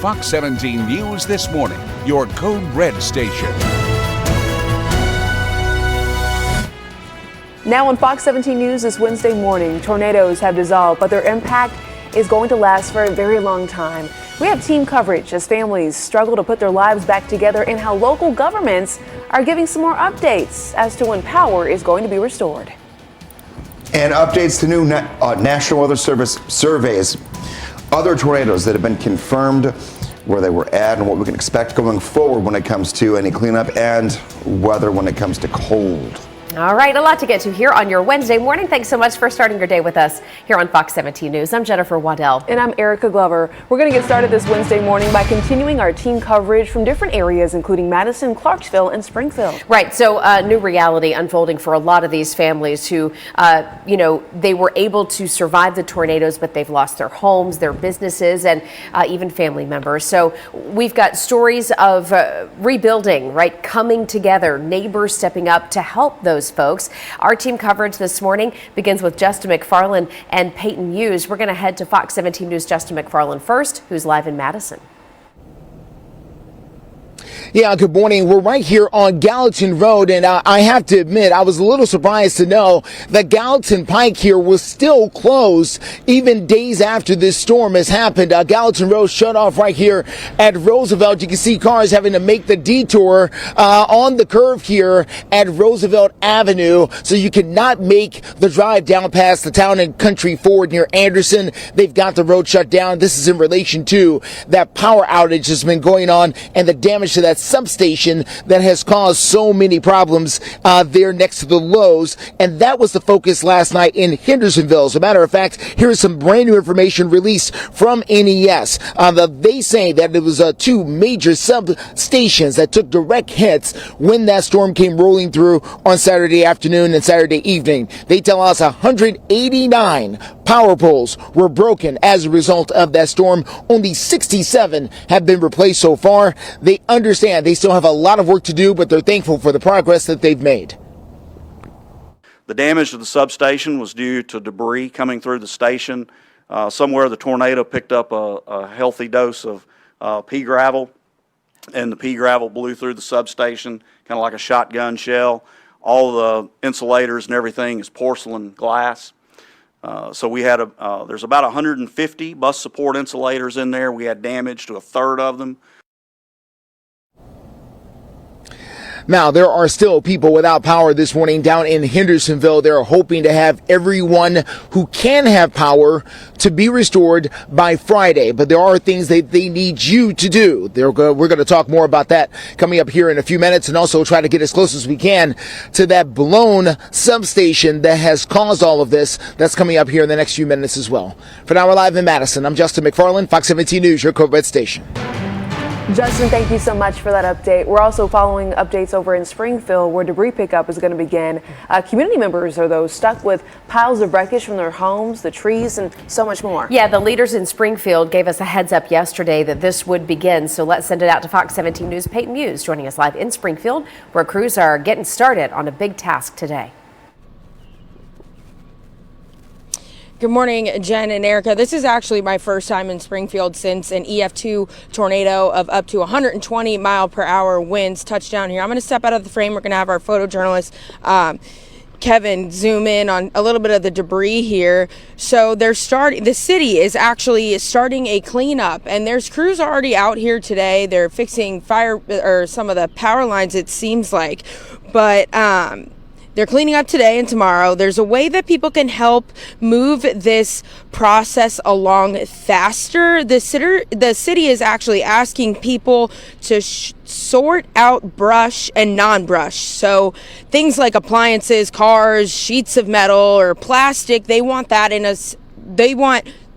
Fox 17 News This Morning, your Code Red station. Now on Fox 17 News this Wednesday morning, tornadoes have dissolved, but their impact is going to last for a very long time. We have team coverage as families struggle to put their lives back together and how local governments are giving some more updates as to when power is going to be restored. And updates to new National Weather Service surveys. Other tornadoes that have been confirmed, where they were at, and what we can expect going forward when it comes to any cleanup and weather when it comes to cold. All right, a lot to get to here on your Wednesday morning. Thanks so much for starting your day with us here on Fox 17 News. I'm Jennifer Waddell. And I'm Erica Glover. We're going to get started this Wednesday morning by continuing our team coverage from different areas, including Madison, Clarksville, and Springfield. Right, so new reality unfolding for a lot of these families who, they were able to survive the tornadoes, but they've lost their homes, their businesses, and even family members. So we've got stories of rebuilding, right, coming together, neighbors stepping up to help those folks. Our team coverage this morning begins with Justin McFarland and Peyton Hughes. We're going to head to Fox 17 News' Justin McFarland first, who's live in Madison. Yeah, good morning. We're right here on Gallatin Road, and I have to admit, I was a little surprised to know that Gallatin Pike here was still closed even days after this storm has happened. Gallatin Road shut off right here at Roosevelt. You can see cars having to make the detour on the curve here at Roosevelt Avenue, so you cannot make the drive down past the Town and Country Ford near Anderson. They've got the road shut down. This is in relation to that power outage that's been going on and the damage to that substation that has caused so many problems there next to the Lowe's, and that was the focus last night in Hendersonville. As a matter of fact, here is some brand new information released from NES. They say that it was two major substations that took direct hits when that storm came rolling through on Saturday afternoon and Saturday evening. They tell us 189 power poles were broken as a result of that storm. Only 67 have been replaced so far. They understand they still have a lot of work to do, but they're thankful for the progress that they've made. The damage to the substation was due to debris coming through the station. Somewhere the tornado picked up a healthy dose of pea gravel, and the pea gravel blew through the substation, kind of like a shotgun shell. All the insulators and everything is porcelain glass. So we had there's about 150 bus support insulators in there. We had damage to a third of them. Now, there are still people without power this morning down in Hendersonville. They're hoping to have everyone who can have power to be restored by Friday. But there are things that they need you to do. We're going to talk more about that coming up here in a few minutes, and also try to get as close as we can to that blown substation that has caused all of this. That's coming up here in the next few minutes as well. For now, we're live in Madison. I'm Justin McFarland, Fox 17 News, your Code Red station. Justin, thank you so much for that update. We're also following updates over in Springfield, where debris pickup is going to begin. Community members are those stuck with piles of wreckage from their homes, the trees, and so much more. Yeah, the leaders in Springfield gave us a heads up yesterday that this would begin. So let's send it out to Fox 17 News' Peyton Hughes, joining us live in Springfield, where crews are getting started on a big task today. Good morning, Jen and Erica. This is actually my first time in Springfield since an EF2 tornado of up to 120 mile per hour winds touched down here. I'm going to step out of the frame. We're going to have our photojournalist, Kevin, zoom in on a little bit of the debris here. So the city is actually starting a cleanup, and there's crews already out here today. They're fixing some of the power lines, it seems like, but they're cleaning up today and tomorrow. There's a way that people can help move this process along faster. The city is actually asking people to sort out brush and non-brush. So things like appliances, cars, sheets of metal or plastic, they want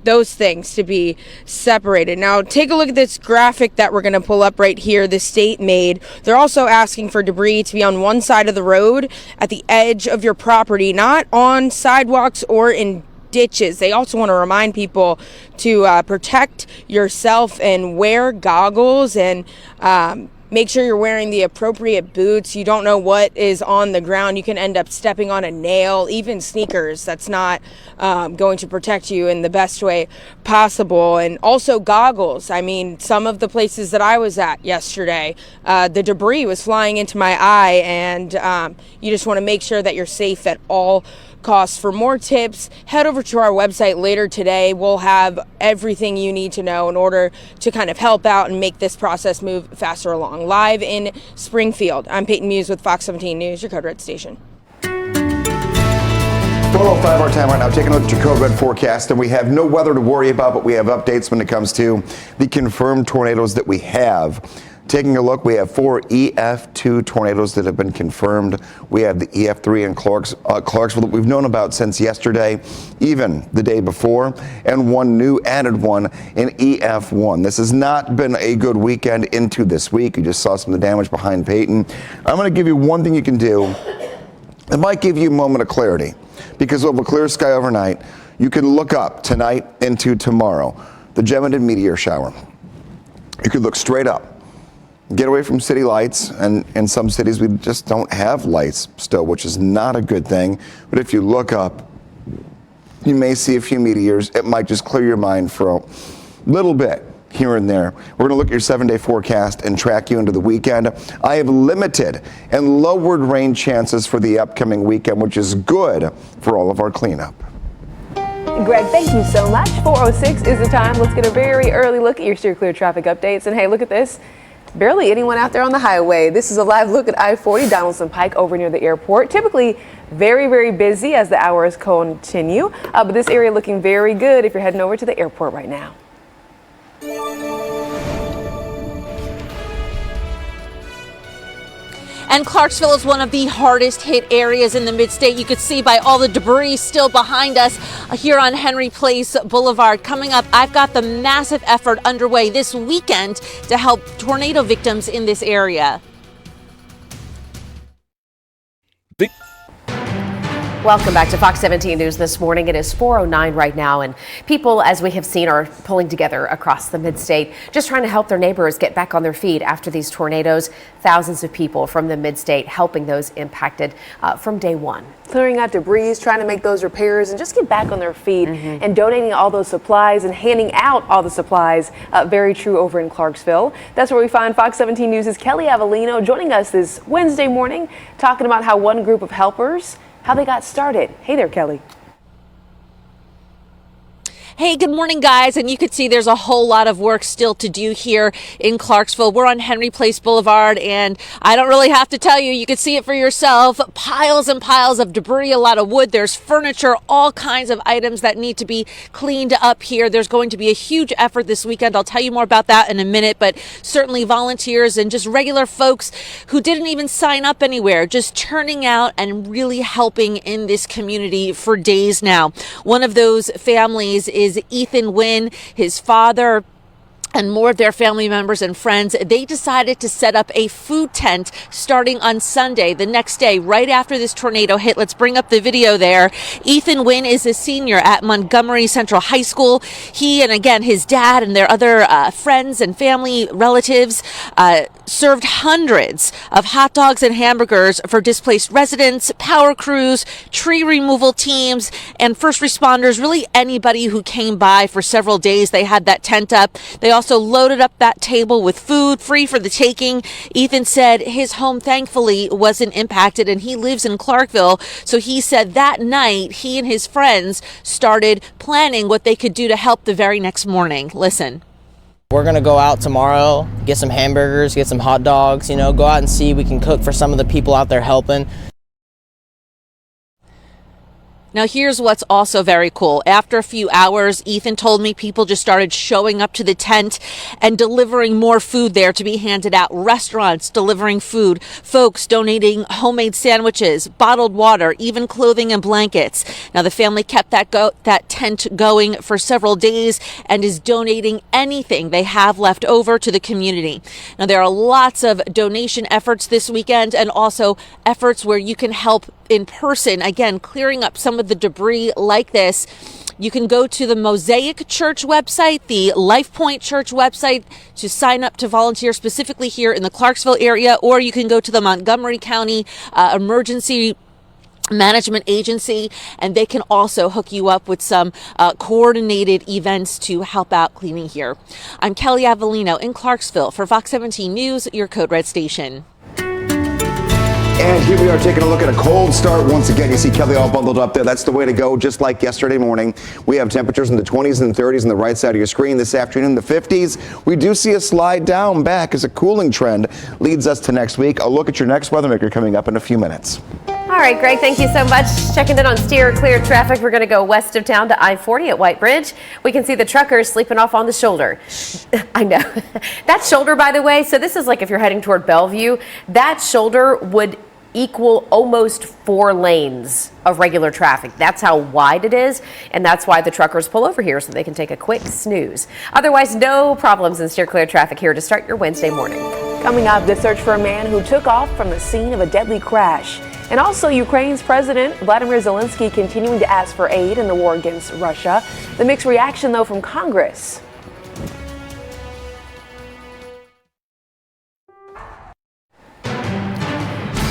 those things to be separated. Now, take a look at this graphic that we're going to pull up right here, the state made. They're also asking for debris to be on one side of the road at the edge of your property, not on sidewalks or in ditches. They also want to remind people to protect yourself and wear goggles and make sure you're wearing the appropriate boots. You don't know what is on the ground. You can end up stepping on a nail, even sneakers. That's not going to protect you in the best way possible. And also goggles. I mean, some of the places that I was at yesterday, the debris was flying into my eye, and you just want to make sure that you're safe at all costs. For more tips, head over to our website later today. We'll have everything you need to know in order to kind of help out and make this process move faster along. Live in Springfield, I'm Peyton Muse with Fox 17 News, your Code Red station. 12:05 our time right now. Taking a look at your Code Red forecast, and we have no weather to worry about, but we have updates when it comes to the confirmed tornadoes that we have. Taking a look, we have 4 EF2 tornadoes that have been confirmed. We have the EF3 in Clarksville that we've known about since yesterday, even the day before, and one new added one in EF1. This has not been a good weekend into this week. You just saw some of the damage behind Peyton. I'm going to give you one thing you can do. It might give you a moment of clarity, because we'll have a clear sky overnight. You can look up tonight into tomorrow, the Gemini meteor shower. You could look straight up. Get away from city lights, and in some cities we just don't have lights still, which is not a good thing. But if you look up, you may see a few meteors. It might just clear your mind for a little bit here and there. We're going to look at your 7-day forecast and track you into the weekend. I have limited and lowered rain chances for the upcoming weekend, which is good for all of our cleanup. Greg, thank you so much. 4:06 is the time. Let's get a very early look at your Steer Clear traffic updates. And hey, look at this. Barely anyone out there on the highway. This is a live look at I-40 Donaldson Pike over near the airport. Typically very, very busy as the hours continue, but this area looking very good if you're heading over to the airport right now. And Clarksville is one of the hardest hit areas in the mid-state. You could see by all the debris still behind us here on Henry Place Boulevard. Coming up, I've got the massive effort underway this weekend to help tornado victims in this area. Welcome back to Fox 17 News this morning. It is 4:09 right now, and people, as we have seen, are pulling together across the mid-state, just trying to help their neighbors get back on their feet after these tornadoes. Thousands of people from the mid-state helping those impacted from day one. Clearing out debris, trying to make those repairs and just get back on their feet, and donating all those supplies and handing out all the supplies. Very true over in Clarksville. That's where we find Fox 17 News' Kelly Avellino joining us this Wednesday morning, talking about how one group of helpers, how they got started. Hey there, Kelly. Hey, good morning, guys. And you can see there's a whole lot of work still to do here in Clarksville. We're on Henry Place Boulevard, and I don't really have to tell you. You can see it for yourself. Piles and piles of debris, a lot of wood. There's furniture, all kinds of items that need to be cleaned up here. There's going to be a huge effort this weekend. I'll tell you more about that in a minute, but certainly volunteers and just regular folks who didn't even sign up anywhere, just turning out and really helping in this community for days now. One of those families is Ethan Wynn, his father, and more of their family members and friends. They decided to set up a food tent starting on Sunday, the next day, right after this tornado hit. Let's bring up the video there. Ethan Wynn is a senior at Montgomery Central High School. He and, again, his dad and their other friends and family relatives served hundreds of hot dogs and hamburgers for displaced residents, power crews, tree removal teams, and first responders, really anybody who came by for several days. They had that tent up. They also loaded up that table with food, free for the taking. Ethan said his home thankfully wasn't impacted, and he lives in Clarksville. So he said that night he and his friends started planning what they could do to help the very next morning. Listen. We're going to go out tomorrow, get some hamburgers, get some hot dogs, go out and see we can cook for some of the people out there helping. Now, here's what's also very cool. After a few hours, Ethan told me people just started showing up to the tent and delivering more food there to be handed out. Restaurants delivering food, folks donating homemade sandwiches, bottled water, even clothing and blankets. Now, the family kept that tent going for several days and is donating anything they have left over to the community. Now, there are lots of donation efforts this weekend and also efforts where you can help in person, again, clearing up some of the debris like this. You can go to the Mosaic Church website, the Life Point Church website to sign up to volunteer specifically here in the Clarksville area, or you can go to the Montgomery County Emergency Management Agency, and they can also hook you up with some coordinated events to help out cleaning here. I'm Kelly Avellino in Clarksville for Fox 17 News, your Code Red station. And here we are taking a look at a cold start once again. You see Kelly all bundled up there. That's the way to go, just like yesterday morning. We have temperatures in the 20s and 30s on the right side of your screen. This afternoon, the 50s. We do see a slide down back as a cooling trend leads us to next week. A look at your next weather maker coming up in a few minutes. All right, Greg, thank you so much. Checking in on steer clear traffic. We're going to go west of town to I-40 at White Bridge. We can see the truckers sleeping off on the shoulder. I know. That shoulder, by the way, so this is like if you're heading toward Bellevue, that shoulder would equal almost 4 lanes of regular traffic. That's how wide it is, and that's why the truckers pull over here so they can take a quick snooze. Otherwise, no problems in steer clear traffic here to start your Wednesday morning. Coming up, the search for a man who took off from the scene of a deadly crash. And also, Ukraine's President Vladimir Zelensky continuing to ask for aid in the war against Russia. The mixed reaction, though, from Congress.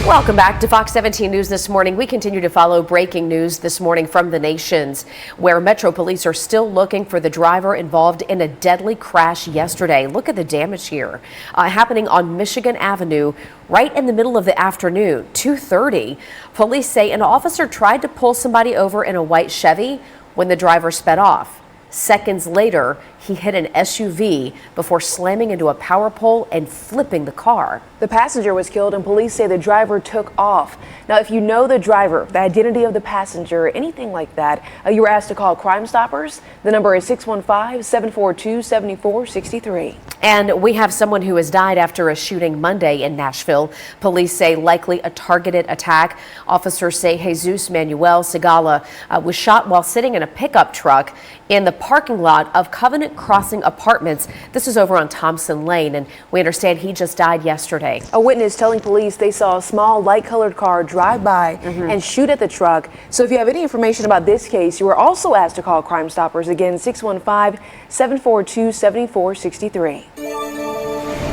Welcome back to Fox 17 News this morning. We continue to follow breaking news this morning from the Nations, where Metro Police are still looking for the driver involved in a deadly crash yesterday. Look at the damage here, happening on Michigan Avenue right in the middle of the afternoon, 2:30. Police say an officer tried to pull somebody over in a white Chevy when the driver sped off. Seconds later, he hit an SUV before slamming into a power pole and flipping the car. The passenger was killed, and police say the driver took off. Now, if you know the driver, the identity of the passenger, anything like that, you were asked to call Crime Stoppers. The number is 615-742-7463. And we have someone who has died after a shooting Monday in Nashville. Police say likely a targeted attack. Officers say Jesus Manuel Segala was shot while sitting in a pickup truck in the parking lot of Covenant Crossing Apartments. This is over on Thompson Lane, and we understand he just died yesterday. A witness telling police they saw a small light-colored car drive by and shoot at the truck. So if you have any information about this case, you are also asked to call Crime Stoppers. Again, 615-742-7463.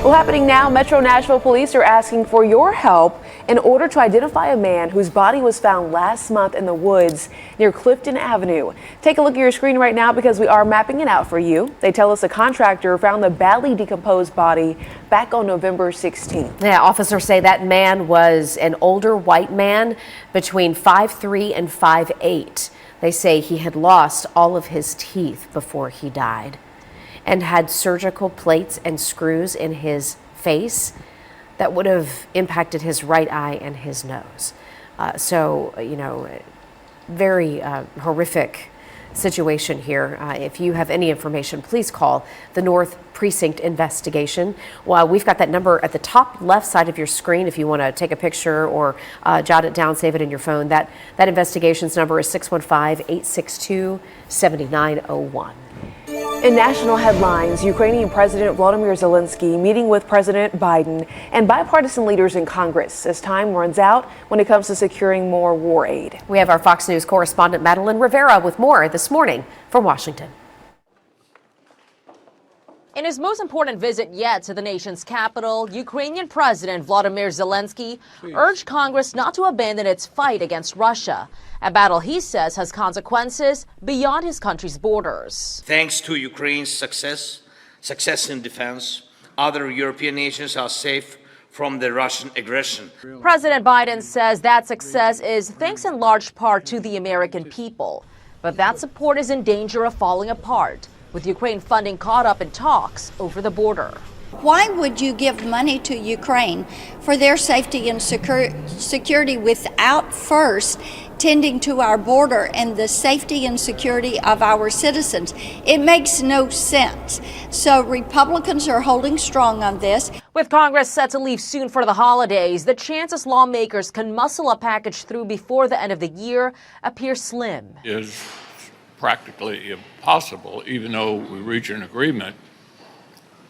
Well, happening now, Metro Nashville police are asking for your help in order to identify a man whose body was found last month in the woods near Clifton Avenue. Take a look at your screen right now because we are mapping it out for you. They tell us a contractor found the badly decomposed body back on November 16th. Yeah, officers say that man was an older white man between 5'3" and 5'8". They say he had lost all of his teeth before he died and had surgical plates and screws in his face that would have impacted his right eye and his nose. Very horrific situation here. If you have any information, please call the North Precinct Investigation. Well, we've got that number at the top left side of your screen if you want to take a picture or jot it down, save it in your phone. That investigation's number is 615-862-7901. In national headlines, Ukrainian President Volodymyr Zelensky meeting with President Biden and bipartisan leaders in Congress as time runs out when it comes to securing more war aid. We have our Fox News correspondent Madeline Rivera with more this morning from Washington. In his most important visit yet to the nation's capital, Ukrainian President Volodymyr Zelensky urged Congress not to abandon its fight against Russia, a battle he says has consequences beyond his country's borders. Thanks to Ukraine's success in defense, other European nations are safe from the Russian aggression. President Biden says that success is thanks in large part to the American people, but that support is in danger of falling apart, with Ukraine funding caught up in talks over the border. Why would you give money to Ukraine for their safety and security without first tending to our border and the safety and security of our citizens? It makes no sense. So Republicans are holding strong on this. With Congress set to leave soon for the holidays, the chances lawmakers can muscle a package through before the end of the year appear slim. Is practically impossible, even though we reach an agreement,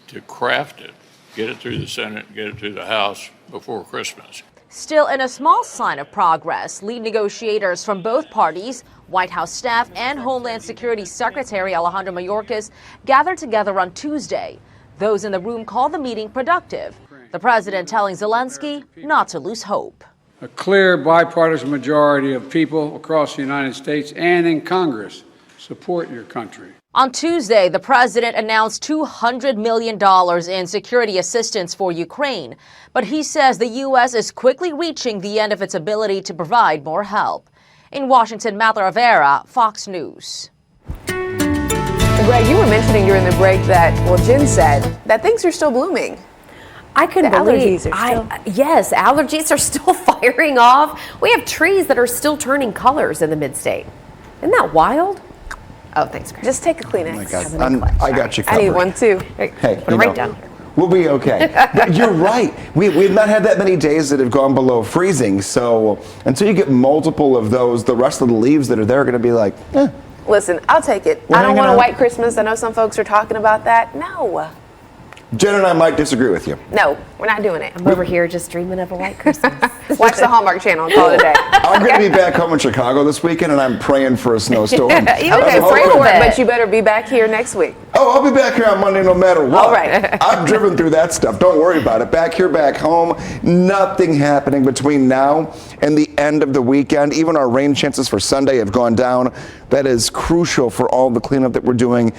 to craft it, get it through the Senate, get it through the House before Christmas. Still, in a small sign of progress, lead negotiators from both parties, White House staff and Homeland Security Secretary Alejandro Mayorkas, gathered together on Tuesday. Those in the room called the meeting productive. The president telling Zelensky not to lose hope. A clear bipartisan majority of people across the United States and in Congress support your country. On Tuesday, the president announced $200 million in security assistance for Ukraine, but he says the U.S. is quickly reaching the end of its ability to provide more help. In Washington, Matt Rivera, Fox News. Greg, you were mentioning during the break that, well, Jen said that things are still blooming. I couldn't believe yes, allergies are still firing off. We have trees that are still turning colors in the mid-state. Isn't that wild? Oh, thanks, Greg. Just take a Kleenex. Oh my God. I got you covered. I need one too. Hey, put it right down here. We'll be okay. But you're right. We've not had that many days that have gone below freezing. So until you get multiple of those, the rest of the leaves that are there are going to be like, eh. Listen, I'll take it. I don't want a white Christmas. I know some folks are talking about that. No. Jen and I might disagree with you. No, we're not doing it. I'm over here just dreaming of a white Christmas. Watch the Hallmark Channel and call it a day. I'm going to be back home in Chicago this weekend, and I'm praying for a snowstorm. Okay, pray for it, but you better be back here next week. Oh, I'll be back here on Monday no matter what. All right. I've driven through that stuff. Don't worry about it. Back here, back home, nothing happening between now and the end of the weekend. Even our rain chances for Sunday have gone down. That is crucial for all the cleanup that we're doing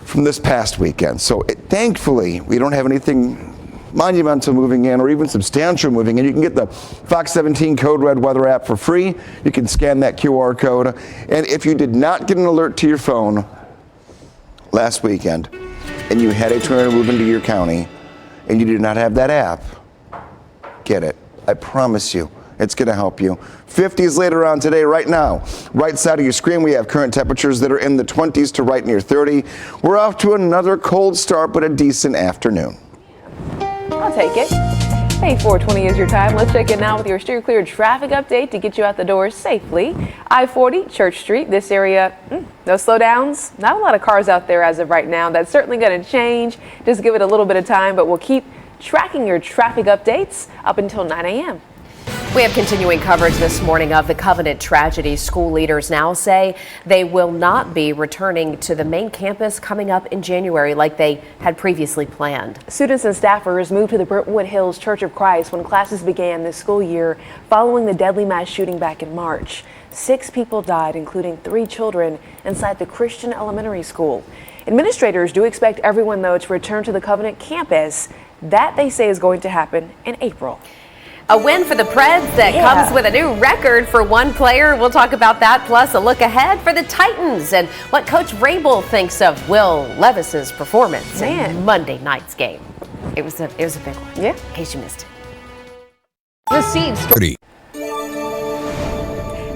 from this past weekend. So thankfully, we don't have anything monumental moving in or even substantial moving in. You can get the Fox 17 Code Red weather app for free. You can scan that QR code. And if you did not get an alert to your phone last weekend and you had a tornado move into your county and you did not have that app, get it. I promise you. It's going to help you. 50s later on today, right now. Right side of your screen, we have current temperatures that are in the 20s to right near 30. We're off to another cold start, but a decent afternoon. I'll take it. Hey, 420 is your time. Let's check in now with your steer clear traffic update to get you out the door safely. I-40, Church Street, this area, no slowdowns. Not a lot of cars out there as of right now. That's certainly going to change. Just give it a little bit of time, but we'll keep tracking your traffic updates up until 9 a.m. We have continuing coverage this morning of the Covenant tragedy. School leaders now say they will not be returning to the main campus coming up in January like they had previously planned. Students and staffers moved to the Brentwood Hills Church of Christ when classes began this school year following the deadly mass shooting back in March. 6 people died, including 3 children, inside the Christian elementary school. Administrators do expect everyone, though, to return to the Covenant campus. That, they say, is going to happen in April. A win for the Preds that comes with a new record for one player. We'll talk about that, plus a look ahead for the Titans and what Coach Vrabel thinks of Will Levis's performance in Monday night's game. It was a big one. Yeah. In case you missed it. The Seeds.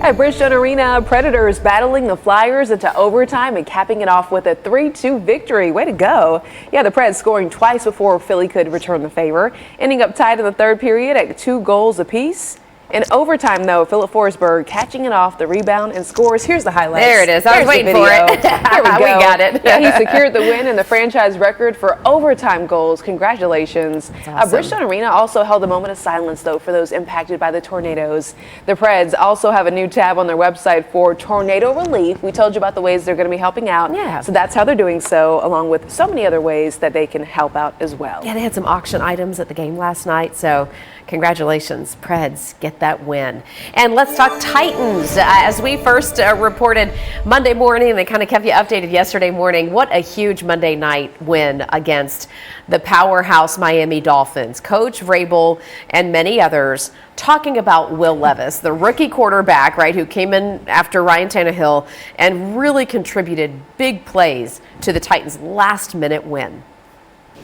At Bridgestone Arena, Predators battling the Flyers into overtime and capping it off with a 3-2 victory. Way to go. Yeah, the Preds scoring twice before Philly could return the favor, ending up tied in the third period at 2 goals apiece. In overtime, though, Philip Forsberg catching it off the rebound and scores. Here's the highlights. There it is. I was waiting for it. Here we go. We got it. Yeah, he secured the win and the franchise record for overtime goals. Congratulations. Awesome. Bridgestone Arena also held a moment of silence, though, for those impacted by the tornadoes. The Preds also have a new tab on their website for tornado relief. We told you about the ways they're going to be helping out. Yeah. So that's how they're doing so, along with so many other ways that they can help out as well. Yeah, they had some auction items at the game last night, so congratulations, Preds, get that win. And let's talk Titans. As we first reported Monday morning, they kind of kept you updated yesterday morning. What a huge Monday night win against the powerhouse Miami Dolphins. Coach Vrabel and many others talking about Will Levis, the rookie quarterback, right, who came in after Ryan Tannehill and really contributed big plays to the Titans' last-minute win.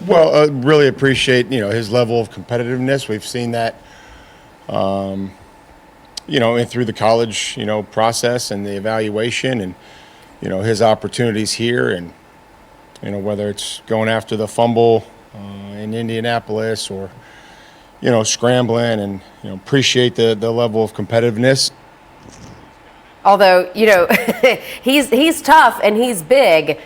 Well, really appreciate, his level of competitiveness. We've seen that, and through the college, process and the evaluation and, his opportunities here and, whether it's going after the fumble in Indianapolis or, scrambling and, appreciate the level of competitiveness. Although, he's tough and he's big,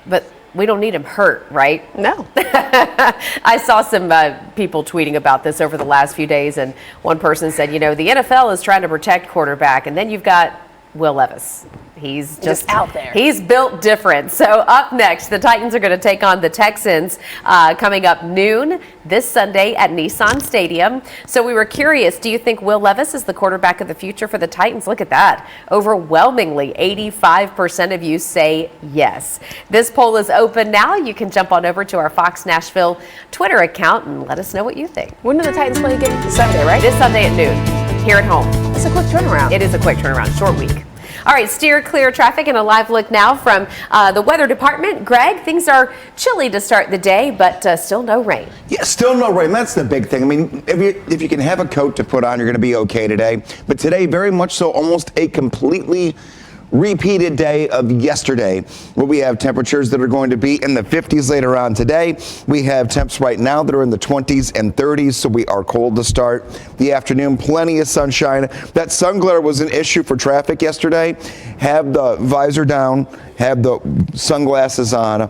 but we don't need him hurt, right? No. I saw some people tweeting about this over the last few days, and one person said, the NFL is trying to protect quarterback, and then you've got Will Levis. He's just out there. He's built different. So up next, the Titans are going to take on the Texans coming up noon this Sunday at Nissan Stadium. So we were curious, do you think Will Levis is the quarterback of the future for the Titans? Look at that. Overwhelmingly, 85% of you say yes. This poll is open now. You can jump on over to our Fox Nashville Twitter account and let us know what you think. When do the Titans play again? This Sunday, right? This Sunday at noon, here at home. It's a quick turnaround. It is a quick turnaround, short week. All right, steer clear traffic and a live look now from the weather department. Greg, things are chilly to start the day, but still no rain. Yeah, still no rain. That's the big thing. I mean, if you can have a coat to put on, you're going to be okay today. But today, very much so, almost a completely repeated day of yesterday, where we have temperatures that are going to be in the 50s later on today. We have temps right now that are in the 20s and 30s, so we are cold to start the afternoon. Plenty of sunshine. That sun glare was an issue for traffic yesterday. Have the visor down, have the sunglasses on,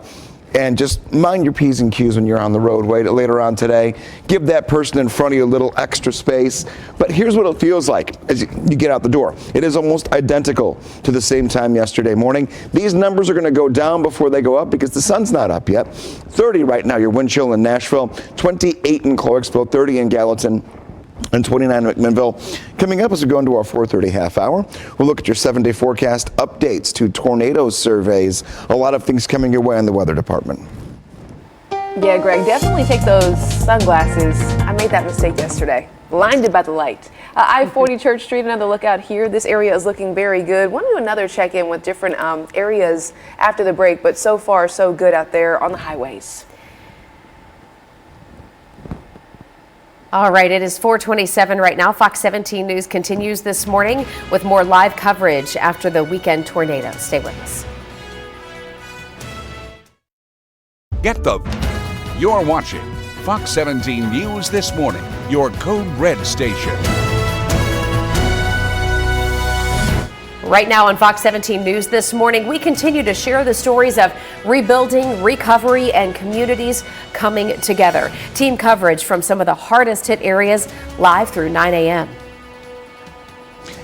and just mind your P's and Q's when you're on the roadway later on today. Give that person in front of you a little extra space. But here's what it feels like as you get out the door. It is almost identical to the same time yesterday morning. These numbers are going to go down before they go up because the sun's not up yet. 30 right now, your wind chill in Nashville, 28 in Clarksville, 30 in Gallatin, and 29 in McMinnville. Coming up as we go into our 4:30 half hour, we'll look at your 7-day forecast, updates to tornado surveys, a lot of things coming your way in the weather department. Yeah, Greg, definitely take those sunglasses. I made that mistake yesterday. Blinded by the light. I-40 Church Street, another look out here. This area is looking very good. Want to do another check-in with different areas after the break, but so far so good out there on the highways. All right, it is 4:27 right now. Fox 17 News continues this morning with more live coverage after the weekend tornado. Stay with us. You're watching Fox 17 News This Morning, your Code Red station. Right now on Fox 17 News This Morning, we continue to share the stories of rebuilding, recovery, and communities coming together. Team coverage from some of the hardest hit areas live through 9 a.m.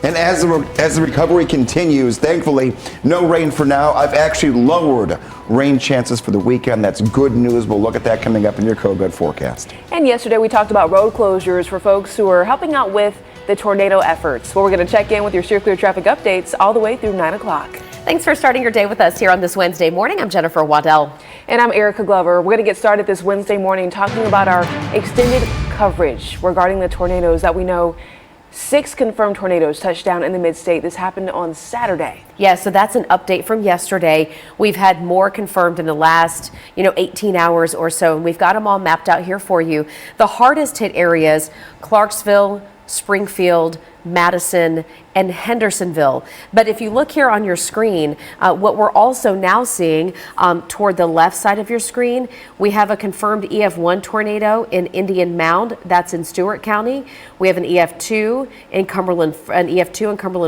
And as the recovery continues, thankfully, no rain for now. I've actually lowered rain chances for the weekend. That's good news. We'll look at that coming up in your Code Red forecast. And yesterday we talked about road closures for folks who are helping out with the tornado efforts. Well, we're going to check in with your Steer Clear traffic updates all the way through 9 o'clock. Thanks for starting your day with us here on this Wednesday morning. I'm Jennifer Waddell. And I'm Erica Glover. We're going to get started this Wednesday morning talking about our extended coverage regarding the tornadoes that we know. 6 confirmed tornadoes touched down in the mid-state. This happened on Saturday. Yeah, so that's an update from yesterday. We've had more confirmed in the last, 18 hours or so, and we've got them all mapped out here for you. The hardest hit areas, Clarksville, Springfield, Madison, and Hendersonville. But if you look here on your screen, what we're also now seeing toward the left side of your screen, we have a confirmed EF1 tornado in Indian Mound. That's in Stewart County. We have an EF2 in Cumberland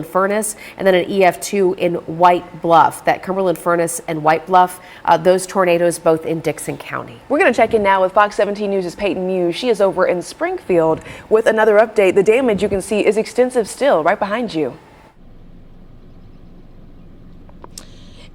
Furnace, and then an EF2 in White Bluff. That Cumberland Furnace and White Bluff, those tornadoes both in Dickson County. We're going to check in now with Fox 17 News' Peyton Muse. She is over in Springfield with another update. The damage you can see is extensive still right behind you.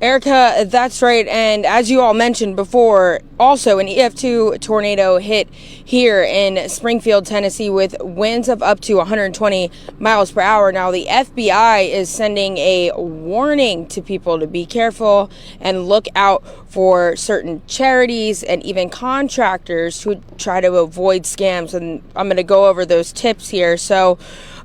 Erica, that's right. And as you all mentioned before, also an EF2 tornado hit here in Springfield, Tennessee, with winds of up to 120 miles per hour. Now, the FBI is sending a warning to people to be careful and look out for certain charities and even contractors who try to avoid scams. And I'm going to go over those tips here. So,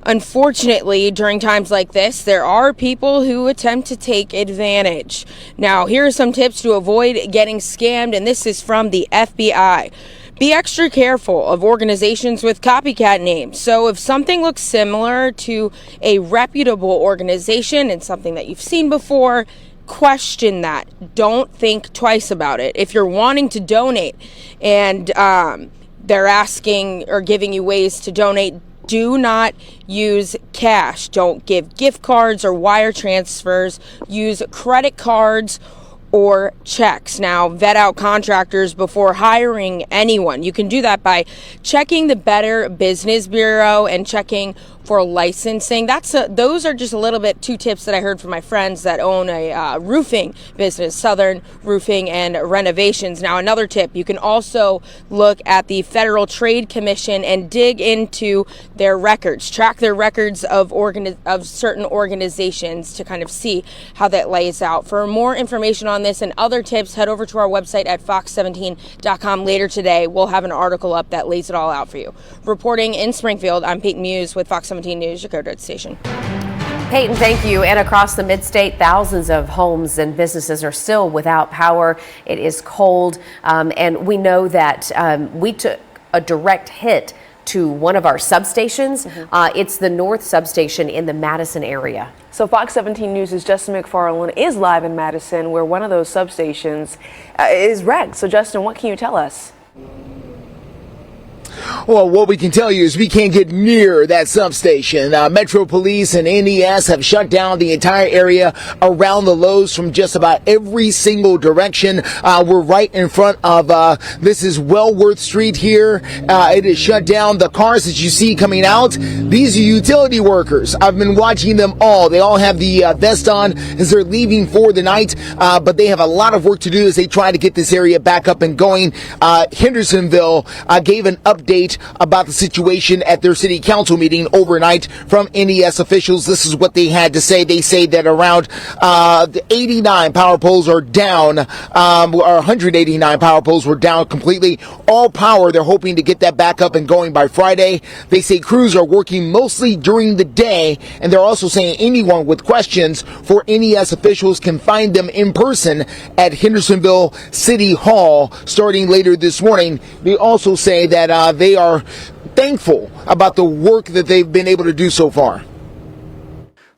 unfortunately, during times like this, there are people who attempt to take advantage. Now, here are some tips to avoid getting scammed, and this is from the FBI. Be extra careful of organizations with copycat names. So if something looks similar to a reputable organization and something that you've seen before, question that. Don't think twice about it. If you're wanting to donate and they're asking or giving you ways to donate, do not use cash. Don't give gift cards or wire transfers. Use credit cards or checks. Now, vet out contractors before hiring anyone. You can do that by checking the Better Business Bureau and checking for licensing. Those are just a little bit 2 tips that I heard from my friends that own a roofing business, Southern Roofing and Renovations. Now, another tip, you can also look at the Federal Trade Commission and dig into their records, track their records of certain organizations to kind of see how that lays out. For more information on this and other tips, head over to our website at fox17.com. Later today, we'll have an article up that lays it all out for you. Reporting in Springfield, I'm Peyton Muse with Fox 17 News, your Code Red station. Peyton, thank you. And across the mid-state, thousands of homes and businesses are still without power. It is cold, and we know that we took a direct hit to one of our substations. It's the North substation in the Madison area. So Fox 17 News' Justin McFarland is live in Madison, where one of those substations is wrecked. So Justin, what can you tell us? Well, what we can tell you is we can't get near that substation. Metro Police and NES have shut down the entire area around the Lowe's from just about every single direction. We're right in front of, this is Wellworth Street here. It is shut down. The cars that you see coming out, these are utility workers. I've been watching them all. They all have the vest on as they're leaving for the night, but they have a lot of work to do as they try to get this area back up and going. Hendersonville gave an update about the situation at their city council meeting overnight from NES officials. This is what they had to say. They say that around 89 power poles are down, or 189 power poles were down completely. All power, they're hoping to get that back up and going by Friday. They say crews are working mostly during the day, and they're also saying anyone with questions for NES officials can find them in person at Hendersonville City Hall starting later this morning. They also say that they are thankful about the work that they've been able to do so far.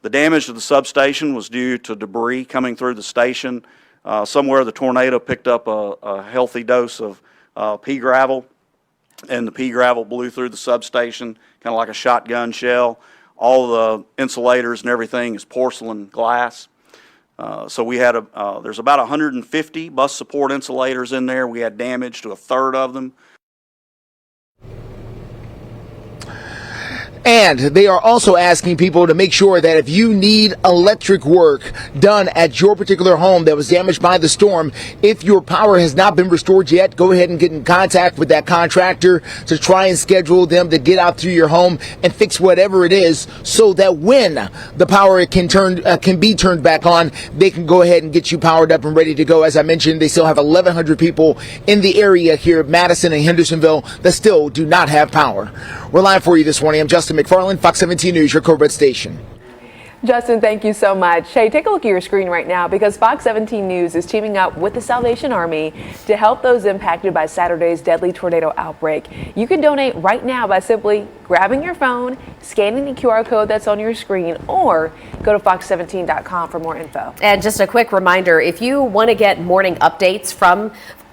The damage to the substation was due to debris coming through the station. Somewhere the tornado picked up a healthy dose of pea gravel, and the pea gravel blew through the substation, kind of like a shotgun shell. All the insulators and everything is porcelain glass. So we had there's about 150 bus support insulators in there. We had damage to a third of them. And they are also asking people to make sure that if you need electric work done at your particular home that was damaged by the storm, if your power has not been restored yet, go ahead and get in contact with that contractor to try and schedule them to get out to your home and fix whatever it is, so that when the power can be turned back on, they can go ahead and get you powered up and ready to go. As I mentioned, they still have 1,100 people in the area here, Madison and Hendersonville, that still do not have power. We're live for you this morning. I'm Justin McFarland, Fox 17 News, your Code Red station. Justin, thank you so much. Hey, take a look at your screen right now, because Fox 17 News is teaming up with the Salvation Army to help those impacted by Saturday's deadly tornado outbreak. You can donate right now by simply grabbing your phone, scanning the QR code that's on your screen, or go to fox17.com for more info. And just a quick reminder, if you want to get morning updates from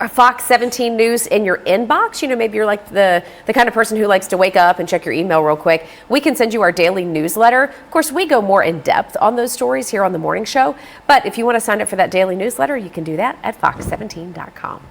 Fox 17 News in your inbox, you know, maybe you're like the kind of person who likes to wake up and check your email real quick, we can send you our daily newsletter. Of course, we go more in depth on those stories here on the morning show, but if you want to sign up for that daily newsletter, you can do that at fox17.com.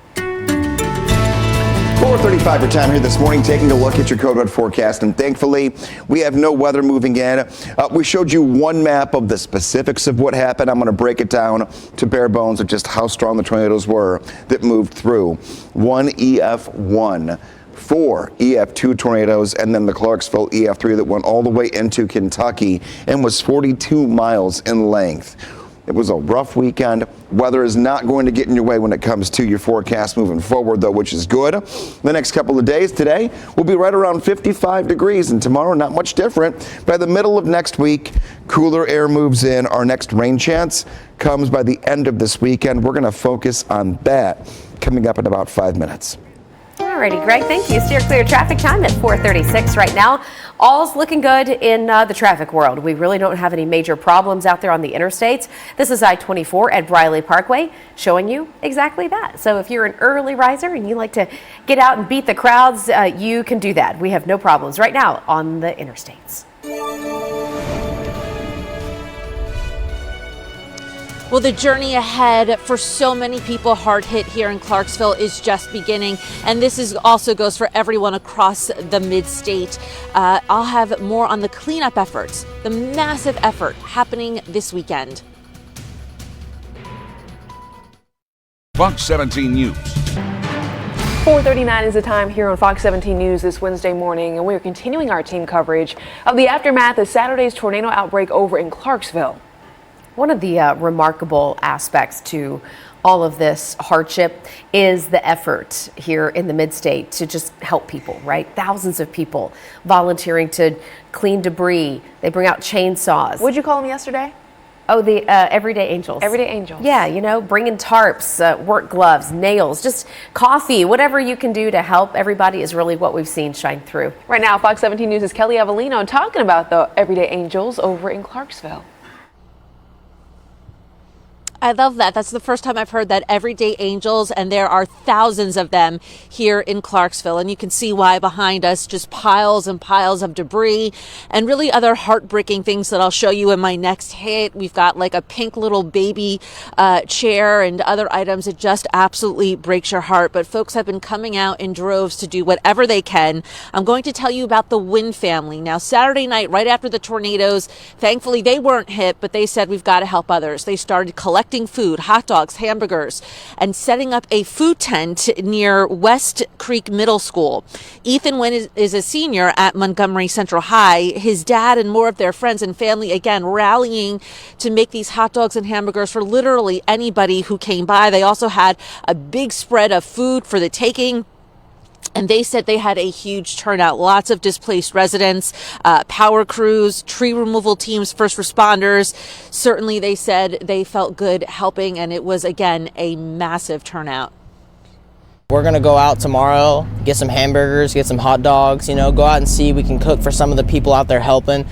4:35 your time here this morning, taking a look at your Code Red forecast, and thankfully we have no weather moving in. We showed you one map of the specifics of what happened. I'm going to break it down to bare bones of just how strong the tornadoes were that moved through. 1 EF1, 4 EF2 tornadoes, and then the Clarksville EF3 that went all the way into Kentucky and was 42 miles in length. It was a rough weekend. Weather is not going to get in your way when it comes to your forecast moving forward, though, which is good. The next couple of days, today will be right around 55 degrees, and tomorrow not much different. By the middle of next week, cooler air moves in. Our next rain chance comes by the end of this weekend. We're going to focus on that coming up in about 5 minutes. Alrighty, Greg, thank you. Steer clear traffic time at 4:36 right now. All's looking good in the traffic world. We really don't have any major problems out there on the interstates. This is I-24 at Briley Parkway, showing you exactly that. So if you're an early riser and you like to get out and beat the crowds, you can do that. We have no problems right now on the interstates. Well, the journey ahead for so many people hard hit here in Clarksville is just beginning, and this also goes for everyone across the mid-state. I'll have more on the cleanup efforts, the massive effort happening this weekend. Fox 17 News. 4:39 is the time here on Fox 17 News this Wednesday morning, and we are continuing our team coverage of the aftermath of Saturday's tornado outbreak over in Clarksville. One of the remarkable aspects to all of this hardship is the effort here in the mid-state to just help people, right? Thousands of people volunteering to clean debris. They bring out chainsaws. What'd you call them yesterday? Oh, the Everyday Angels. Everyday Angels. Yeah, you know, bringing tarps, work gloves, nails, just coffee, whatever you can do to help everybody is really what we've seen shine through. Right now, Fox 17 News' Kelly Avellino talking about the Everyday Angels over in Clarksville. I love that. That's the first time I've heard that, Everyday Angels, and there are thousands of them here in Clarksville. And you can see why behind us, just piles and piles of debris and really other heartbreaking things that I'll show you in my next hit. We've got like a pink little baby chair and other items. It just absolutely breaks your heart. But folks have been coming out in droves to do whatever they can. I'm going to tell you about the Wynn family. Now, Saturday night, right after the tornadoes, thankfully they weren't hit, but they said we've got to help others. They started collecting food, hot dogs, hamburgers, and setting up a food tent near West Creek Middle School. Ethan Wynn is a senior at Montgomery Central High. His dad and more of their friends and family, again, rallying to make these hot dogs and hamburgers for literally anybody who came by. They also had a big spread of food for the taking. And they said they had a huge turnout, lots of displaced residents, power crews, tree removal teams, first responders. Certainly, they said they felt good helping, and it was, again, a massive turnout. We're going to go out tomorrow, get some hamburgers, get some hot dogs, you know, go out and see we can cook for some of the people out there helping.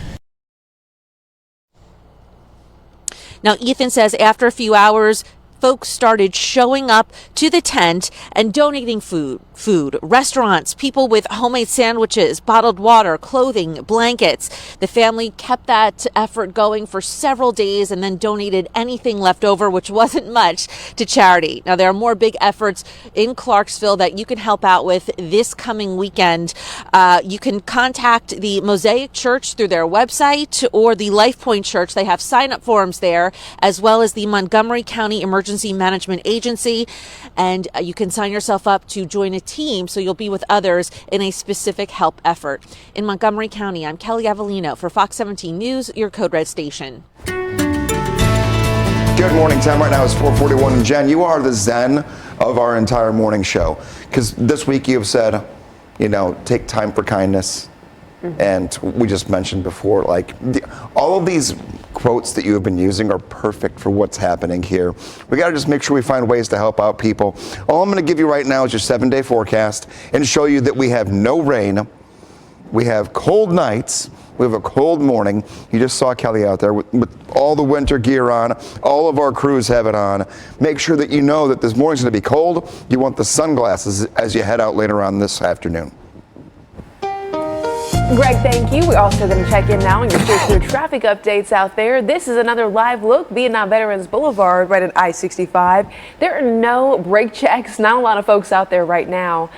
Now, Ethan says after a few hours, folks started showing up to the tent and donating food, restaurants, people with homemade sandwiches, bottled water, clothing, blankets. The family kept that effort going for several days and then donated anything left over, which wasn't much, to charity. Now, there are more big efforts in Clarksville that you can help out with this coming weekend. You can contact the Mosaic Church through their website or the Life Point Church. They have sign-up forms there, as well as the Montgomery County Emergency Management Agency, and you can sign yourself up to join a team so you'll be with others in a specific help effort. In Montgomery County, I'm Kelly Avellino for Fox 17 News, your Code Red station. Good morning. Time right now is 4:41. And Jen, you are the zen of our entire morning show, because this week you have said, you know, take time for kindness. And we just mentioned before, like, all of these quotes that you have been using are perfect for what's happening here. We got to just make sure we find ways to help out people. All I'm going to give you right now is your 7-day forecast and show you that we have no rain. We have cold nights. We have a cold morning. You just saw Kelly out there with all the winter gear on. All of our crews have it on. Make sure that you know that this morning's going to be cold. You want the sunglasses as you head out later on this afternoon. Greg, thank you. We're also going to check in now and get your traffic updates out there. This is another live look, Vietnam Veterans Boulevard, right at I-65. There are no brake checks, not a lot of folks out there right now.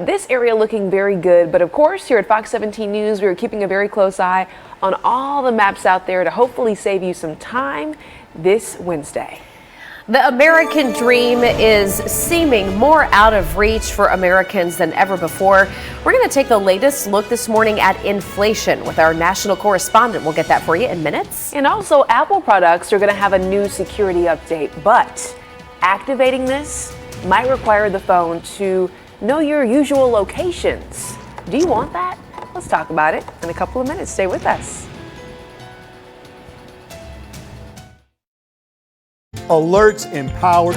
This area looking very good, but of course, here at Fox 17 News, we're keeping a very close eye on all the maps out there to hopefully save you some time this Wednesday. The American dream is seeming more out of reach for Americans than ever before. We're going to take the latest look this morning at inflation with our national correspondent. We'll get that for you in minutes. And also, Apple products are going to have a new security update, but activating this might require the phone to know your usual locations. Do you want that? Let's talk about it in a couple of minutes. Stay with us. Alerts empowered.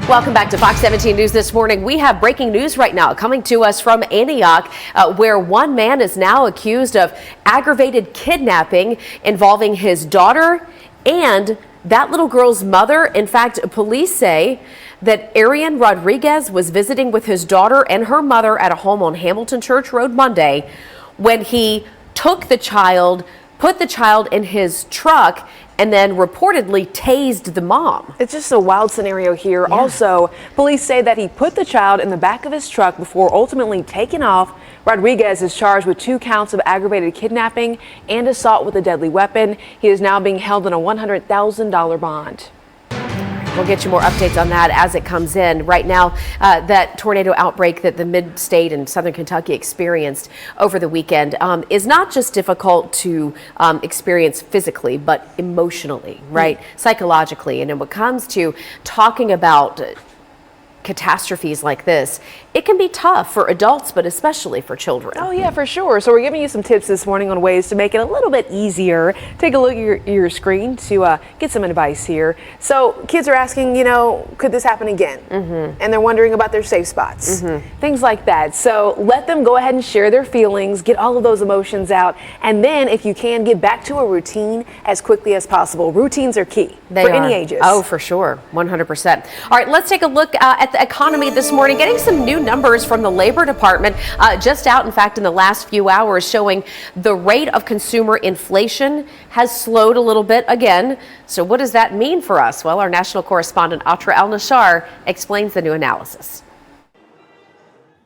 Welcome back to Fox 17 News this morning. We have breaking news right now coming to us from Antioch, where one man is now accused of aggravated kidnapping involving his daughter and that little girl's mother. In fact, police say that Arian Rodriguez was visiting with his daughter and her mother at a home on Hamilton Church Road Monday when he took the child put the child in his truck, and then reportedly tased the mom. It's just a wild scenario here. Yeah. Also, police say that he put the child in the back of his truck before ultimately taking off. Rodriguez is charged with 2 counts of aggravated kidnapping and assault with a deadly weapon. He is now being held on a $100,000 bond. We'll get you more updates on that as it comes in. Right now, that tornado outbreak that the mid-state and southern Kentucky experienced over the weekend is not just difficult to experience physically, but emotionally, right? Psychologically. And when it comes to talking about catastrophes like this, it can be tough for adults, but especially for children. Oh yeah, for sure. So we're giving you some tips this morning on ways to make it a little bit easier. Take a look at your screen to get some advice here. So kids are asking, could this happen again? And they're wondering about their safe spots, things like that. So let them go ahead and share their feelings, get all of those emotions out, and then if you can, get back to a routine as quickly as possible. Routines are key for any ages. Oh, for sure. 100%. All right, let's take a look at the economy this morning. Getting some new numbers from the Labor Department just out, in fact, in the last few hours, showing the rate of consumer inflation has slowed a little bit again. So what does that mean for us? Well, our national correspondent Atra El-Nashar explains the new analysis.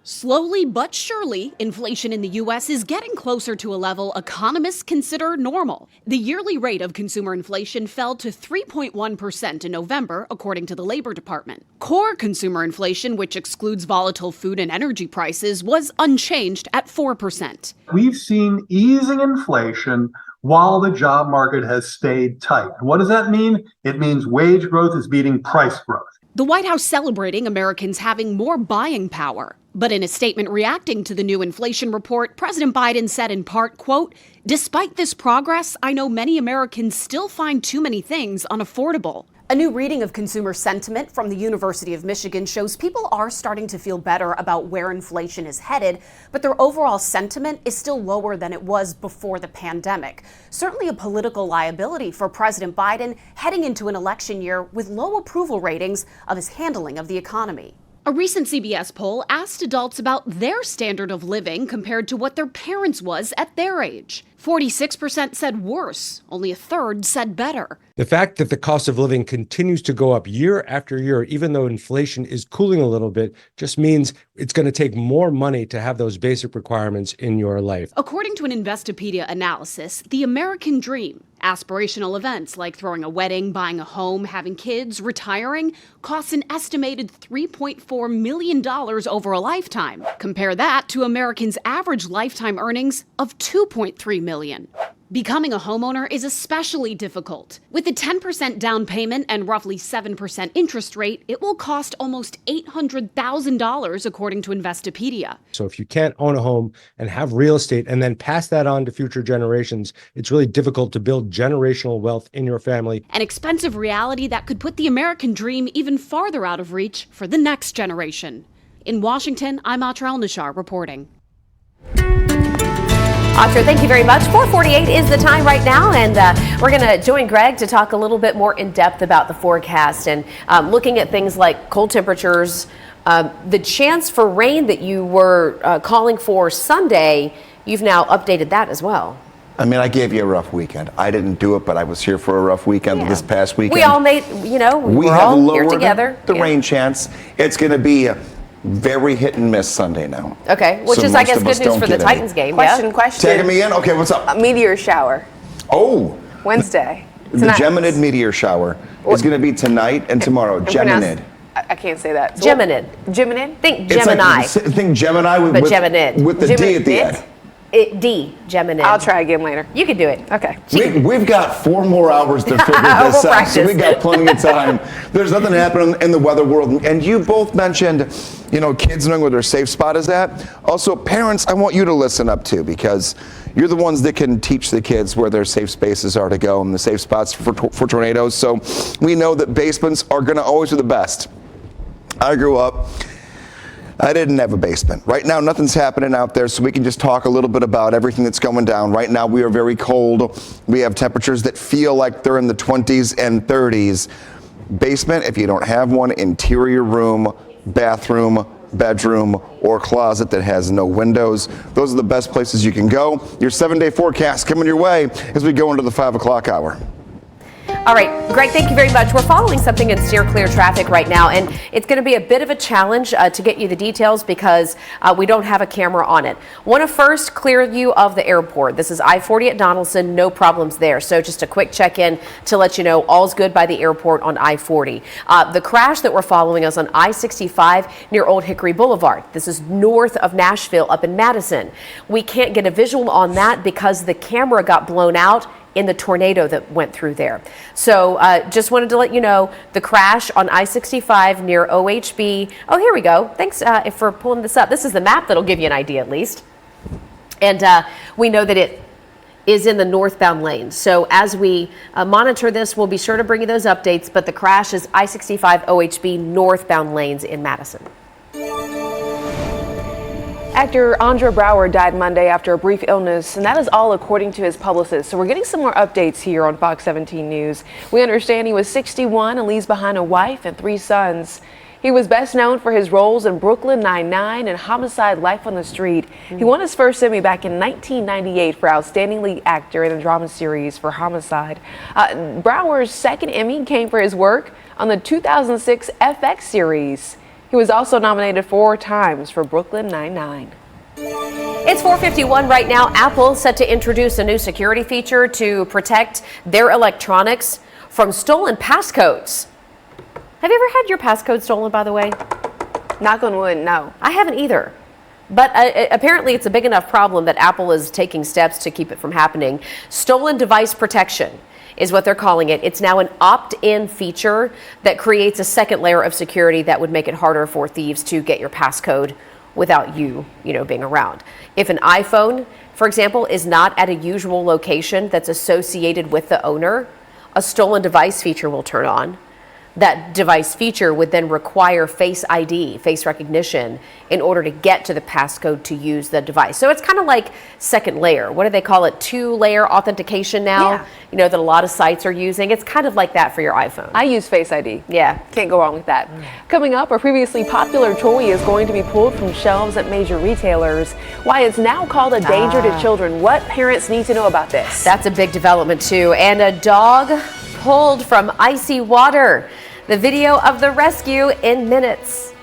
Slowly but surely, inflation in the U.S. is getting closer to a level economists consider normal. The yearly rate of consumer inflation fell to 3.1% in November, according to the Labor Department. Core consumer inflation, which excludes volatile food and energy prices, was unchanged at 4%. We've seen easing inflation while the job market has stayed tight. What does that mean? It means wage growth is beating price growth. The White House celebrating Americans having more buying power. But in a statement reacting to the new inflation report, President Biden said in part, quote, "Despite this progress, I know many Americans still find too many things unaffordable." A new reading of consumer sentiment from the University of Michigan shows people are starting to feel better about where inflation is headed, but their overall sentiment is still lower than it was before the pandemic. Certainly a political liability for President Biden heading into an election year with low approval ratings of his handling of the economy. A recent CBS poll asked adults about their standard of living compared to what their parents was at their age. 46% said worse, only a third said better. The fact that the cost of living continues to go up year after year, even though inflation is cooling a little bit, just means it's going to take more money to have those basic requirements in your life. According to an Investopedia analysis, the American dream, aspirational events like throwing a wedding, buying a home, having kids, retiring, costs an estimated $3.4 million over a lifetime. Compare that to Americans' average lifetime earnings of $2.3 million. Becoming a homeowner is especially difficult. With a 10% down payment and roughly 7% interest rate, it will cost almost $800,000, according to Investopedia. So if you can't own a home and have real estate and then pass that on to future generations, it's really difficult to build generational wealth in your family. An expensive reality that could put the American dream even farther out of reach for the next generation. In Washington, I'm Atra El-Nashar reporting. Atra, thank you very much. 4:48 is the time right now, and we're going to join Greg to talk a little bit more in depth about the forecast and looking at things like cold temperatures, the chance for rain that you were calling for Sunday. You've now updated that as well. I mean, I gave you a rough weekend. I didn't do it, but I was here for a rough weekend this past weekend. We all made, we're all here together. The rain chance. It's going to be very hit and miss Sunday now. Okay, which is, I guess, good news for the Titans game. Question. Tagging me in? Okay, what's up? A meteor shower. Oh. Wednesday. The Geminid meteor shower is going to be tonight and tomorrow. Geminid. I can't say that. So Geminid. Geminid? Think Gemini. Think Gemini with the D at the end. Geminid. I'll try again later. You can do it. Okay. We've got 4 more hours to figure this out, so we got plenty of time. There's nothing happening in the weather world. And you both mentioned, kids knowing where their safe spot is at. Also, parents, I want you to listen up too, because you're the ones that can teach the kids where their safe spaces are to go and the safe spots for tornadoes. So we know that basements are going to always be the best. I grew up, I didn't have a basement. Right now, nothing's happening out there, so we can just talk a little bit about everything that's going down. Right now, we are very cold. We have temperatures that feel like they're in the 20s and 30s. Basement, if you don't have one, interior room, bathroom, bedroom, or closet that has no windows. Those are the best places you can go. Your 7-day forecast coming your way as we go into the 5 o'clock hour. All right, Greg, thank you very much. We're following something in steer clear traffic right now, and it's going to be a bit of a challenge to get you the details because we don't have a camera on it. Want to first clear you of the airport. This is I-40 at Donaldson, no problems there. So just a quick check-in to let you know all's good by the airport on I-40. The crash that we're following is on I-65 near Old Hickory Boulevard. This is north of Nashville up in Madison. We can't get a visual on that because the camera got blown out in the tornado that went through there. So just wanted to let you know the crash on I-65 near OHB. Oh, here we go. Thanks for pulling this up. This is the map that'll give you an idea at least. And we know that it is in the northbound lane. So as we monitor this, we'll be sure to bring you those updates. But the crash is I-65 OHB northbound lanes in Madison. Actor Andre Braugher died Monday after a brief illness, and that is all according to his publicist. So we're getting some more updates here on Fox 17 News. We understand he was 61 and leaves behind a wife and 3 sons. He was best known for his roles in Brooklyn Nine-Nine and Homicide: Life on the Street. He won his first Emmy back in 1998 for Outstanding Lead Actor in a Drama Series for Homicide. Braugher's second Emmy came for his work on the 2006 FX series. He was also nominated 4 times for Brooklyn Nine-Nine. It's 4:51 right now. Apple set to introduce a new security feature to protect their electronics from stolen passcodes. Have you ever had your passcode stolen, by the way? Knock on wood, no. I haven't either. But apparently it's a big enough problem that Apple is taking steps to keep it from happening. Stolen device protection is what they're calling it. It's now an opt-in feature that creates a second layer of security that would make it harder for thieves to get your passcode without you being around. If an iPhone, for example, is not at a usual location that's associated with the owner, a stolen device feature will turn on. That device feature would then require Face ID, face recognition, in order to get to the passcode to use the device. So it's kind of like second layer. What do they call it? 2-layer authentication now, that a lot of sites are using. It's kind of like that for your iPhone. I use Face ID. Yeah. Can't go wrong with that. Coming up, a previously popular toy is going to be pulled from shelves at major retailers. Why it's now called a danger to children. What parents need to know about this? That's a big development too. And a dog pulled from icy water. The video of the rescue in minutes.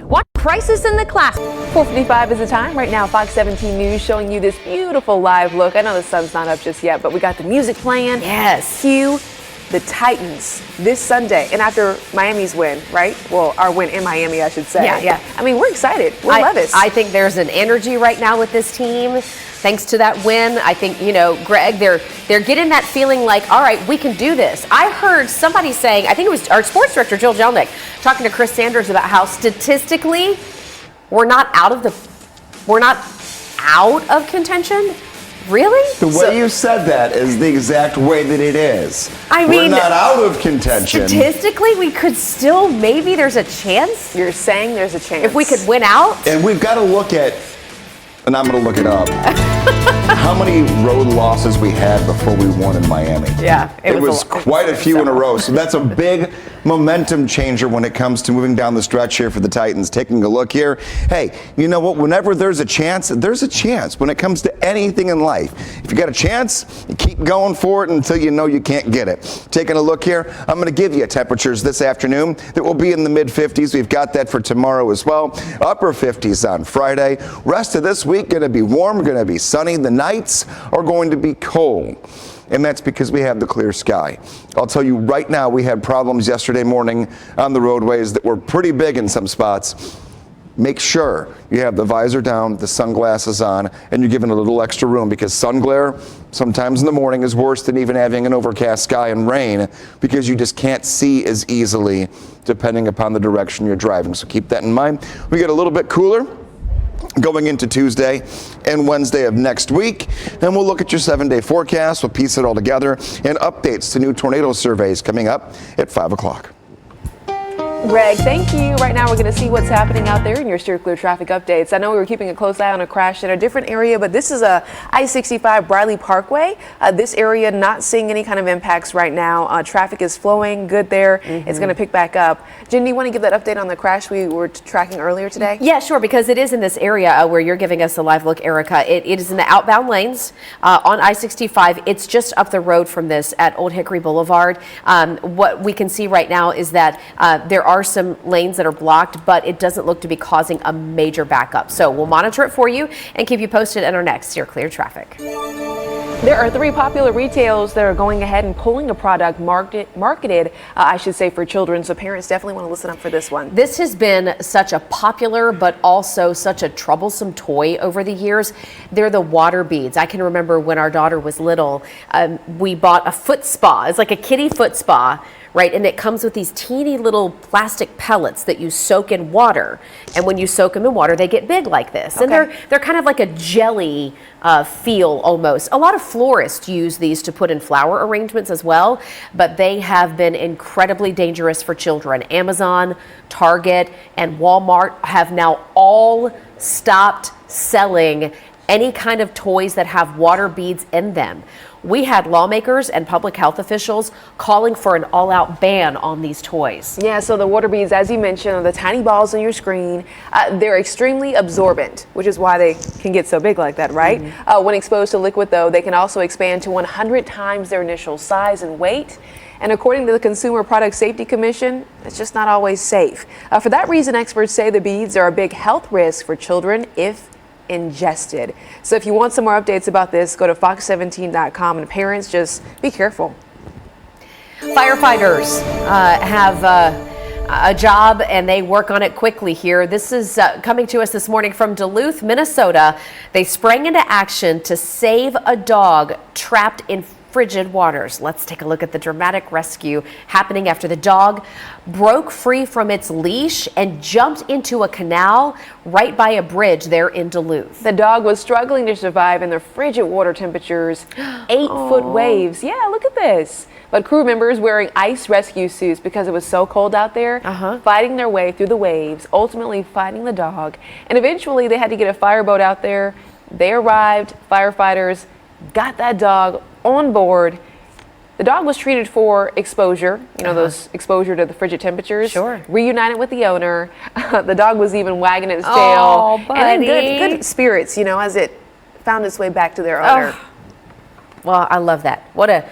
What crisis in the class? 4:55 is the time. Right now, Fox 17 News showing you this beautiful live look. I know the sun's not up just yet, but we got the music playing. Yes. Cue the Titans this Sunday. And after Miami's win, right? Well, our win in Miami, I should say. Yeah. I mean, we're excited. We're Levis. I think there's an energy right now with this team. Thanks to that win, I think, Greg, they're getting that feeling like, all right, we can do this. I heard somebody saying, I think it was our sports director, Jill Jelnick, talking to Chris Sanders about how statistically we're not out of contention. Really? The way you said that is the exact way that it is. I mean, we're not out of contention. Statistically, we could still, maybe there's a chance. You're saying there's a chance. If we could win out. And we've got to look at, and I'm going to look it up, how many road losses we had before we won in Miami. Yeah. It was quite a few in a row. So that's a big momentum changer when it comes to moving down the stretch here for the Titans. Taking a look here. Hey, you know what? Whenever there's a chance when it comes to anything in life. If you got a chance, you keep going for it until you know you can't get it. Taking a look here, I'm going to give you temperatures this afternoon that will be in the mid-50s. We've got that for tomorrow as well. Upper 50s on Friday. Rest of this week going to be warm, going to be sunny. The nights are going to be cold. And that's because we have the clear sky. I'll tell you right now, we had problems yesterday morning on the roadways that were pretty big in some spots. Make sure you have the visor down, the sunglasses on, and you're given a little extra room because sun glare sometimes in the morning is worse than even having an overcast sky and rain because you just can't see as easily depending upon the direction you're driving. So keep that in mind. We get a little bit cooler going into Tuesday and Wednesday of next week. Then we'll look at your 7-day forecast. We'll piece it all together and updates to new tornado surveys coming up at 5 o'clock. Greg, thank you. Right now, we're going to see what's happening out there in your Steer Clear traffic updates. I know we were keeping a close eye on a crash in a different area, but this is a I-65 Briley Parkway. This area not seeing any kind of impacts right now. Traffic is flowing good there. It's going to pick back up. Jen, do you want to give that update on the crash we were tracking earlier today? Yeah, sure, because it is in this area where you're giving us a live look, Erica. It is in the outbound lanes on I-65. It's just up the road from this at Old Hickory Boulevard. What we can see right now is that there are some lanes that are blocked, but it doesn't look to be causing a major backup. So we'll monitor it for you and keep you posted in our next Steer Clear traffic. There are 3 popular retailers that are going ahead and pulling a product marketed, I should say, for children. So parents definitely want to listen up for this one. This has been such a popular but also such a troublesome toy over the years. They're the water beads. I can remember when our daughter was little, we bought a foot spa. It's like a kiddie foot spa, right? And it comes with these teeny little plastic pellets that you soak in water. And when you soak them in water, they get big like this. And they're kind of like a jelly feel almost. A lot of florists use these to put in flower arrangements as well, but they have been incredibly dangerous for children. Amazon, Target, and Walmart have now all stopped selling any kind of toys that have water beads in them. We had lawmakers and public health officials calling for an all-out ban on these toys. Yeah, so the water beads, as you mentioned, are the tiny balls on your screen. They're extremely absorbent, which is why they can get so big like that, right? When exposed to liquid, though, they can also expand to 100 times their initial size and weight. And according to the Consumer Product Safety Commission, it's just not always safe. For that reason, experts say the beads are a big health risk for children if ingested. So if you want some more updates about this, go to fox17.com, and parents, just be careful. Firefighters have a job and they work on it quickly here. This is coming to us this morning from Duluth, Minnesota. They sprang into action to save a dog trapped in frigid waters. Let's take a look at the dramatic rescue happening after the dog broke free from its leash and jumped into a canal right by a bridge there in Duluth. The dog was struggling to survive in the frigid water temperatures, 8-foot waves. Yeah, look at this. But crew members wearing ice rescue suits because it was so cold out there, fighting their way through the waves, ultimately finding the dog. And eventually they had to get a fireboat out there. They arrived, firefighters got that dog on board. The dog was treated for exposure, those exposure to the frigid temperatures. Sure. Reunited with the owner. The dog was even wagging its tail. Oh, buddy. And in good spirits, as it found its way back to their owner. Oh. Well, I love that. What a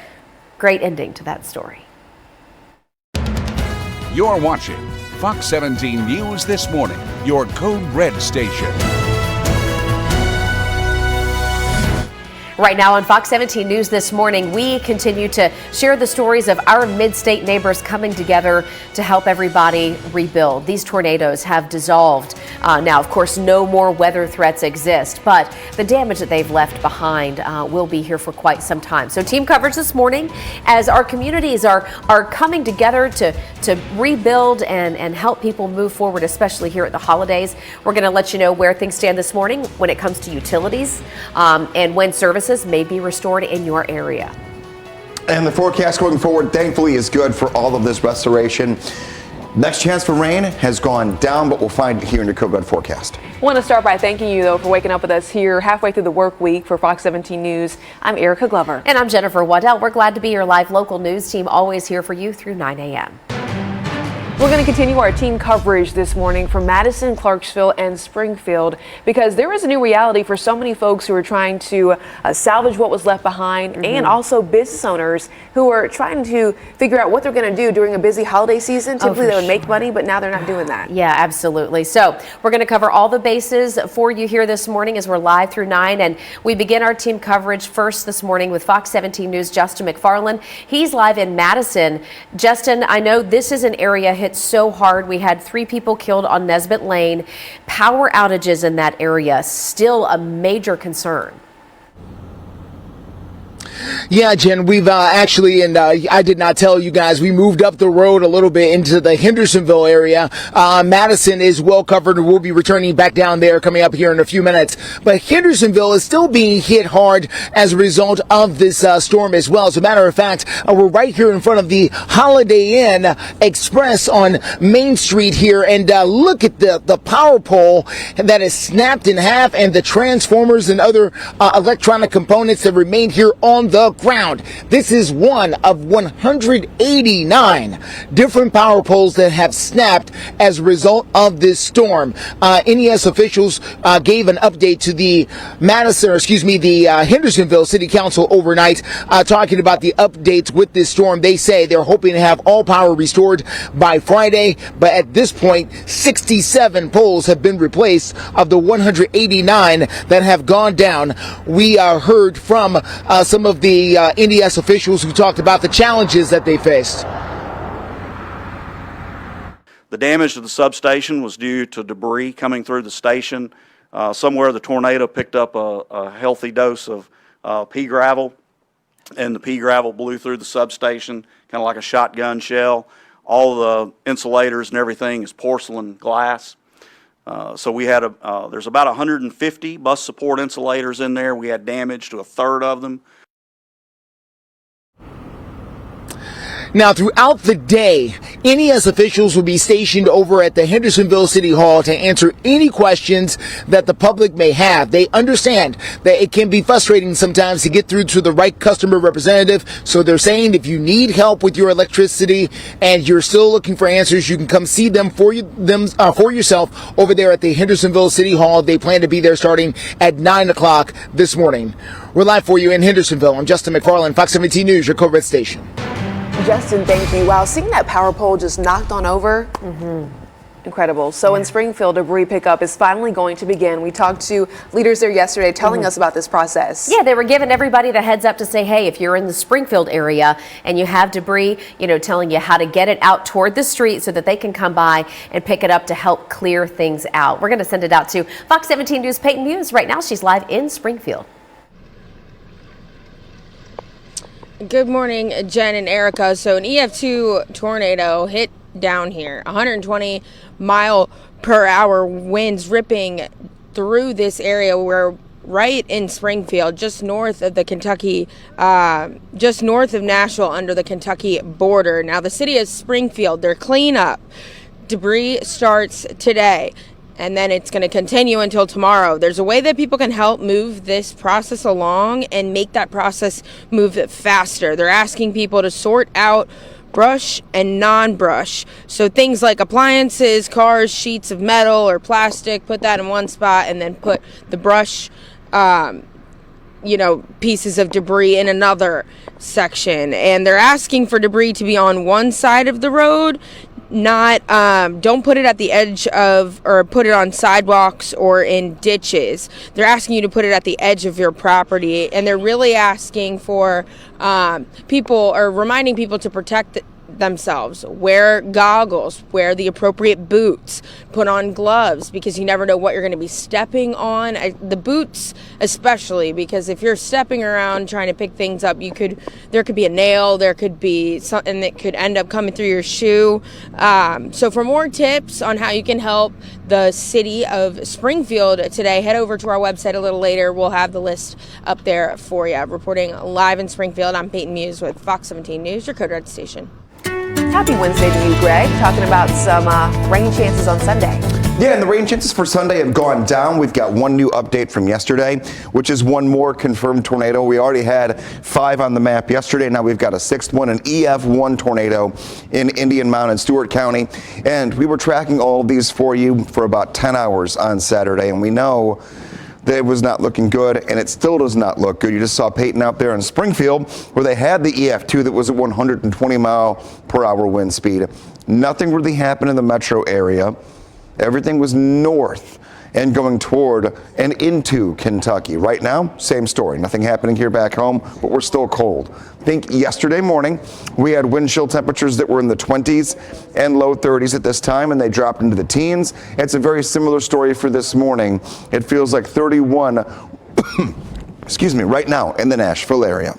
great ending to that story. You're watching Fox 17 News This Morning, your Code Red station. Right now on Fox 17 News This Morning, we continue to share the stories of our mid-state neighbors coming together to help everybody rebuild. These tornadoes have dissolved. Now, of course, no more weather threats exist, but the damage that they've left behind will be here for quite some time. So team coverage this morning as our communities are coming together to rebuild and help people move forward, especially here at the holidays. We're going to let you know where things stand this morning when it comes to utilities and when services may be restored in your area. And the forecast going forward, thankfully, is good for all of this restoration. Next chance for rain has gone down, but we'll find here in your Code Red forecast. I want to start by thanking you, though, for waking up with us here halfway through the work week for Fox 17 News. I'm Erica Glover. And I'm Jennifer Waddell. We're glad to be your live local news team, always here for you through 9 a.m. We're going to continue our team coverage this morning from Madison, Clarksville, and Springfield because there is a new reality for so many folks who are trying to salvage what was left behind and also business owners who are trying to figure out what they're going to do during a busy holiday season. Typically they would make money, but now they're not doing that. Yeah, absolutely. So we're going to cover all the bases for you here this morning as we're live through 9. And we begin our team coverage first this morning with Fox 17 News' Justin McFarland. He's live in Madison. Justin, I know this is an area hit so hard. We had 3 people killed on Nesbitt Lane. Power outages in that area, still a major concern. Yeah, Jen, we've actually, and I did not tell you guys, we moved up the road a little bit into the Hendersonville area. Madison is well covered, and we'll be returning back down there coming up here in a few minutes. But Hendersonville is still being hit hard as a result of this storm as well. As a matter of fact, we're right here in front of the Holiday Inn Express on Main Street here, and look at the power pole that is snapped in half, and the transformers and other electronic components that remain here on the ground. This is one of 189 different power poles that have snapped as a result of this storm. NES officials gave an update to the Hendersonville City Council overnight, talking about the updates with this storm. They say they're hoping to have all power restored by Friday, but at this point, 67 poles have been replaced of the 189 that have gone down. We heard from some of the NES officials who talked about the challenges that they faced. The damage to the substation was due to debris coming through the station. Somewhere the tornado picked up a healthy dose of pea gravel, and the pea gravel blew through the substation, kind of like a shotgun shell. All the insulators and everything is porcelain glass. So we had there's about 150 bus support insulators in there. We had damage to a third of them. Now, throughout the day, NES officials will be stationed over at the Hendersonville City Hall to answer any questions that the public may have. They understand that it can be frustrating sometimes to get through to the right customer representative, so they're saying if you need help with your electricity and you're still looking for answers, you can come see them for yourself over there at the Hendersonville City Hall. They plan to be there starting at 9 o'clock this morning. We're live for you in Hendersonville. I'm Justin McFarland, Fox 17 News, your Code Red station. Justin, thank you. Wow, seeing that power pole just knocked on over, incredible. So in Springfield, debris pickup is finally going to begin. We talked to leaders there yesterday telling us about this process. Yeah, they were giving everybody the heads up to say, hey, if you're in the Springfield area and you have debris, telling you how to get it out toward the street so that they can come by and pick it up to help clear things out. We're going to send it out to Fox 17 News' Peyton Muse. Right now, she's live in Springfield. Good morning, Jen and Erica. So an EF2 tornado hit down here, 120 mile per hour winds ripping through this area. We're right in Springfield, just north of the Kentucky, just north of Nashville under the Kentucky border. Now the city of Springfield, their cleanup debris starts today, and then it's going to continue until tomorrow. There's a way that people can help move this process along and make that process move faster. They're asking people to sort out brush and non-brush. So things like appliances, cars, sheets of metal or plastic, put that in one spot, and then put the brush, pieces of debris in another section. And they're asking for debris to be on one side of the road, not don't put it at the edge of, or put it on sidewalks or in ditches. They're asking you to put it at the edge of your property, and they're really asking for people, or reminding people to protect themselves. Wear goggles, wear the appropriate boots, put on gloves, because you never know what you're going to be stepping on. The boots especially, because if you're stepping around trying to pick things up, there could be a nail, there could be something that could end up coming through your shoe. So for more tips on how you can help the city of Springfield today, head over to our website a little later. We'll have the list up there for you. Reporting live in Springfield, I'm Peyton Muse with Fox 17 News, your Code Red station. Happy Wednesday to you, Greg. Talking about some rain chances on Sunday. Yeah, and the rain chances for Sunday have gone down. We've got one new update from yesterday, which is one more confirmed tornado. We already had 5 on the map yesterday. Now we've got a 6th one, an EF1 tornado in Indian Mound and Stewart County. And we were tracking all of these for you for about 10 hours on Saturday, and we know that it was not looking good, and it still does not look good. You just saw Peyton out there in Springfield, where they had the EF2 that was at 120 mile per hour wind speed. Nothing really happened in the metro area. Everything was north and going toward and into Kentucky. Right now, same story. Nothing happening here back home, but we're still cold. I think yesterday morning, we had wind chill temperatures that were in the 20s and low 30s at this time, and they dropped into the teens. It's a very similar story for this morning. It feels like 31, excuse me, right now in the Nashville area.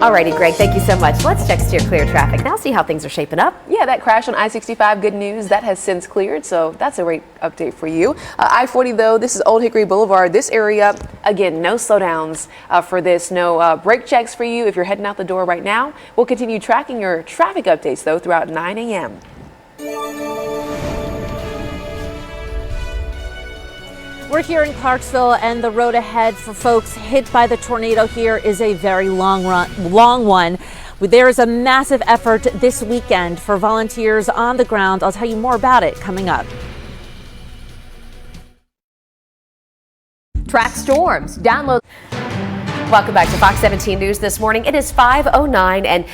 Alrighty, Greg, thank you so much. Let's check steer clear traffic now, see how things are shaping up. Yeah, that crash on I-65, good news, that has since cleared, so that's a great update for you. I-40 though, this is Old Hickory Boulevard. This area, again, no slowdowns for this, no brake checks for you if you're heading out the door right now. We'll continue tracking your traffic updates though throughout 9 a.m. We're here in Clarksville, and the road ahead for folks hit by the tornado here is a very long one. There is a massive effort this weekend for volunteers on the ground. I'll tell you more about it coming up. Track storms, download. Welcome back to Fox 17 News this morning. It is 5:09, and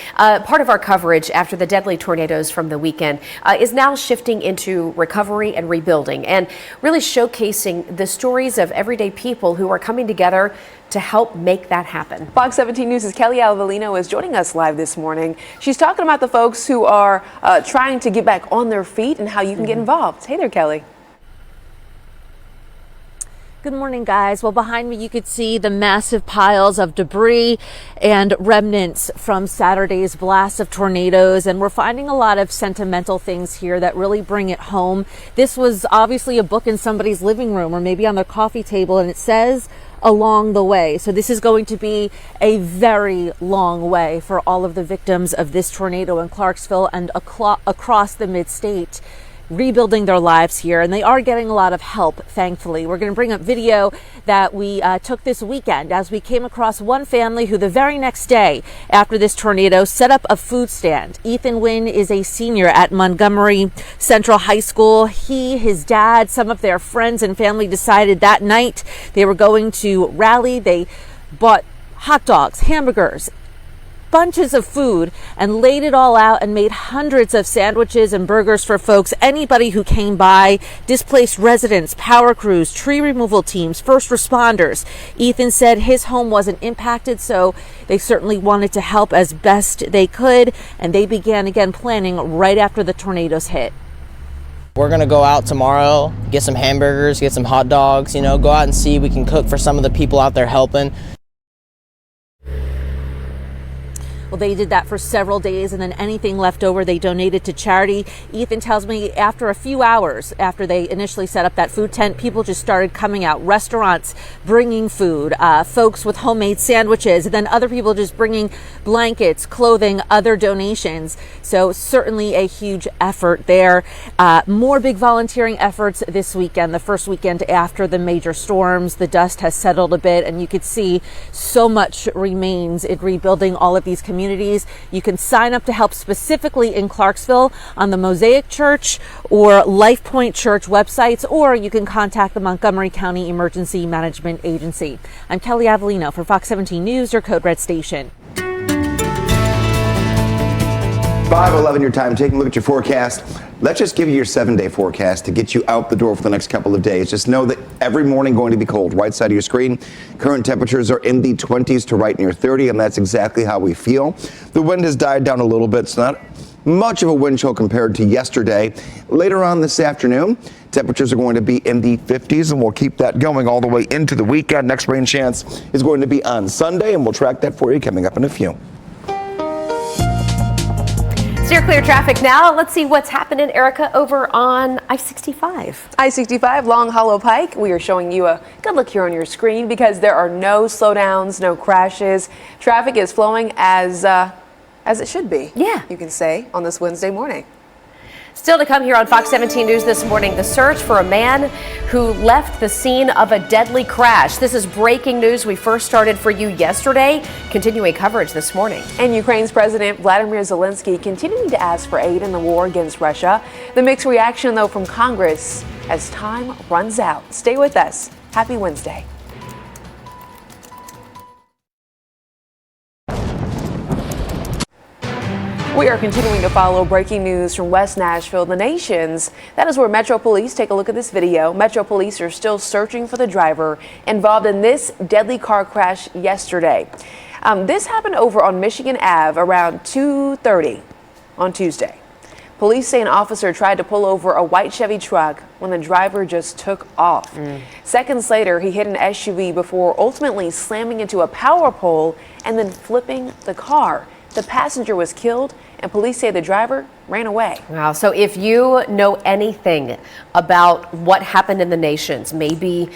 part of our coverage after the deadly tornadoes from the weekend is now shifting into recovery and rebuilding, and really showcasing the stories of everyday people who are coming together to help make that happen. Fox 17 News' Kelly Alvalino is joining us live this morning. She's talking about the folks who are trying to get back on their feet and how you can get involved. Hey there, Kelly. Good morning, guys. Well, behind me, you could see the massive piles of debris and remnants from Saturday's blast of tornadoes. And we're finding a lot of sentimental things here that really bring it home. This was obviously a book in somebody's living room or maybe on their coffee table, and it says along the way. So this is going to be a very long way for all of the victims of this tornado in Clarksville and across the mid-state, rebuilding their lives here, and they are getting a lot of help, thankfully. We're going to bring up video that we took this weekend as we came across one family who the very next day after this tornado set up a food stand. Ethan Wynn is a senior at Montgomery Central High School. He, his dad, some of their friends and family decided that night they were going to rally. They bought hot dogs, hamburgers, bunches of food, and laid it all out and made hundreds of sandwiches and burgers for folks, anybody who came by, displaced residents, power crews, tree removal teams, first responders. Ethan said his home wasn't impacted, so they certainly wanted to help as best they could, and they began again planning right after the tornadoes hit. We're going to go out tomorrow, get some hamburgers, get some hot dogs, go out and see we can cook for some of the people out there helping. Well, they did that for several days, and then anything left over they donated to charity. Ethan tells me after a few hours after they initially set up that food tent, people just started coming out. Restaurants bringing food, folks with homemade sandwiches, and then other people just bringing blankets, clothing, other donations. So certainly a huge effort there. More big volunteering efforts this weekend, the first weekend after the major storms. The dust has settled a bit, and you could see so much remains in rebuilding all of these communities. You can sign up to help specifically in Clarksville on the Mosaic Church or Life Point Church websites, or you can contact the Montgomery County Emergency Management Agency. I'm Kelly Avellino for Fox 17 News, your Code Red station. 5:11 your time. Taking a look at your forecast. Let's just give you your 7-day forecast to get you out the door for the next couple of days. Just know that every morning going to be cold. Right side of your screen, current temperatures are in the 20s to right near 30, and that's exactly how we feel. The wind has died down a little bit. It's not much of a wind chill compared to yesterday. Later on this afternoon, temperatures are going to be in the 50s, and we'll keep that going all the way into the weekend. Next rain chance is going to be on Sunday, and we'll track that for you coming up in a few. Steer clear traffic now. Let's see what's happening, Erica, over on I-65. I-65, Long Hollow Pike. We are showing you a good look here on your screen because there are no slowdowns, no crashes. Traffic is flowing as it should be. Yeah. You can say on this Wednesday morning. Still to come here on Fox 17 News this morning, the search for a man who left the scene of a deadly crash. This is breaking news we first started for you yesterday, continuing coverage this morning. And Ukraine's President Vladimir Zelensky continuing to ask for aid in the war against Russia. The mixed reaction, though, from Congress as time runs out. Stay with us. Happy Wednesday. We are continuing to follow breaking news from West Nashville, the nation's. That is where Metro Police take a look at this video. Metro Police are still searching for the driver involved in this deadly car crash yesterday. This happened over on Michigan Ave around 2:30 on Tuesday. Police say an officer tried to pull over a white Chevy truck when the driver just took off. Seconds later, he hit an SUV before ultimately slamming into a power pole and then flipping the car. The passenger was killed, and police say the driver ran away. Wow. So if you know anything about what happened in the Nations, maybe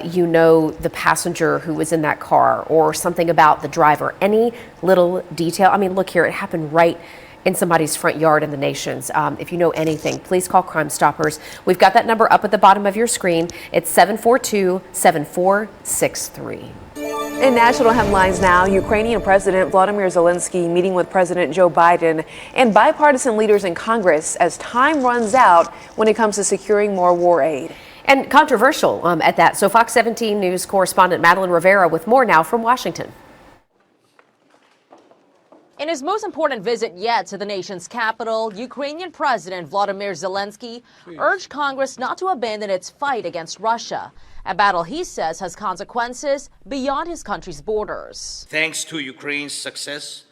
you know the passenger who was in that car or something about the driver, any little detail. I mean, look here, it happened right in somebody's front yard in the Nations. If you know anything, please call Crime Stoppers. We've got that number up at the bottom of your screen. It's 742-7463. In national headlines now, Ukrainian President Volodymyr Zelensky meeting with President Joe Biden and bipartisan leaders in Congress as time runs out when it comes to securing more war aid. And controversial at that. So Fox 17 News correspondent Madeline Rivera with more now from Washington. In his most important visit yet to the nation's capital, Ukrainian President Volodymyr Zelensky urged Congress not to abandon its fight against Russia, a battle he says has consequences beyond his country's borders. Thanks to Ukraine's success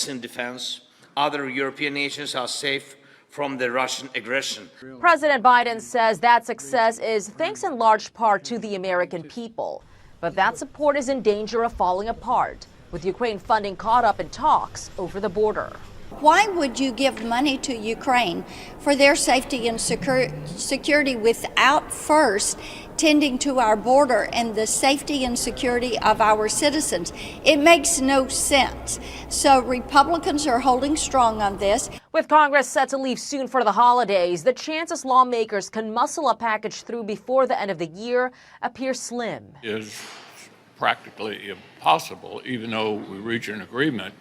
in defense, other European nations are safe from the Russian aggression. President Biden says that success is thanks in large part to the American people, but that support is in danger of falling apart, with Ukraine funding caught up in talks over the border. Why would you give money to Ukraine for their safety and security without first tending to our border and the safety and security of our citizens? It makes no sense. So Republicans are holding strong on this. With Congress set to leave soon for the holidays, the chances lawmakers can muscle a package through before the end of the year appear slim. Is practically impossible, even though we reach an agreement,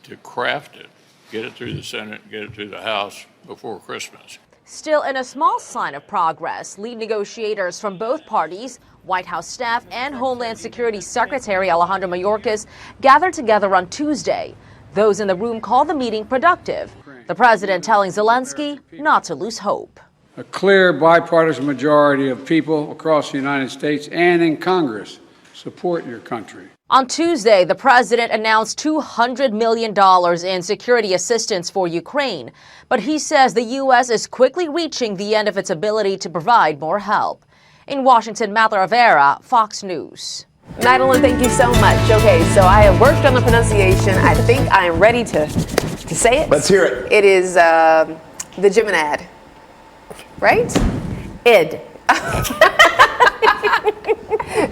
to craft it, get it through the Senate, get it through the House before Christmas. Still, in a small sign of progress, lead negotiators from both parties, White House staff and Homeland Security Secretary Alejandro Mayorkas gathered together on Tuesday. Those in the room called the meeting productive. The president telling Zelensky not to lose hope. A clear bipartisan majority of people across the United States and in Congress support your country. On Tuesday, the president announced $200 million in security assistance for Ukraine, but he says the U.S. is quickly reaching the end of its ability to provide more help. In Washington, Madeline Rivera, Fox News. Madeline, thank you so much. Okay, so I have worked on the pronunciation. I think I am ready to say it. Let's hear it. It is the Geminad, right? Id.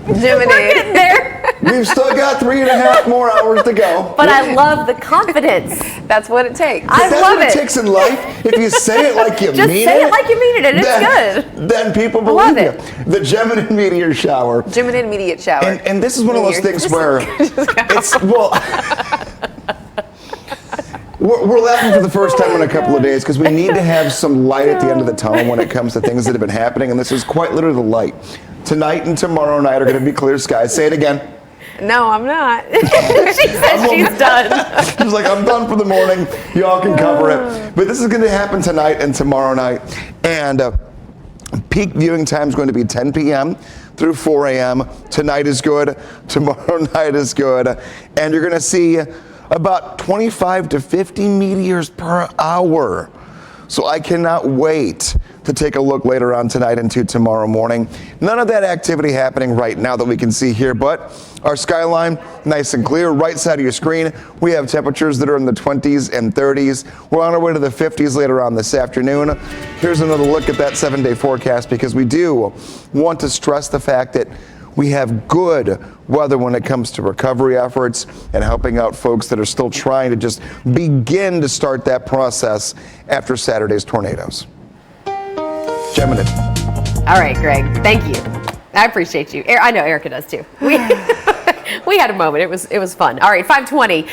Geminid. There. We've still got 3.5 more hours to go. But I love the confidence. That's what it takes. I That's love what it. it takes in life. If you say it like you Just mean say it. it like you mean it, and it's good. Then people love believe you. it. The Geminid meteor shower. Geminid meteor shower. And this is one of those things where it's, well, we're laughing for the first time in a couple of days because we need to have some light at the end of the tunnel when it comes to things that have been happening, and this is quite literally the light. Tonight and tomorrow night are going to be clear skies. Say it again. No, I'm not. She says she's done. She's like, I'm done for the morning. Y'all can cover it. But this is going to happen tonight and tomorrow night. And peak viewing time is going to be 10 p.m. through 4 a.m. Tonight is good. Tomorrow night is good. And you're going to see about 25 to 50 meteors per hour. So I cannot wait to take a look later on tonight into tomorrow morning. None of that activity happening right now that we can see here, but our skyline, nice and clear. Right side of your screen, we have temperatures that are in the 20s and 30s. We're on our way to the 50s later on this afternoon. Here's another look at that 7-day forecast because we do want to stress the fact that we have good weather when it comes to recovery efforts and helping out folks that are still trying to just begin to start that process after Saturday's tornadoes. Geminid. All right, Greg. Thank you. I appreciate you. I know Erica does too. We had a moment. It was fun. All right, 5:20.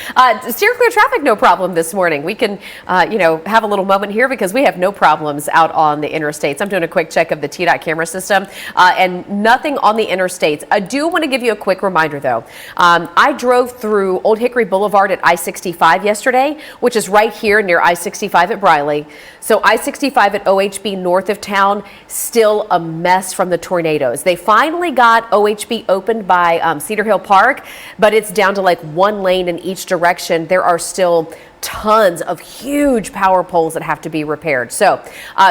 Steer clear traffic, no problem this morning. We can, have a little moment here because we have no problems out on the interstates. I'm doing a quick check of the TDOT camera system and nothing on the interstates. I do want to give you a quick reminder, though. I drove through Old Hickory Boulevard at I-65 yesterday, which is right here near I-65 at Briley. So I-65 at OHB north of town, still a mess from the tornadoes. They finally got OHB opened by Cedar Hill Park. mark, but it's down to like one lane in each direction. There are still tons of huge power poles that have to be repaired. So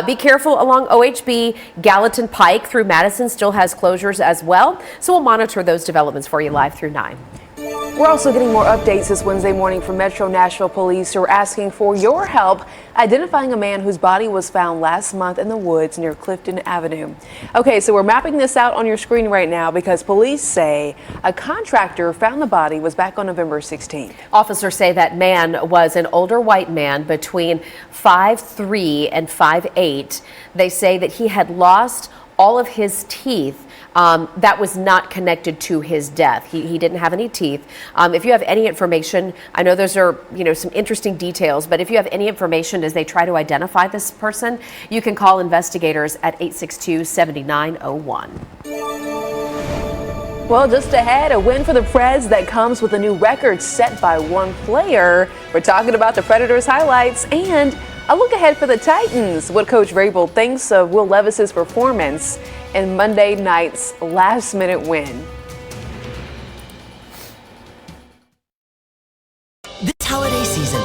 be careful along OHB. Gallatin Pike through Madison still has closures as well. So we'll monitor those developments for you live through 9. We're also getting more updates this Wednesday morning from Metro Nashville Police, who are asking for your help identifying a man whose body was found last month in the woods near Clifton Avenue. Okay, so we're mapping this out on your screen right now because police say a contractor found the body was back on November 16th. Officers say that man was an older white man between 5'3" and 5'8". They say that he had lost all of his teeth. That was not connected to his death. He didn't have any teeth. If you have any information, I know those are, some interesting details, but if you have any information as they try to identify this person, you can call investigators at 862-7901. Well, just ahead, a win for the Preds that comes with a new record set by one player. We're talking about the Predators highlights and a look ahead for the Titans, what Coach Vrabel thinks of Will Levis's performance in Monday night's last-minute win. This holiday season,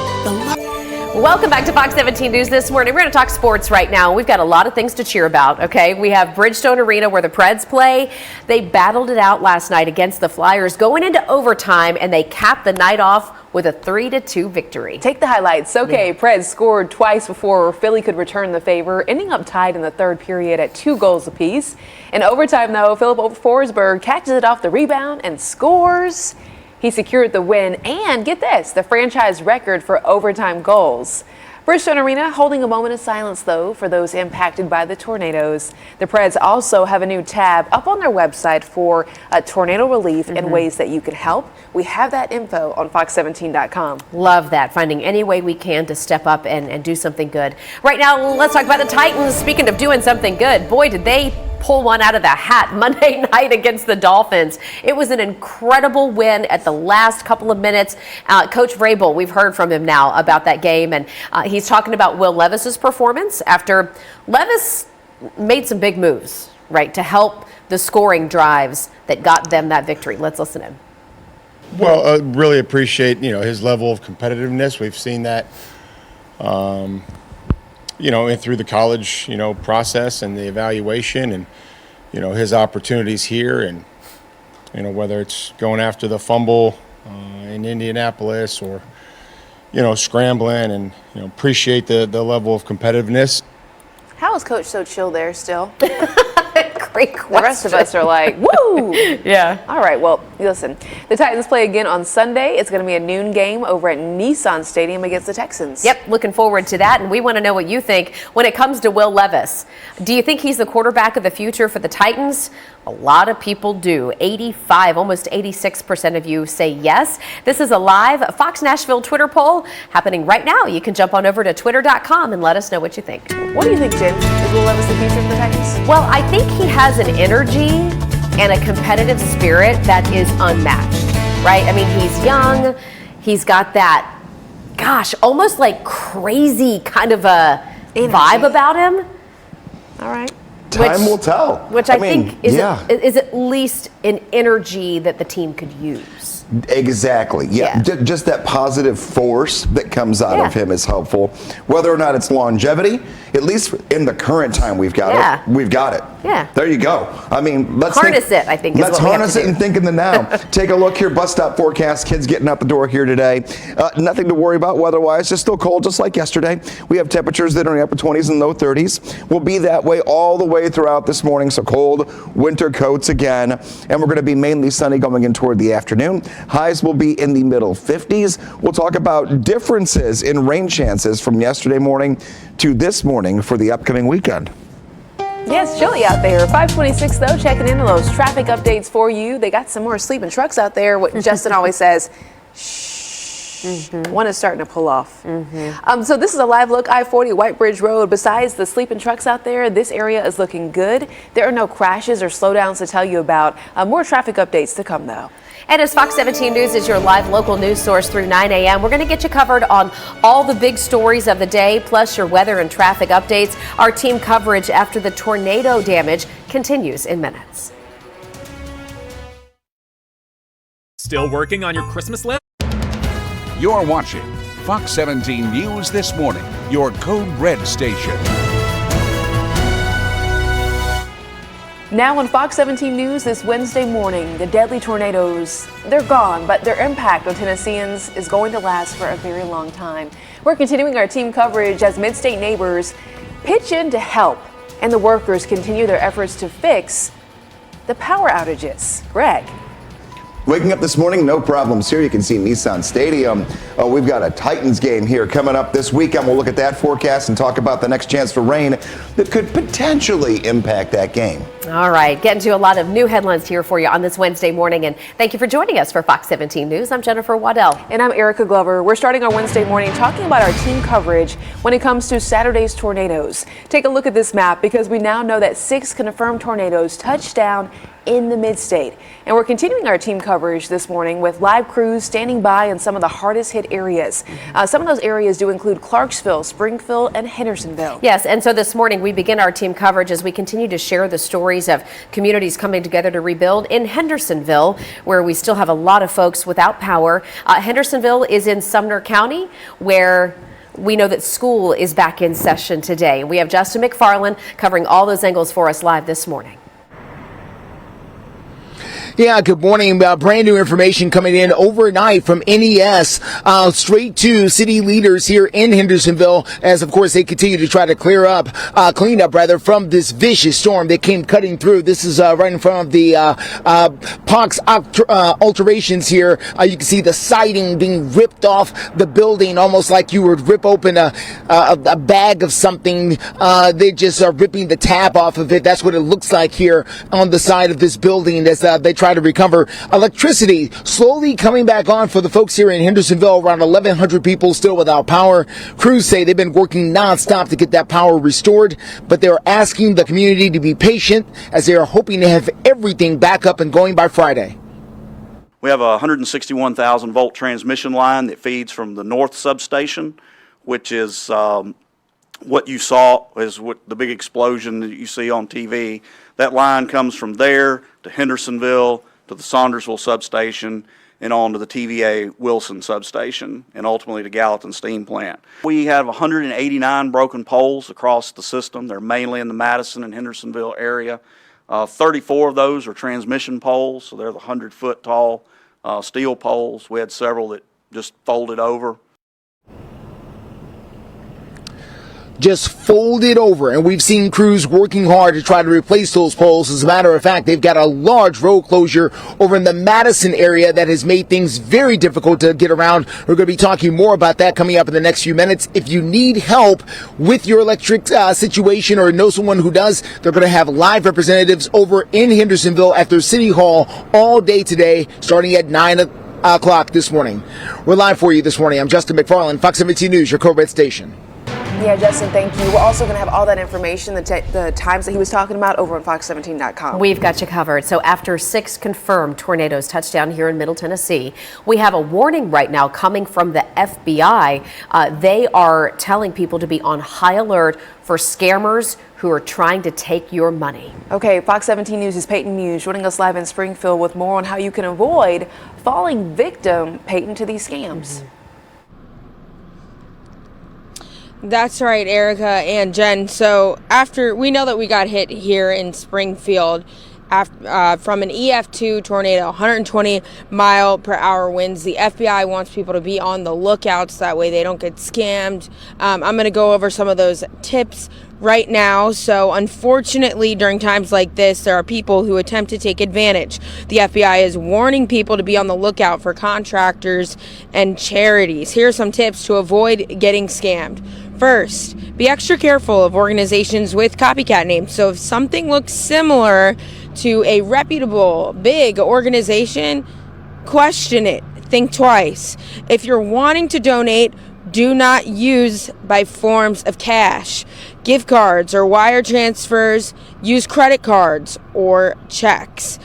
Welcome back to Fox 17 News this morning. We're going to talk sports right now. We've got a lot of things to cheer about, okay? We have Bridgestone Arena where the Preds play. They battled it out last night against the Flyers, going into overtime, and they capped the night off with a 3-2 victory. Take the highlights. Okay, Preds scored twice before Philly could return the favor, ending up tied in the third period at 2 goals apiece. In overtime, though, Philip Forsberg catches it off the rebound and scores. He secured the win and, get this, the franchise record for overtime goals. Bridgestone Arena holding a moment of silence, though, for those impacted by the tornadoes. The Preds also have a new tab up on their website for tornado relief and ways that you can help. We have that info on fox17.com. Love that. Finding any way we can to step up and do something good. Right now, let's talk about the Titans. Speaking of doing something good, boy, did they pull one out of the hat Monday night against the Dolphins. It was an incredible win at the last couple of minutes. Coach Vrabel, we've heard from him now about that game, and he's talking about Will Levis's performance after Levis made some big moves, right, to help the scoring drives that got them that victory. Let's listen in. Well, really appreciate, his level of competitiveness. We've seen that, through the college, process and the evaluation and, his opportunities here and, whether it's going after the fumble in Indianapolis or, scrambling and, appreciate the level of competitiveness. How is Coach so chill there still? Great question. The rest of us are like, woo! Yeah. All right, well, listen. The Titans play again on Sunday. It's going to be a noon game over at Nissan Stadium against the Texans. Yep, looking forward to that, and we want to know what you think when it comes to Will Levis. Do you think he's the quarterback of the future for the Titans? A lot of people do. 85, almost 86% of you say yes. This is a live Fox Nashville Twitter poll happening right now. You can jump on over to twitter.com and let us know what you think. What do you think, Jen? Is Will Levis the future for the Titans? Well, I think he has an energy and a competitive spirit that is unmatched, right? I mean, he's young. He's got that, almost like crazy kind of a vibe about him. All right. Time will tell. Which I think is at least an energy that the team could use. Exactly. Yeah. Just that positive force that comes out of him is helpful. Whether or not it's longevity, at least in the current time we've got it. We've got it. Yeah. There you go. I mean, let's harness it, I think. Let's harness it and think in the now. Take a look here. Bus stop forecast. Kids getting out the door here today. Nothing to worry about weather-wise. Just still cold, just like yesterday. We have temperatures that are in the upper 20s and low 30s. Will be that way all the way throughout this morning. So cold winter coats again. And we're going to be mainly sunny going in toward the afternoon. Highs will be in the middle 50s. We'll talk about differences in rain chances from yesterday morning to this morning for the upcoming weekend. Yeah, it's chilly out there. 526 though, checking into those traffic updates for you. They got some more sleeping trucks out there. What Justin always says, shh, one is starting to pull off. So this is a live look, I-40 White Bridge Road. Besides the sleeping trucks out there, this area is looking good. There are no crashes or slowdowns to tell you about. More traffic updates to come though. And as Fox 17 News is your live local news source through 9 a.m., we're going to get you covered on all the big stories of the day, plus your weather and traffic updates. Our team coverage after the tornado damage continues in minutes. Still working on your Christmas list? You're watching Fox 17 News This Morning, your Code Red station. Now on Fox 17 News this Wednesday morning, the deadly tornadoes, they're gone, but their impact on Tennesseans is going to last for a very long time. We're continuing our team coverage as mid-state neighbors pitch in to help, and the workers continue their efforts to fix the power outages. Greg. Waking up this morning, no problems here. You can see Nissan Stadium. We've got a Titans game here coming up this weekend. We'll look at that forecast and talk about the next chance for rain that could potentially impact that game. All right, getting to a lot of new headlines here for you on this Wednesday morning, and thank you for joining us for Fox 17 News. I'm Jennifer Waddell. And I'm Erica Glover. We're starting our Wednesday morning talking about our team coverage when it comes to Saturday's tornadoes. Take a look at this map because we now know that 6 confirmed tornadoes touched down in the mid-state. And we're continuing our team coverage this morning with live crews standing by in some of the hardest hit areas. Some of those areas do include Clarksville, Springfield, and Hendersonville. Yes, and so this morning we begin our team coverage as we continue to share the stories of communities coming together to rebuild in Hendersonville, where we still have a lot of folks without power. Hendersonville is in Sumner County, where we know that school is back in session today. We have Justin McFarland covering all those angles for us live this morning. Yeah, good morning. Brand new information coming in overnight from NES straight to city leaders here in Hendersonville as, of course, they continue to try to clean up from this vicious storm that came cutting through. This is right in front of the Pox alterations here. You can see the siding being ripped off the building, almost like you would rip open a bag of something. They just are ripping the tab off of it. That's what it looks like here on the side of this building as they try to recover. Electricity slowly coming back on for the folks here in Hendersonville. Around 1,100 people still without power. Crews say they've been working nonstop to get that power restored, but they're asking the community to be patient as they are hoping to have everything back up and going by Friday. We have a 161,000 volt transmission line that feeds from the north substation, which is what you saw is what the big explosion that you see on TV. That line comes from there to Hendersonville, to the Saundersville substation, and on to the TVA Wilson substation, and ultimately to Gallatin Steam Plant. We have 189 broken poles across the system. They're mainly in the Madison and Hendersonville area. 34 of those are transmission poles, so they're the 100-foot tall steel poles. We had several that just folded over. Just folded over, and we've seen crews working hard to try to replace those poles. As a matter of fact, they've got a large road closure over in the Madison area that has made things very difficult to get around. We're going to be talking more about that coming up in the next few minutes. If you need help with your electric situation or know someone who does, they're going to have live representatives over in Hendersonville at their city hall all day today, starting at 9 o'clock this morning. We're live for you this morning. I'm Justin McFarland, Fox 17 News, your Code-Red station. Yeah, Justin, thank you. We're also going to have all that information, the times that he was talking about, over on fox17.com. We've got you covered. So after 6 confirmed tornadoes touched down here in Middle Tennessee, we have a warning right now coming from the FBI. They are telling people to be on high alert for scammers who are trying to take your money. Okay, Fox 17 News' Peyton Muse joining us live in Springfield with more on how you can avoid falling victim, Peyton, to these scams. Mm-hmm. That's right, Erica and Jen. So after we know that we got hit here in Springfield from an EF2 tornado, 120 mile per hour winds, the FBI wants people to be on the lookout so that way they don't get scammed. I'm going to go over some of those tips right now. So unfortunately, during times like this, there are people who attempt to take advantage. The FBI is warning people to be on the lookout for contractors and charities. Here are some tips to avoid getting scammed. First, be extra careful of organizations with copycat names. So if something looks similar to a reputable, big organization, question it. Think twice. If you're wanting to donate, do not use by forms of cash, gift cards, or wire transfers. Use credit cards or checks.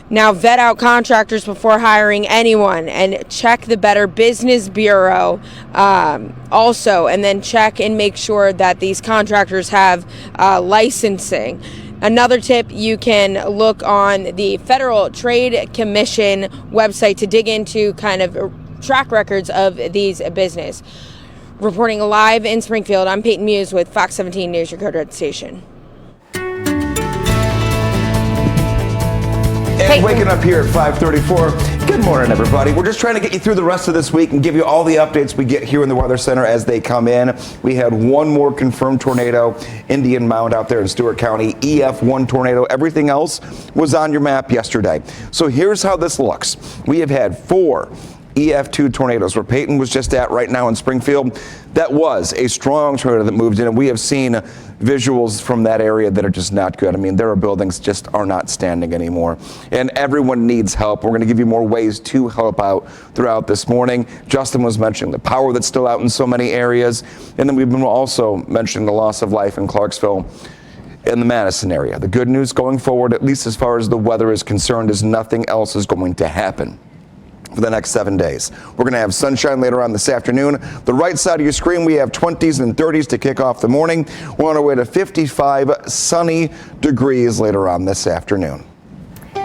Now, vet out contractors before hiring anyone and check the Better Business Bureau also, and then check and make sure that these contractors have licensing. Another tip, you can look on the Federal Trade Commission website to dig into kind of track records of these business. Reporting live in Springfield, I'm Peyton Muse with Fox 17 News, your Code Red station. And waking up here at 5:34. Good morning, everybody. We're just trying to get you through the rest of this week and give you all the updates we get here in the Weather Center as they come in. We had one more confirmed tornado, Indian Mound out there in Stewart County, EF1 tornado. Everything else was on your map yesterday. So here's how this looks. We have had 4 EF2 tornadoes where Peyton was just at right now in Springfield. That was a strong tornado that moved in, and we have seen visuals from that area that are just not good. I mean, there are buildings just are not standing anymore, and everyone needs help. We're going to give you more ways to help out throughout this morning. Justin was mentioning the power that's still out in so many areas, and then we've been also mentioning the loss of life in Clarksville in the Madison area. The good news going forward, at least as far as the weather is concerned, is nothing else is going to happen for the next 7 days. We're going to have sunshine later on this afternoon. The right side of your screen, we have 20s and 30s to kick off the morning. We're on our way to 55 sunny degrees later on this afternoon.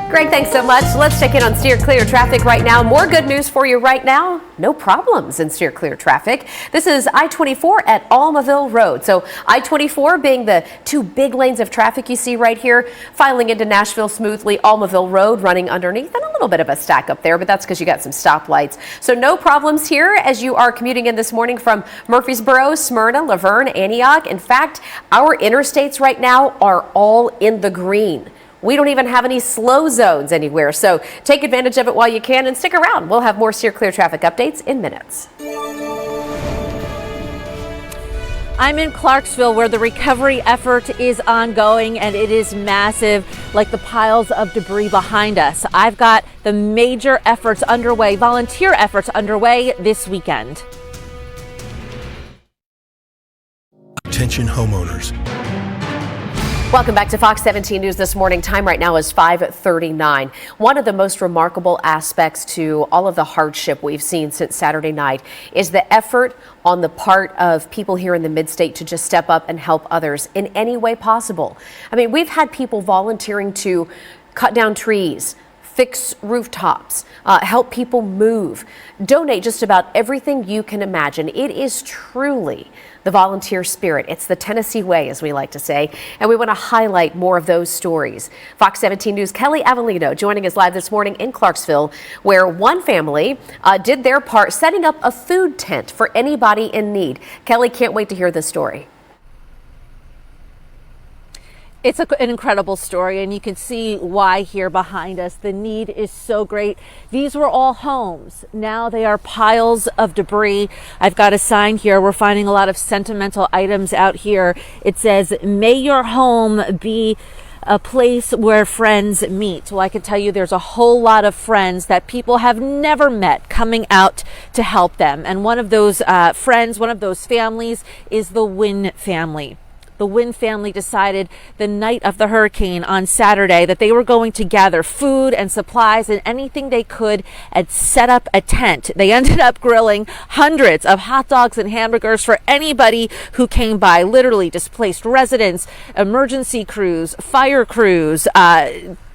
Greg, thanks so much. Let's check in on steer clear traffic right now. More good news for you right now. No problems in steer clear traffic. This is I-24 at Almaville Road. So I-24 being the 2 big lanes of traffic you see right here, filing into Nashville smoothly. Almaville Road running underneath, and a little bit of a stack up there, but that's because you got some stoplights. So no problems here as you are commuting in this morning from Murfreesboro, Smyrna, Laverne, Antioch. In fact, our interstates right now are all in the green. We don't even have any slow zones anywhere, so take advantage of it while you can and stick around. We'll have more steer clear traffic updates in minutes. I'm in Clarksville where the recovery effort is ongoing and it is massive, like the piles of debris behind us. I've got the major efforts underway, volunteer efforts underway this weekend. Attention homeowners. Welcome back to Fox 17 News this morning. Time right now is 5:39. One of the most remarkable aspects to all of the hardship we've seen since Saturday night is the effort on the part of people here in the mid-state to just step up and help others in any way possible. I mean, we've had people volunteering to cut down trees, fix rooftops, help people move, donate just about everything you can imagine. It is truly the volunteer spirit. It's the Tennessee way, as we like to say, and we want to highlight more of those stories. Fox 17 News' Kelly Avellino joining us live this morning in Clarksville, where one family did their part setting up a food tent for anybody in need. Kelly, can't wait to hear this story. It's an incredible story, and you can see why here behind us. The need is so great. These were all homes. Now they are piles of debris. I've got a sign here. We're finding a lot of sentimental items out here. It says, "May your home be a place where friends meet." Well, I can tell you there's a whole lot of friends that people have never met coming out to help them. And one of those friends, one of those families is the Wynn family. The Wynn family decided the night of the hurricane on Saturday that they were going to gather food and supplies and anything they could and set up a tent. They ended up grilling hundreds of hot dogs and hamburgers for anybody who came by, literally displaced residents, emergency crews, fire crews,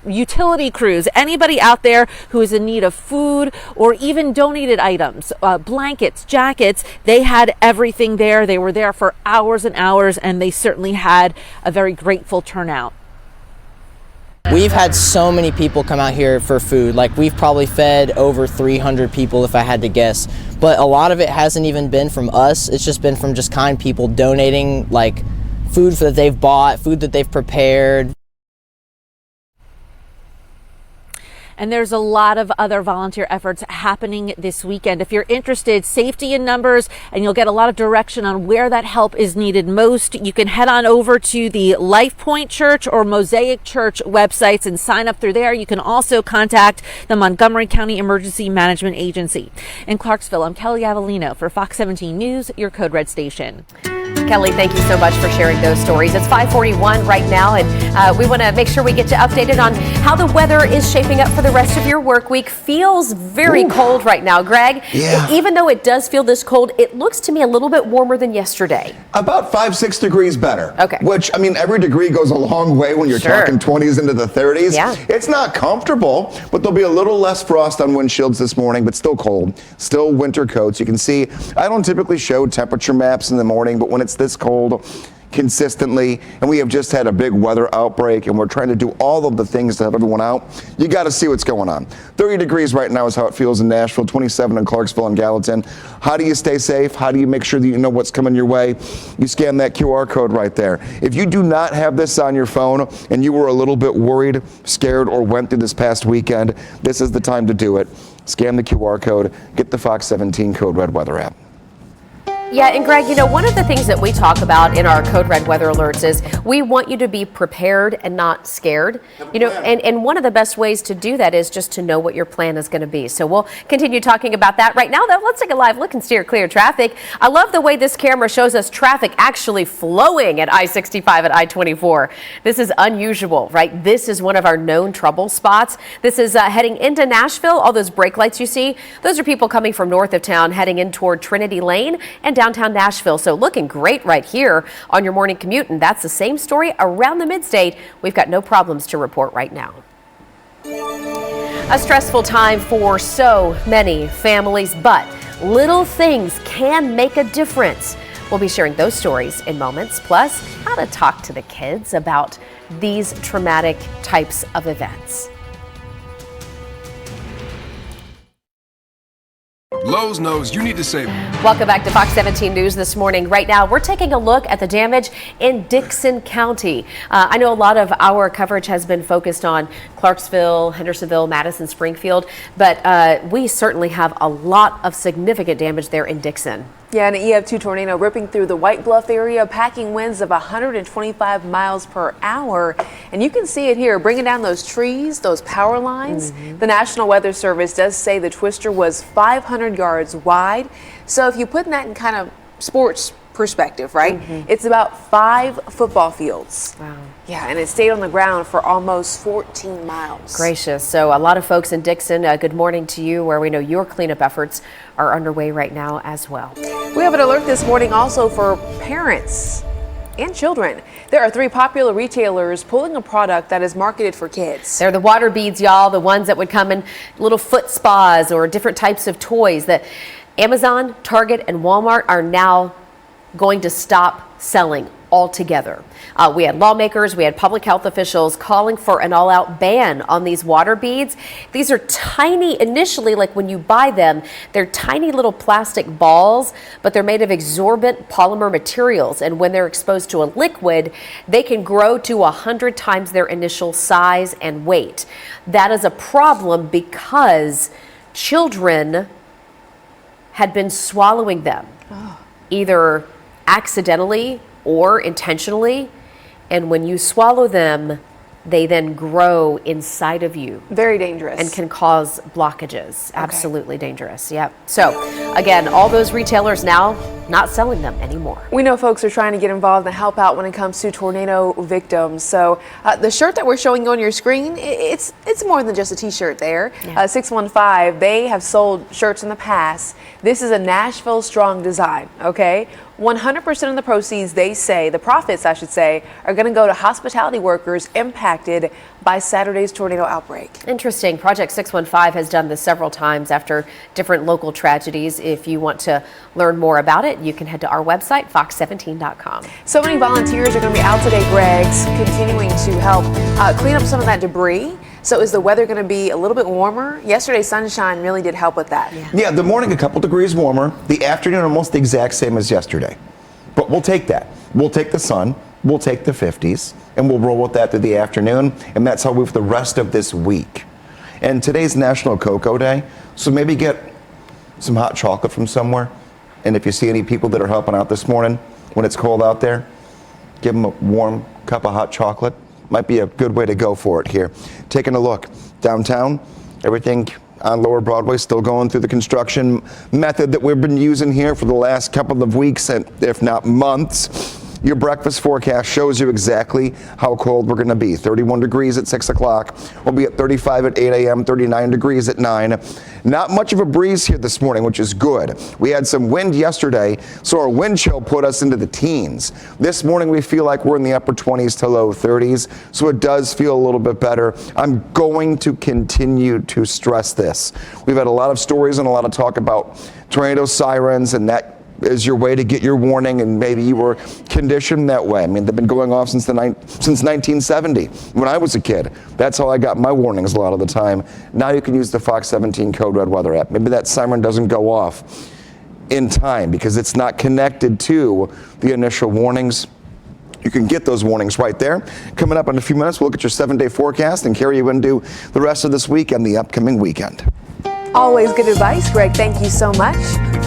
utility crews, anybody out there who is in need of food or even donated items, blankets, jackets. They had everything there. They were there for hours and hours, and they certainly had a very grateful turnout. We've had so many people come out here for food. Like, we've probably fed over 300 people if I had to guess. But a lot of it hasn't even been from us. It's just been from just kind people donating, like, food that they've bought, food that they've prepared. And there's a lot of other volunteer efforts happening this weekend. If you're interested, safety in numbers, and you'll get a lot of direction on where that help is needed most, you can head on over to the Life Point Church or Mosaic Church websites and sign up through there. You can also contact the Montgomery County Emergency Management Agency. In Clarksville, I'm Kelly Avellino for Fox 17 News, your Code Red station. Kelly, thank you so much for sharing those stories. It's 5:41 right now, and we want to make sure we get you updated on how the weather is shaping up for the rest of your work week. Feels very cold right now, Greg. Yeah. Even though it does feel this cold, it looks to me a little bit warmer than yesterday. About 5-6 degrees better. Okay. Which, I mean, every degree goes a long way when you're talking 20s into the 30s. Yeah. It's not comfortable, but there'll be a little less frost on windshields this morning, but still cold. Still winter coats. You can see, I don't typically show temperature maps in the morning, but when it's this cold consistently, and we have just had a big weather outbreak, and we're trying to do all of the things to help everyone out, you got to see what's going on. 30 degrees right now is how it feels in Nashville, 27 in Clarksville and Gallatin. How do you stay safe? How do you make sure that you know what's coming your way? You scan that QR code right there. If you do not have this on your phone and you were a little bit worried, scared, or went through this past weekend, this is the time to do it. Scan the QR code, get the Fox 17 Code Red Weather app. Yeah, and Greg, you know, one of the things that we talk about in our Code Red weather alerts is we want you to be prepared and not scared. You know, and one of the best ways to do that is just to know what your plan is going to be. So we'll continue talking about that. Right now, though, let's take a live look and steer clear traffic. I love the way this camera shows us traffic actually flowing at I-65 and I-24. This is unusual, right? This is one of our known trouble spots. This is heading into Nashville. All those brake lights you see, those are people coming from north of town heading in toward Trinity Lane and downtown Nashville. So looking great right here on your morning commute. And that's the same story around the mid-state. We've got no problems to report right now. A stressful time for so many families, but little things can make a difference. We'll be sharing those stories in moments, plus how to talk to the kids about these traumatic types of events. Lowe's knows you need to save. Welcome back to Fox 17 News this morning. Right now, we're taking a look at the damage in Dickson County. I know a lot of our coverage has been focused on Clarksville, Hendersonville, Madison, Springfield, but we certainly have a lot of significant damage there in Dickson. Yeah, an EF2 tornado ripping through the White Bluff area, packing winds of 125 miles per hour. And you can see it here, bringing down those trees, those power lines. The National Weather Service does say the twister was 500 yards wide. So if you put that in kind of sports perspective, right? It's about 5 football fields. Wow. Yeah, and it stayed on the ground for almost 14 miles. Gracious. So a lot of folks in Dickson, good morning to you, where we know your cleanup efforts are underway right now as well. We have an alert this morning also for parents and children. There are 3 popular retailers pulling a product that is marketed for kids. They're the water beads, y'all, the ones that would come in little foot spas or different types of toys that Amazon, Target, and Walmart are now going to stop selling altogether. We had lawmakers, we had public health officials calling for an all-out ban on these water beads. These are tiny, initially, like when you buy them, they're tiny little plastic balls, but they're made of absorbent polymer materials. And when they're exposed to a liquid, they can grow to 100 times their initial size and weight. That is a problem because children had been swallowing them, either accidentally or intentionally, and when you swallow them, they then grow inside of you. Very dangerous. And can cause blockages. Okay. Absolutely dangerous. Yep. So again, all those retailers now not selling them anymore. We know folks are trying to get involved and help out when it comes to tornado victims. So the shirt that we're showing you on your screen, it's more than just a t-shirt there. Yeah. 615, they have sold shirts in the past. This is a Nashville strong design, okay? 100% of the proceeds, they say, the profits, I should say, are going to go to hospitality workers impacted by Saturday's tornado outbreak. Interesting. Project 615 has done this several times after different local tragedies. If you want to learn more about it, you can head to our website, fox17.com. So many volunteers are going to be out today, Greg's, continuing to help clean up some of that debris. So is the weather going to be a little bit warmer? Yesterday's sunshine really did help with that. Yeah, the morning a couple degrees warmer, the afternoon almost the exact same as yesterday. But we'll take that. We'll take the sun, we'll take the 50s, and we'll roll with that through the afternoon, and that's how we've the rest of this week. And today's National Cocoa Day, so maybe get some hot chocolate from somewhere. And if you see any people that are helping out this morning when it's cold out there, give them a warm cup of hot chocolate. Might be a good way to go for it here. Taking a look downtown, everything on Lower Broadway, still going through the construction method that we've been using here for the last couple of weeks, and if not months. Your breakfast forecast shows you exactly how cold we're going to be. 31 degrees at 6 o'clock. We'll be at 35 at 8 a.m., 39 degrees at 9. Not much of a breeze here this morning, which is good. We had some wind yesterday, so our wind chill put us into the teens. This morning we feel like we're in the upper 20s to low 30s, so it does feel a little bit better. I'm going to continue to stress this. We've had a lot of stories and a lot of talk about tornado sirens, and that is your way to get your warning, and maybe you were conditioned that way. I mean, they've been going off since 1970 when I was a kid. That's how I got my warnings a lot of the time. Now you can use the Fox 17 Code Red Weather app. Maybe that siren doesn't go off in time because it's not connected to the initial warnings. You can get those warnings right there. Coming up in a few minutes, we'll look at your 7-day forecast and carry you into the rest of this week and the upcoming weekend. Always good advice, Greg. Thank you so much.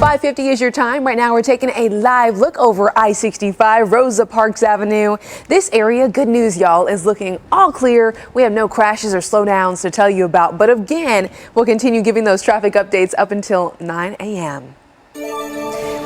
5:50 is your time. Right now, we're taking a live look over I-65, Rosa Parks Avenue. This area, good news, y'all, is looking all clear. We have no crashes or slowdowns to tell you about. But again, we'll continue giving those traffic updates up until 9 a.m.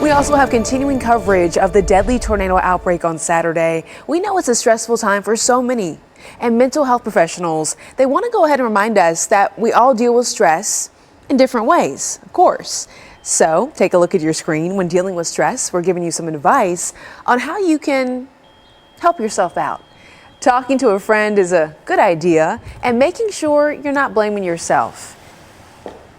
We also have continuing coverage of the deadly tornado outbreak on Saturday. We know it's a stressful time for so many. And mental health professionals, they want to go ahead and remind us that we all deal with stress in different ways, of course. So take a look at your screen. When dealing with stress, we're giving you some advice on how you can help yourself out. Talking to a friend is a good idea, and making sure you're not blaming yourself.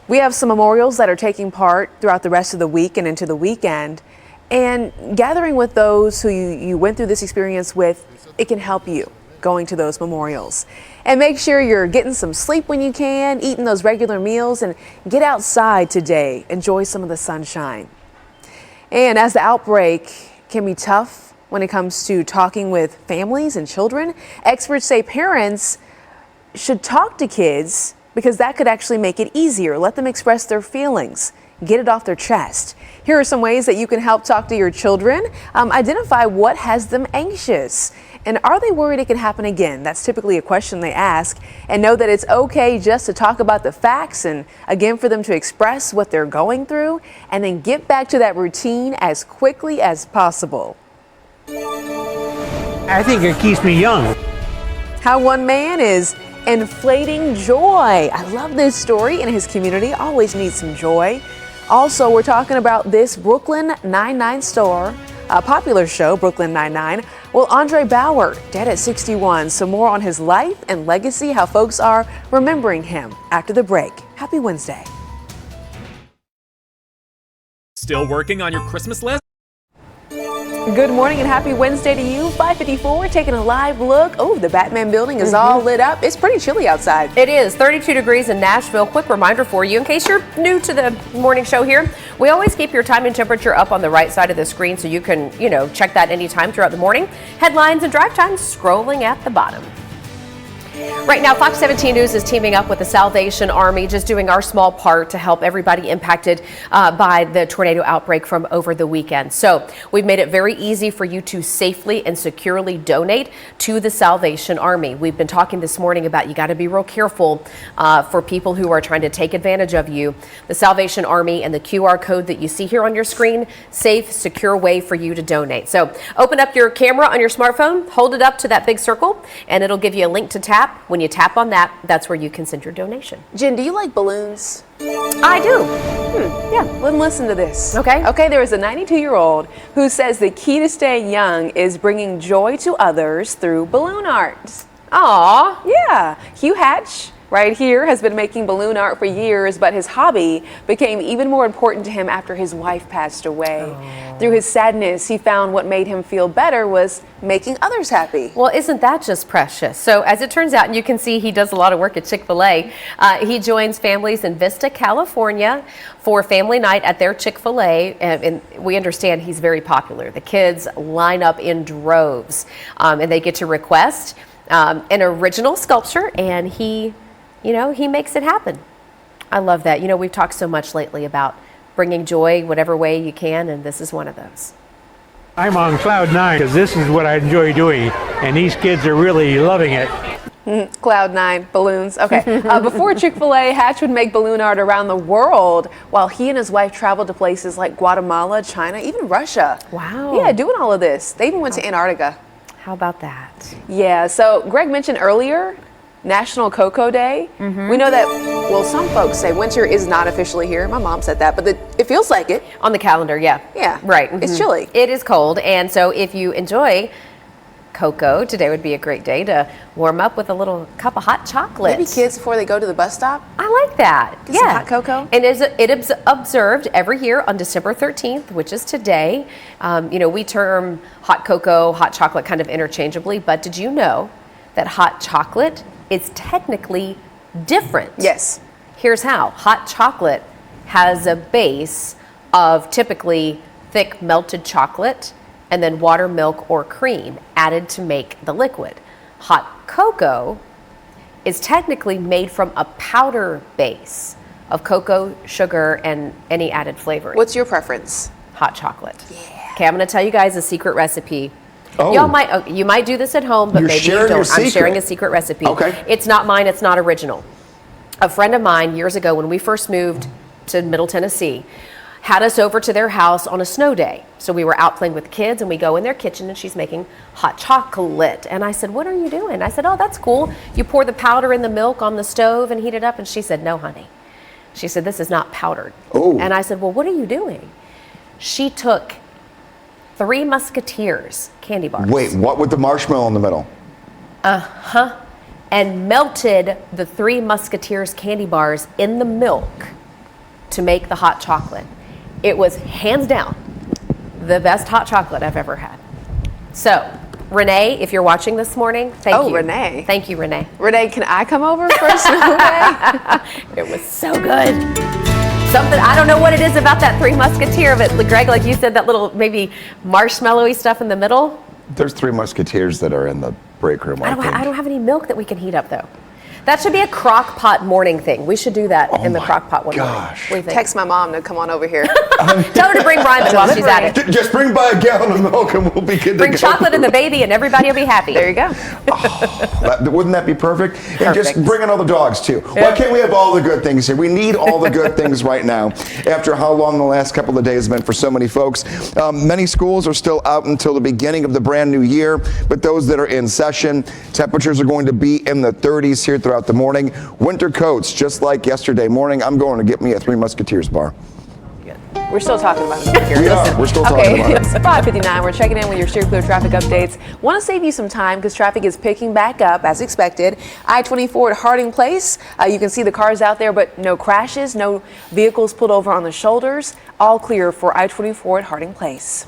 We have some memorials that are taking part throughout the rest of the week and into the weekend, and gathering with those who you went through this experience with, it can help you going to those memorials. And make sure you're getting some sleep when you can, eating those regular meals, and get outside today. Enjoy some of the sunshine. And as the outbreak can be tough when it comes to talking with families and children, experts say parents should talk to kids because that could actually make it easier. Let them express their feelings, get it off their chest. Here are some ways that you can help talk to your children. Identify what has them anxious. And are they worried it can happen again? That's typically a question they ask. And know that it's okay just to talk about the facts and again for them to express what they're going through and then get back to that routine as quickly as possible. I think it keeps me young. How one man is inflating joy. I love this story, and his community always needs some joy. Also, we're talking about this Brooklyn Nine-Nine star, a popular show, Brooklyn Nine-Nine. Well, Andre Bauer, dead at 61. So more on his life and legacy, how folks are remembering him after the break. Happy Wednesday. Still working on your Christmas list? Good morning and happy Wednesday to you. 5:54, taking a live look. Oh, the Batman building is all lit up. It's pretty chilly outside. It is 32 degrees in Nashville. Quick reminder for you, in case you're new to the morning show here, we always keep your time and temperature up on the right side of the screen so you can, check that anytime throughout the morning. Headlines and drive times scrolling at the bottom. Right now, Fox 17 News is teaming up with the Salvation Army, just doing our small part to help everybody impacted by the tornado outbreak from over the weekend. So we've made it very easy for you to safely and securely donate to the Salvation Army. We've been talking this morning about you got to be real careful for people who are trying to take advantage of you. The Salvation Army and the QR code that you see here on your screen, safe, secure way for you to donate. So open up your camera on your smartphone, hold it up to that big circle, and it'll give you a link to tap. When you tap on that, that's where you can send your donation. Jen, do you like balloons? I do. Yeah, listen to this. Okay. Okay, there is a 92-year-old who says the key to staying young is bringing joy to others through balloon art. Aw. Yeah. Hugh Hatch right here has been making balloon art for years, but his hobby became even more important to him after his wife passed away. Oh. Through his sadness, he found what made him feel better was making others happy. Well, isn't that just precious? So as it turns out, and you can see he does a lot of work at Chick-fil-A, he joins families in Vista, California for family night at their Chick-fil-A, and we understand he's very popular. The kids line up in droves, and they get to request an original sculpture, and he makes it happen. I love that. We've talked so much lately about bringing joy whatever way you can, and this is one of those. I'm on cloud 9 because this is what I enjoy doing, and these kids are really loving it. Cloud 9, balloons. Okay. Before Chick-fil-A, Hatch would make balloon art around the world while he and his wife traveled to places like Guatemala, China, even Russia. Wow. Yeah, doing all of this. They even went to Antarctica. How about that? Yeah, so Greg mentioned earlier, National Cocoa Day. We know that, well, some folks say winter is not officially here. My mom said that, but it feels like it. On the calendar, yeah. Yeah. Right. It's chilly. It is cold, and so if you enjoy cocoa, today would be a great day to warm up with a little cup of hot chocolate. Maybe kids before they go to the bus stop. I like that. Get some hot cocoa. And it is observed every year on December 13th, which is today. We term hot cocoa, hot chocolate kind of interchangeably, but did you know that hot chocolate is technically different? Yes. Here's how. Hot chocolate has a base of typically thick melted chocolate and then water, milk, or cream added to make the liquid. Hot cocoa is technically made from a powder base of cocoa, sugar, and any added flavoring. What's your preference? Hot chocolate. Yeah. Okay, I'm gonna tell you guys a secret recipe. Oh. You might do this at home, but You're maybe you sharing your don't. I'm secret. sharing a secret recipe. Okay. It's not mine, it's not original. A friend of mine years ago when we first moved to Middle Tennessee had us over to their house on a snow day. So we were out playing with kids and we go in their kitchen and she's making hot chocolate. And I said, "What are you doing?" I said, "Oh, that's cool. You pour the powder in the milk on the stove and heat it up." And she said, "No, honey." She said, "This is not powdered." Oh. And I said, "Well, what are you doing?" She took 3 Musketeers candy bars. Wait, what with the marshmallow in the middle? And melted the 3 Musketeers candy bars in the milk to make the hot chocolate. It was hands down the best hot chocolate I've ever had. So, Renee, if you're watching this morning, thank you. Oh, Renee. Thank you, Renee. Renee, can I come over for a snow day? It was so good. Something, I don't know what it is about that 3 Musketeer, but Greg, like you said, that little maybe marshmallowy stuff in the middle. There's 3 Musketeers that are in the break room. I don't have any milk that we can heat up, though. That should be a crock pot morning thing. We should do that in the crock pot one morning. What do you think? Text my mom to come on over here. Tell her to bring Ryman while she's at it. Just bring by a gallon of milk and we'll be good to go. Bring chocolate and the baby and everybody will be happy. There you go. Wouldn't that be perfect? And just bring in all the dogs too. Why can't we have all the good things here? We need all the good things right now. After how long the last couple of days have been for so many folks. Many schools are still out until the beginning of the brand new year, but those that are in session, temperatures are going to be in the 30s here throughout the morning. Winter coats, just like yesterday morning. I'm going to get me a 3 Musketeers bar. We're still talking about it here. Yeah, we're still talking about it. It's 5:59. We're checking in with your Steer Clear traffic updates. Want to save you some time because traffic is picking back up as expected. I-24 at Harding Place. You can see the cars out there, but no crashes, no vehicles pulled over on the shoulders. All clear for I-24 at Harding Place.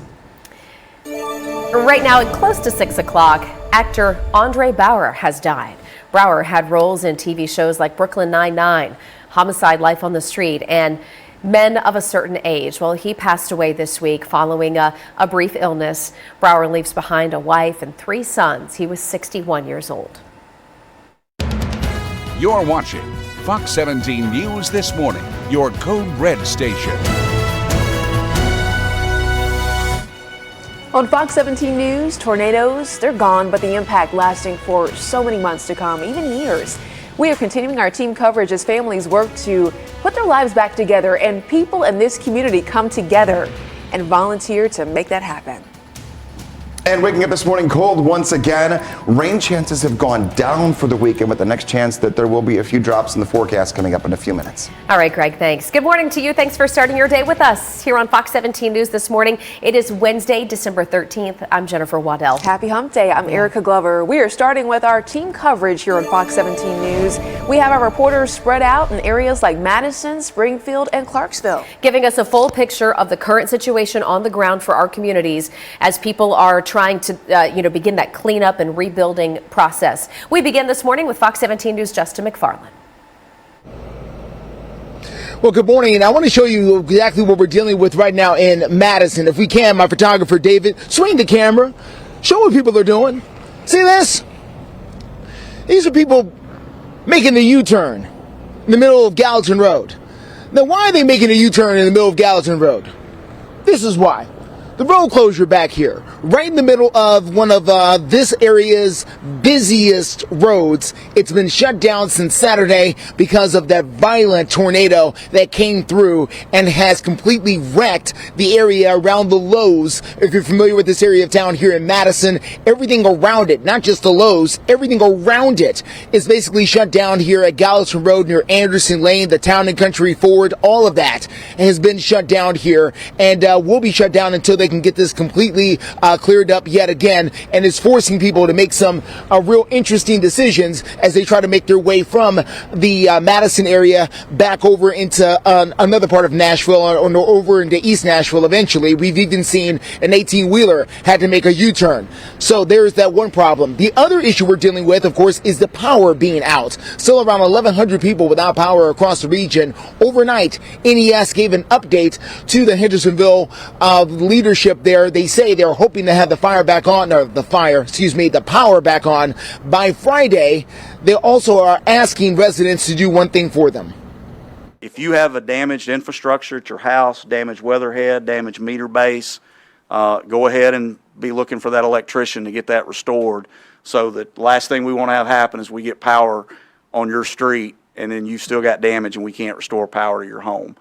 Right now, at close to 6 o'clock, actor Andre Bauer has died. Bauer had roles in TV shows like Brooklyn Nine-Nine, Homicide: Life on the Street, and Men of a Certain Age. Well, he passed away this week following a brief illness. Bauer leaves behind a wife and 3 sons. He was 61 years old. You're watching Fox 17 News This Morning, your Code Red station. On Fox 17 News, tornadoes, they're gone, but the impact lasting for so many months to come, even years. We are continuing our team coverage as families work to put their lives back together and people in this community come together and volunteer to make that happen. And waking up this morning cold once again. Rain chances have gone down for the weekend with the next chance that there will be a few drops in the forecast coming up in a few minutes. All right, Greg, thanks. Good morning to you. Thanks for starting your day with us here on Fox 17 News this morning. It is Wednesday, December 13th. I'm Jennifer Waddell. Happy Hump Day. I'm Erica Glover. We are starting with our team coverage here on Fox 17 News. We have our reporters spread out in areas like Madison, Springfield, and Clarksville, giving us a full picture of the current situation on the ground for our communities as people are trying to begin that cleanup and rebuilding process. We begin this morning with Fox 17 News' Justin McFarland. Well, good morning, and I want to show you exactly what we're dealing with right now in Madison. If we can, my photographer David, swing the camera, show what people are doing. See this? These are people making the U-turn in the middle of Gallatin Road. Now, why are they making a U-turn in the middle of Gallatin Road? This is why. The road closure back here. right in the middle of one of this area's busiest roads. It's been shut down since Saturday because of that violent tornado that came through and has completely wrecked the area around the Lowe's. If you're familiar with this area of town here in Madison, everything around it, not just the Lowe's, everything around it is basically shut down here at Gallatin Road near Anderson Lane, the Town and Country Ford. All of that has been shut down here and will be shut down until they can get this completely cleared up yet again, and is forcing people to make some real interesting decisions as they try to make their way from the Madison area back over into another part of Nashville or over into East Nashville eventually. We've even seen an 18-wheeler had to make a U-turn. So there's that one problem. The other issue we're dealing with, of course, is the power being out. Still around 1,100 people without power across the region. Overnight, NES gave an update to the Hendersonville leadership there. They say they're hoping to have the power back on by Friday. They also are asking residents to do one thing for them. If you have a damaged infrastructure at your house, damaged weatherhead, damaged meter base, go ahead and be looking for that electrician to get that restored. So that last thing we want to have happen is we get power on your street and then you still got damage and we can't restore power to your home.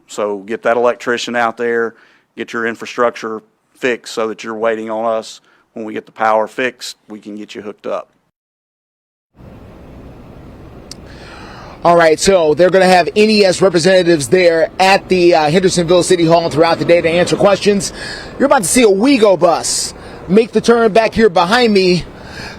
So get that electrician out there, get your infrastructure fixed so that you're waiting on us. When we get the power fixed, we can get you hooked up. All right, so they're going to have NES representatives there at the Hendersonville City Hall throughout the day to answer questions. You're about to see a WeGo bus make the turn back here behind me.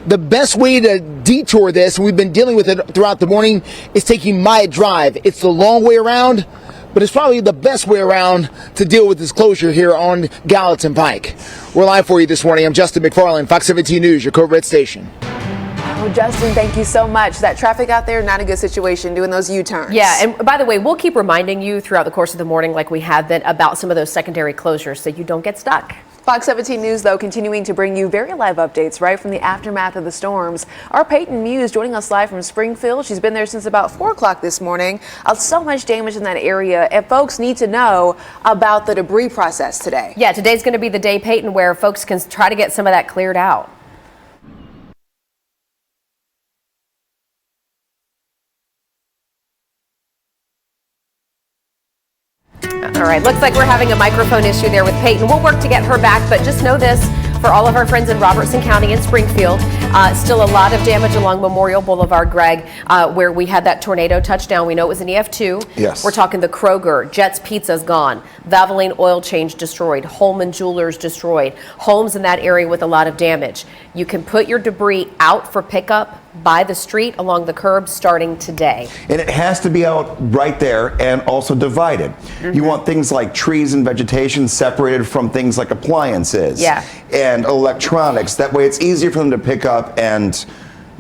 The best way to detour this, and we've been dealing with it throughout the morning, is taking Myatt Drive. It's the long way around, but it's probably the best way around to deal with this closure here on Gallatin Pike. We're live for you this morning. I'm Justin McFarland, Fox 17 News, your Code Red station. Oh, Justin, thank you so much. That traffic out there, not a good situation, doing those U-turns. Yeah, and by the way, we'll keep reminding you throughout the course of the morning, like we have been, about some of those secondary closures so you don't get stuck. Fox 17 News, though, continuing to bring you very live updates right from the aftermath of the storms. Our Peyton Muse joining us live from Springfield. She's been there since about 4 o'clock this morning. So much damage in that area, and folks need to know about the debris process today. Yeah, today's going to be the day, Peyton, where folks can try to get some of that cleared out. All right, looks like we're having a microphone issue there with Peyton. We'll work to get her back, but just know this, for all of our friends in Robertson County and Springfield, still a lot of damage along Memorial Boulevard, Greg, where we had that tornado touchdown. We know it was an EF2. Yes. We're talking the Kroger, Jets Pizza's gone, Valvoline Oil Change destroyed, Holman Jewelers destroyed, homes in that area with a lot of damage. You can put your debris out for pickup by the street along the curb starting today. And it has to be out right there and also divided. You want things like trees and vegetation separated from things like appliances and electronics. That way it's easier for them to pick up and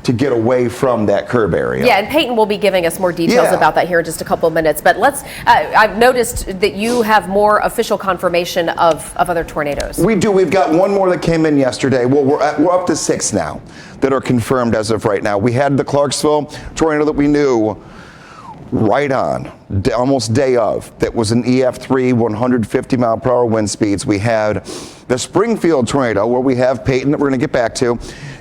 to get away from that curb area. Yeah, and Peyton will be giving us more details about that here in just a couple of minutes. But let's, I've noticed that you have more official confirmation of other tornadoes. We do. We've got one more that came in yesterday. Well, we're up to 6 now that are confirmed as of right now. We had the Clarksville tornado that we knew right on, almost day of, that was an EF3, 150 mile per hour wind speeds. We had the Springfield tornado, where we have Peyton that we're going to get back to.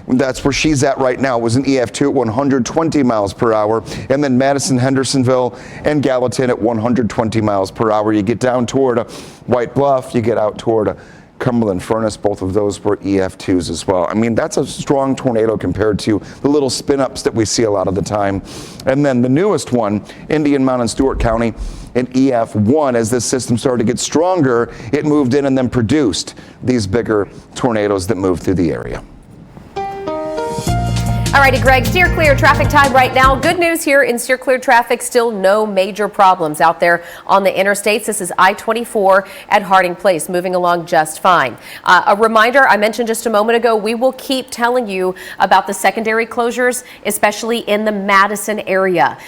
That's where she's at right now. It was an EF2 at 120 miles per hour. And then Madison, Hendersonville, and Gallatin at 120 miles per hour. You get down toward White Bluff, you get out toward Cumberland Furnace. Both of those were EF2s as well. I mean, that's a strong tornado compared to the little spin-ups that we see a lot of the time. And then the newest one, Indian Mound and Stewart County, an EF1. As this system started to get stronger, it moved in and then produced these bigger tornadoes that moved through the area. All righty, Greg, steer clear traffic time right now. Good news here in steer clear traffic, still no major problems out there on the interstates. This is I-24 at Harding Place, moving along just fine. A reminder, I mentioned just a moment ago, we will keep telling you about the secondary closures, especially in the Madison area.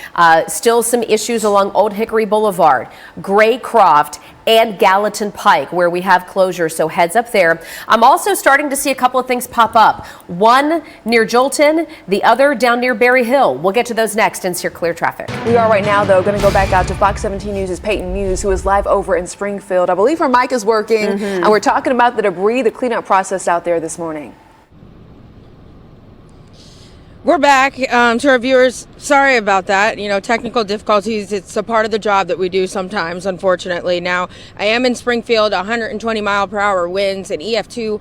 Still some issues along Old Hickory Boulevard, Graycroft, and Gallatin Pike, where we have closure. So heads up there. I'm also starting to see a couple of things pop up. One near Jolton, the other down near Berry Hill. We'll get to those next and steer clear traffic. We are right now, though, going to go back out to Fox 17 News' Peyton Muse, who is live over in Springfield. I believe her mic is working, and we're talking about the debris, the cleanup process out there this morning. We're back. To our viewers, sorry about that. Technical difficulties, it's a part of the job that we do sometimes, unfortunately. Now, I am in Springfield, 120 mile per hour winds, an EF2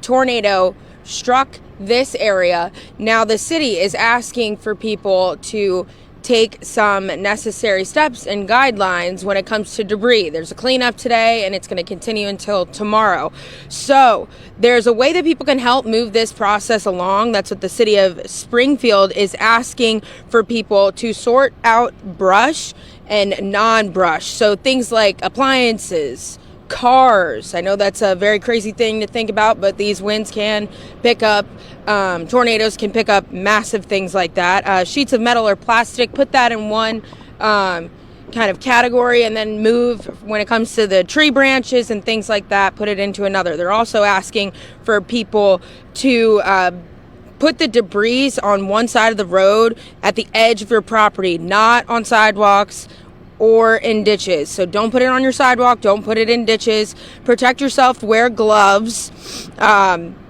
tornado struck this area. Now, the city is asking for people to take some necessary steps and guidelines when it comes to debris. There's a cleanup today, and it's going to continue until tomorrow. So there's a way that people can help move this process along. That's what the city of Springfield is asking for people to sort out brush and non-brush. So things like appliances, cars. I know that's a very crazy thing to think about, but these winds can pick up, tornadoes can pick up massive things like that. Sheets of metal or plastic, put that in one kind of category, and then move when it comes to the tree branches and things like that, put it into another. They're also asking for people to put the debris on one side of the road at the edge of your property, not on sidewalks or in ditches. So don't put it on your sidewalk, don't put it in ditches. Protect yourself, wear gloves,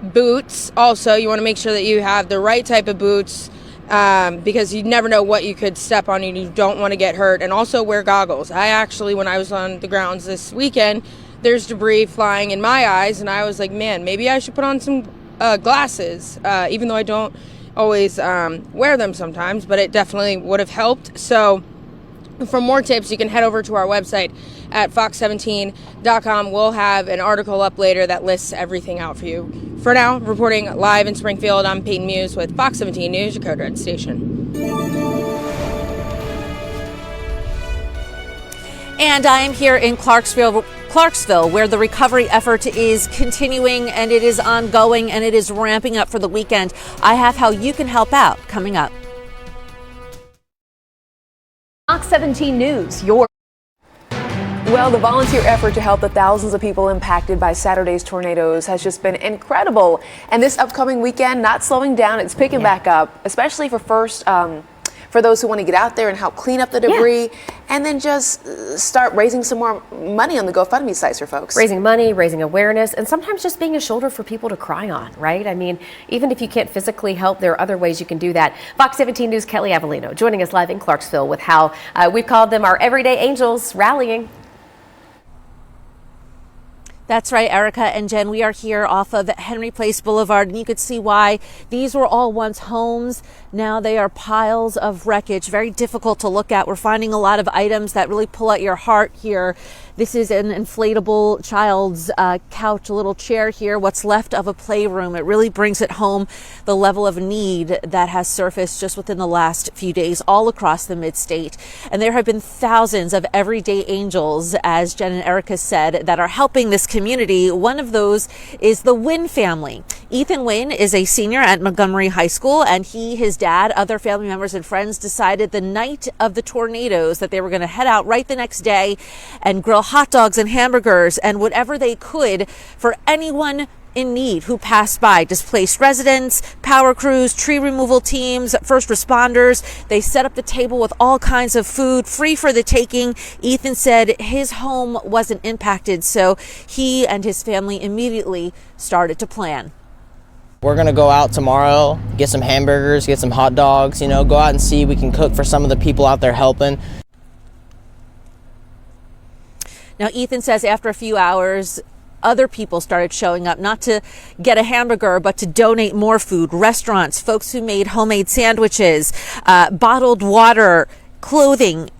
boots. Also, you want to make sure that you have the right type of boots, because you never know what you could step on and you don't want to get hurt. And also wear goggles. I actually, when I was on the grounds this weekend, there's debris flying in my eyes, and I was like, man, maybe I should put on some glasses, even though I don't always wear them sometimes, but it definitely would have helped. So for more tips, you can head over to our website at fox17.com. We'll have an article up later that lists everything out for you. For now, reporting live in Springfield, I'm Peyton Muse with Fox 17 News, your Code Red station. And I am here in Clarksville, where the recovery effort is continuing, and it is ongoing, and it is ramping up for the weekend. I have how you can help out coming up. Fox 17 News, Well, the volunteer effort to help the thousands of people impacted by Saturday's tornadoes has just been incredible. And this upcoming weekend, not slowing down, it's picking back up, especially for those who want to get out there and help clean up the debris, and then just start raising some more money on the GoFundMe sites for folks. Raising money, raising awareness, and sometimes just being a shoulder for people to cry on, right? I mean, even if you can't physically help, there are other ways you can do that. Fox 17 News' Kelly Avellino joining us live in Clarksville with how we've called them our everyday angels rallying. That's right, Erica and Jen. We are here off of Henry Place Boulevard, and you could see why these were all once homes. Now they are piles of wreckage, very difficult to look at. We're finding a lot of items that really pull at your heart here. This is an inflatable child's couch, a little chair here, what's left of a playroom. It really brings it home, the level of need that has surfaced just within the last few days all across the mid-state. And there have been thousands of everyday angels, as Jen and Erica said, that are helping this community. One of those is the Wynn family. Ethan Wynn is a senior at Montgomery High School, and he, his dad, other family members and friends decided the night of the tornadoes that they were going to head out right the next day and grill hot dogs and hamburgers and whatever they could for anyone in need who passed by. Displaced residents, power crews, tree removal teams, first responders. They set up the table with all kinds of food, free for the taking. Ethan said his home wasn't impacted, so he and his family immediately started to plan. We're gonna go out tomorrow, get some hamburgers, get some hot dogs, go out and see we can cook for some of the people out there helping. Now, Ethan says after a few hours, other people started showing up, not to get a hamburger, but to donate more food. Restaurants, folks who made homemade sandwiches, bottled water, clothing,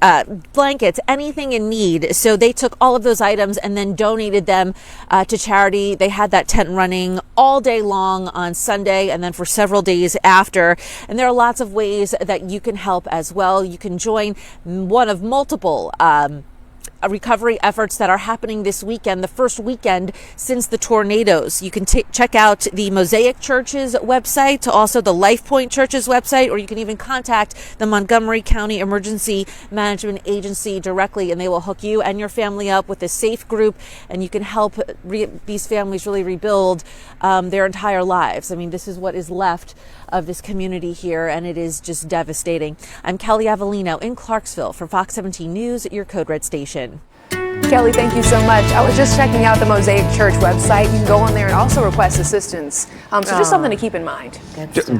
blankets, anything in need. So they took all of those items and then donated them to charity. They had that tent running all day long on Sunday and then for several days after. And there are lots of ways that you can help as well. You can join one of multiple recovery efforts that are happening this weekend, the first weekend since the tornadoes. You can check out the Mosaic Church's website, also the Life Point Church's website, or you can even contact the Montgomery County Emergency Management Agency directly, and they will hook you and your family up with a safe group, and you can help these families really rebuild their entire lives. I mean, this is what is left of this community here, and it is just devastating. I'm Kelly Avellino in Clarksville for Fox 17 News, your Code Red station. Kelly, thank you so much. I was just checking out the Mosaic Church website. You can go on there and also request assistance. So just something to keep in mind.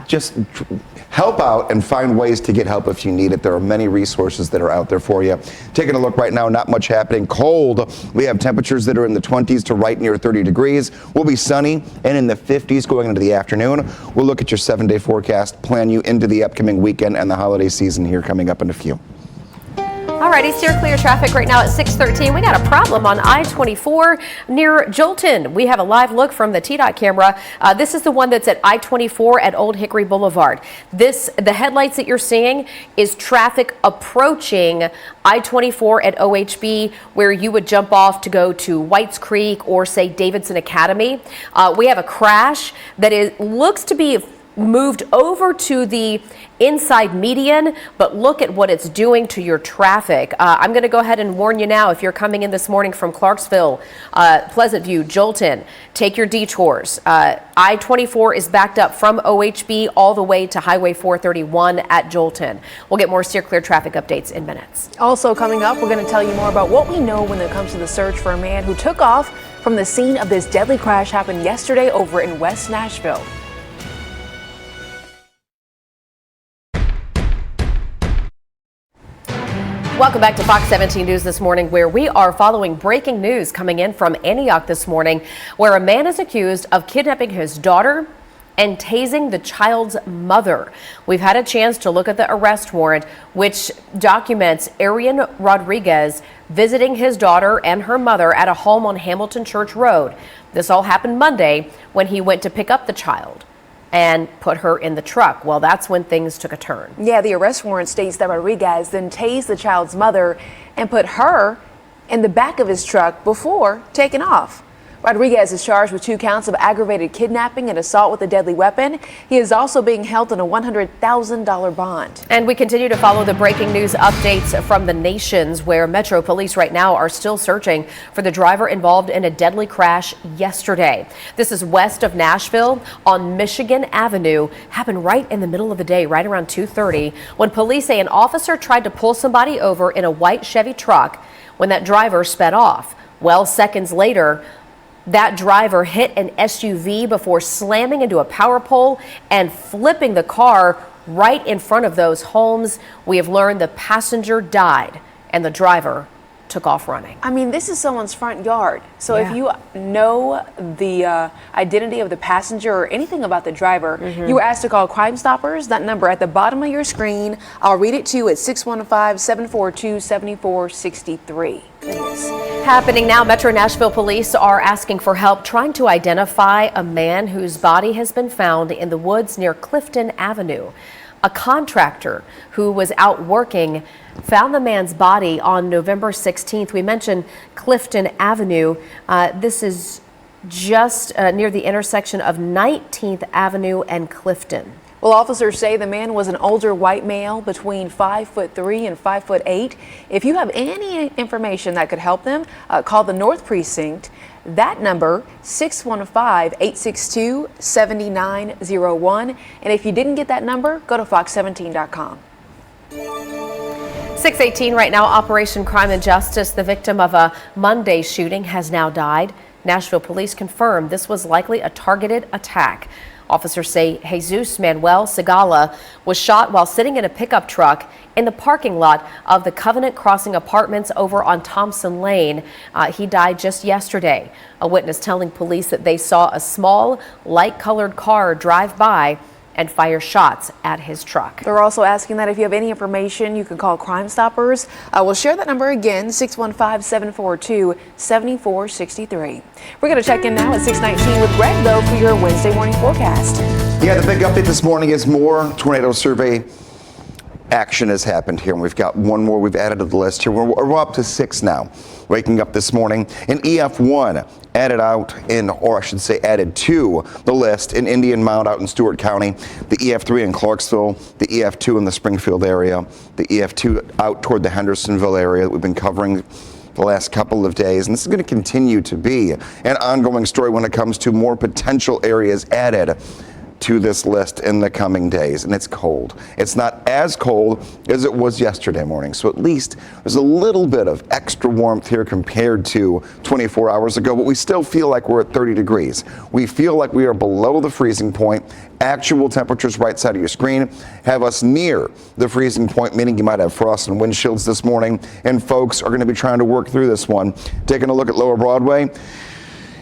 Just help out and find ways to get help if you need it. There are many resources that are out there for you. Taking a look right now, not much happening. Cold. We have temperatures that are in the 20s to right near 30 degrees. We'll be sunny and in the 50s going into the afternoon. We'll look at your 7-day forecast, plan you into the upcoming weekend and the holiday season here coming up in a few. Alrighty, steer clear traffic right now at 6:13. We got a problem on I-24 near Jolton. We have a live look from the TDOT camera. This is the one that's at I-24 at Old Hickory Boulevard. The headlights that you're seeing is traffic approaching I-24 at OHB, where you would jump off to go to Whites Creek or say Davidson Academy. We have a crash that looks to be moved over to the inside median, but look at what it's doing to your traffic. I'm going to go ahead and warn you now, if you're coming in this morning from Clarksville, Pleasant View, Jolton, take your detours. I-24 is backed up from OHB all the way to Highway 431 at Jolton. We'll get more steer clear traffic updates in minutes. Also coming up, we're going to tell you more about what we know when it comes to the search for a man who took off from the scene of this deadly crash happened yesterday over in West Nashville. Welcome back to Fox 17 News this morning, where we are following breaking news coming in from Antioch this morning, where a man is accused of kidnapping his daughter and tasing the child's mother. We've had a chance to look at the arrest warrant, which documents Arian Rodriguez visiting his daughter and her mother at a home on Hamilton Church Road. This all happened Monday when he went to pick up the child and put her in the truck. Well, that's when things took a turn. Yeah, the arrest warrant states that Rodriguez then tased the child's mother and put her in the back of his truck before taking off. Rodriguez is charged with 2 counts of aggravated kidnapping and assault with a deadly weapon. He is also being held on a $100,000 bond. And we continue to follow the breaking news updates from the Nations, where Metro Police right now are still searching for the driver involved in a deadly crash yesterday. This is west of Nashville on Michigan Avenue. Happened right in the middle of the day, right around 2:30, when police say an officer tried to pull somebody over in a white Chevy truck when that driver sped off. Well, seconds later, that driver hit an SUV before slamming into a power pole and flipping the car right in front of those homes. We have learned the passenger died and the driver took off running. I mean, this is someone's front yard. So if you know the identity of the passenger or anything about the driver, you were asked to call Crime Stoppers. That number at the bottom of your screen. I'll read it to you at 615-742-7463. Happening now, Metro Nashville police are asking for help trying to identify a man whose body has been found in the woods near Clifton Avenue. A contractor who was out working found the man's body on November 16th. We mentioned Clifton Avenue. This is just near the intersection of 19th Avenue and Clifton. Well, officers say the man was an older white male between 5'3" and 5'8". If you have any information that could help them, call the North Precinct. That number, 615-862-7901. And if you didn't get that number, go to fox17.com. 6:18 right now, Operation Crime and Justice. The victim of a Monday shooting has now died. Nashville police confirmed this was likely a targeted attack. Officers say Jesus Manuel Segala was shot while sitting in a pickup truck in the parking lot of the Covenant Crossing Apartments over on Thompson Lane. He died just yesterday. A witness telling police that they saw a small, light-colored car drive by and fire shots at his truck. They're also asking that if you have any information, you can call Crime Stoppers. We'll share that number again, 615-742-7463. We're going to check in now at 6:19 with Greg, though, for your Wednesday morning forecast. Yeah, the big update this morning is more tornado survey action has happened here, and we've got one more we've added to the list here. We're up to 6 now. Waking up this morning, an EF1 added to the list in Indian Mound out in Stewart County, the EF3 in Clarksville, the EF2 in the Springfield area, the EF2 out toward the Hendersonville area that we've been covering the last couple of days. And this is going to continue to be an ongoing story when it comes to more potential areas added to this list in the coming days. And it's cold. It's not as cold as it was yesterday morning. So at least there's a little bit of extra warmth here compared to 24 hours ago, but we still feel like we're at 30 degrees. We feel like we are below the freezing point. Actual temperatures right side of your screen have us near the freezing point, meaning you might have frost and wind chills this morning. And folks are going to be trying to work through this one. Taking a look at Lower Broadway.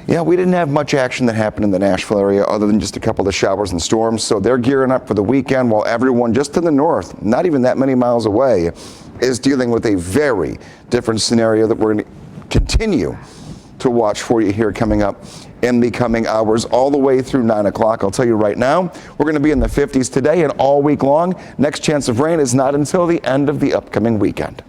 Yeah, we didn't have much action that happened in the Nashville area other than just a couple of showers and storms. So they're gearing up for the weekend while everyone just to the north, not even that many miles away, is dealing with a very different scenario that we're going to continue to watch for you here coming up in the coming hours all the way through 9 o'clock. I'll tell you right now, we're going to be in the 50s today and all week long. Next chance of rain is not until the end of the upcoming weekend.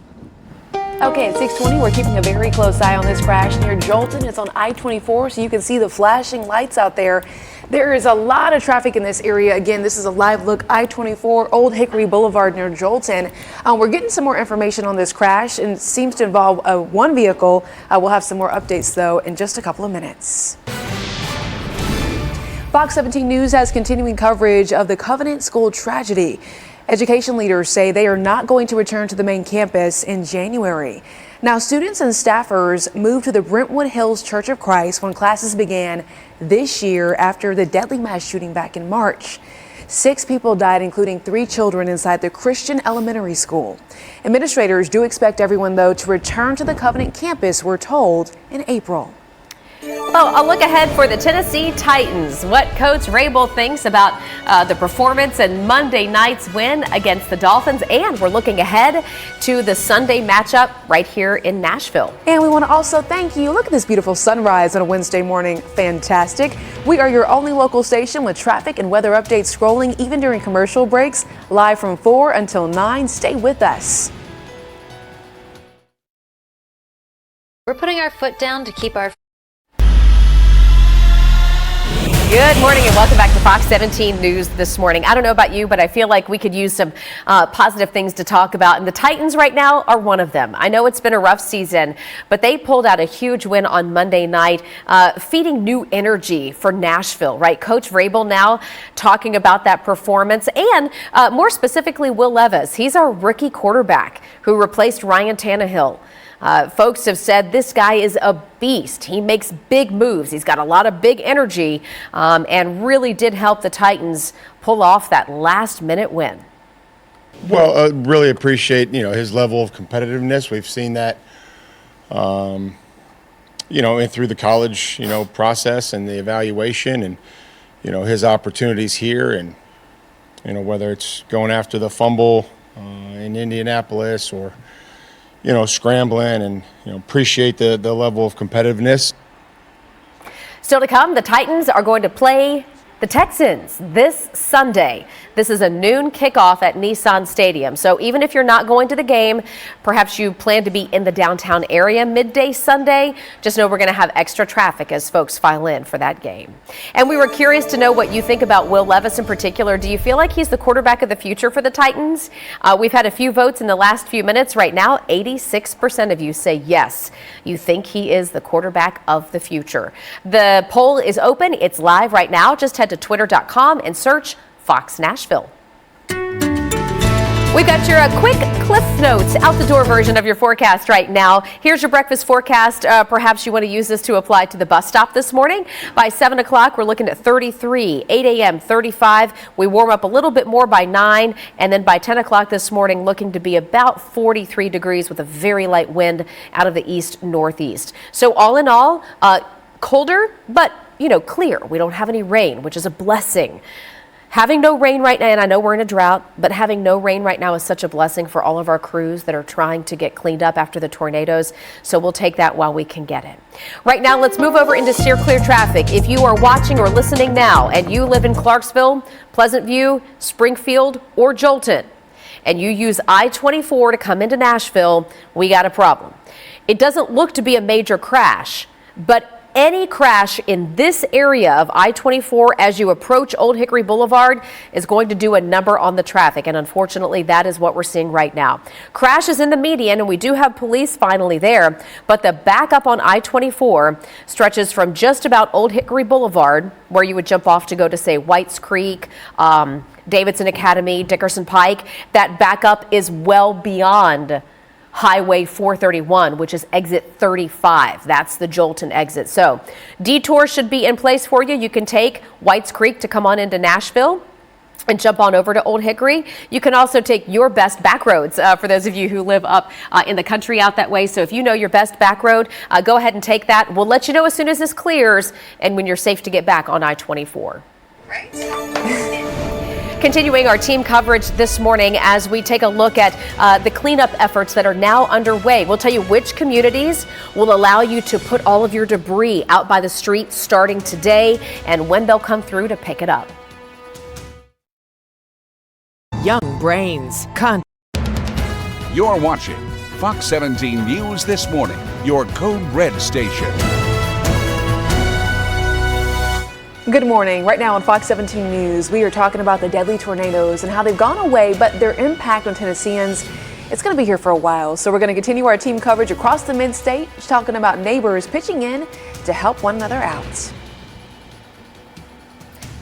Okay, at 6:20, we're keeping a very close eye on this crash near Jolton. It's on I-24, so you can see the flashing lights out there. There is a lot of traffic in this area. Again, this is a live look, I-24, Old Hickory Boulevard near Jolton. We're getting some more information on this crash, and it seems to involve one vehicle. We'll have some more updates, though, in just a couple of minutes. Fox 17 News has continuing coverage of the Covenant School tragedy. Education leaders say they are not going to return to the main campus in January. Now, students and staffers moved to the Brentwood Hills Church of Christ when classes began this year after the deadly mass shooting back in March. 6 people died, including 3 children inside the Christian elementary school. Administrators do expect everyone, though, to return to the Covenant campus, we're told, in April. Well, a look ahead for the Tennessee Titans. What Coach Rabel thinks about the performance and Monday night's win against the Dolphins. And we're looking ahead to the Sunday matchup right here in Nashville. And we want to also thank you. Look at this beautiful sunrise on a Wednesday morning. Fantastic. We are your only local station with traffic and weather updates scrolling even during commercial breaks. Live from 4 until 9. Stay with us. We're putting our foot down to keep our... Good morning and welcome back to Fox 17 News this morning. I don't know about you, but I feel like we could use some positive things to talk about. And the Titans right now are one of them. I know it's been a rough season, but they pulled out a huge win on Monday night, feeding new energy for Nashville, right? Coach Vrabel now talking about that performance and more specifically, Will Levis. He's our rookie quarterback who replaced Ryan Tannehill. Folks have said this guy is a beast. He makes big moves. He's got a lot of big energy and really did help the Titans pull off that last-minute win. Well, really appreciate, his level of competitiveness. We've seen that, through the college, process and the evaluation and, his opportunities here and, whether it's going after the fumble in Indianapolis or, scrambling and, appreciate the level of competitiveness. Still to come, the Titans are going to play the Texans this Sunday. This is a noon kickoff at Nissan Stadium. So even if you're not going to the game, perhaps you plan to be in the downtown area midday Sunday, just know we're going to have extra traffic as folks file in for that game. And we were curious to know what you think about Will Levis in particular. Do you feel like he's the quarterback of the future for the Titans? We've had a few votes in the last few minutes. Right now, 86% of you say yes, you think he is the quarterback of the future. The poll is open. It's live right now. Just head to twitter.com and search Fox Nashville. We've got your quick Cliff Notes out the door version of your forecast right now. Here's your breakfast forecast. Perhaps you want to use this to apply to the bus stop this morning. By 7 o'clock, we're looking at 33, 8 a.m., 35. We warm up a little bit more by 9. And then by 10 o'clock this morning, looking to be about 43 degrees with a very light wind out of the east-northeast. So all in all, colder, but clear. We don't have any rain, which is a blessing. Having no rain right now, and I know we're in a drought, but having no rain right now is such a blessing for all of our crews that are trying to get cleaned up after the tornadoes. So we'll take that while we can get it. Right now, let's move over into steer clear traffic. If you are watching or listening now and you live in Clarksville, Pleasant View, Springfield, or Jolton, and you use I-24 to come into Nashville, we got a problem. It doesn't look to be a major crash, but any crash in this area of I-24 as you approach Old Hickory Boulevard is going to do a number on the traffic, and unfortunately that is what we're seeing right now. Crash is in the median, and we do have police finally there, but the backup on I-24 stretches from just about Old Hickory Boulevard, where you would jump off to go to, say, Whites Creek, Davidson Academy, Dickerson Pike. That backup is well beyond Highway 431, which is exit 35. That's the Jolton exit. So detours should be in place for you. You can take Whites Creek to come on into Nashville and jump on over to Old Hickory. You can also take your best back roads for those of you who live up in the country out that way. So if you know your best back road, go ahead and take that. We'll let you know as soon as this clears and when you're safe to get back on I-24. Continuing our team coverage this morning as we take a look at the cleanup efforts that are now underway. We'll tell you which communities will allow you to put all of your debris out by the street starting today and when they'll come through to pick it up. Young brains. You're watching Fox 17 News This Morning, your Code Red station. Good morning. Right now on Fox 17 News, we are talking about the deadly tornadoes and how they've gone away, but their impact on Tennesseans, it's going to be here for a while. So we're going to continue our team coverage across the mid-state, talking about neighbors pitching in to help one another out.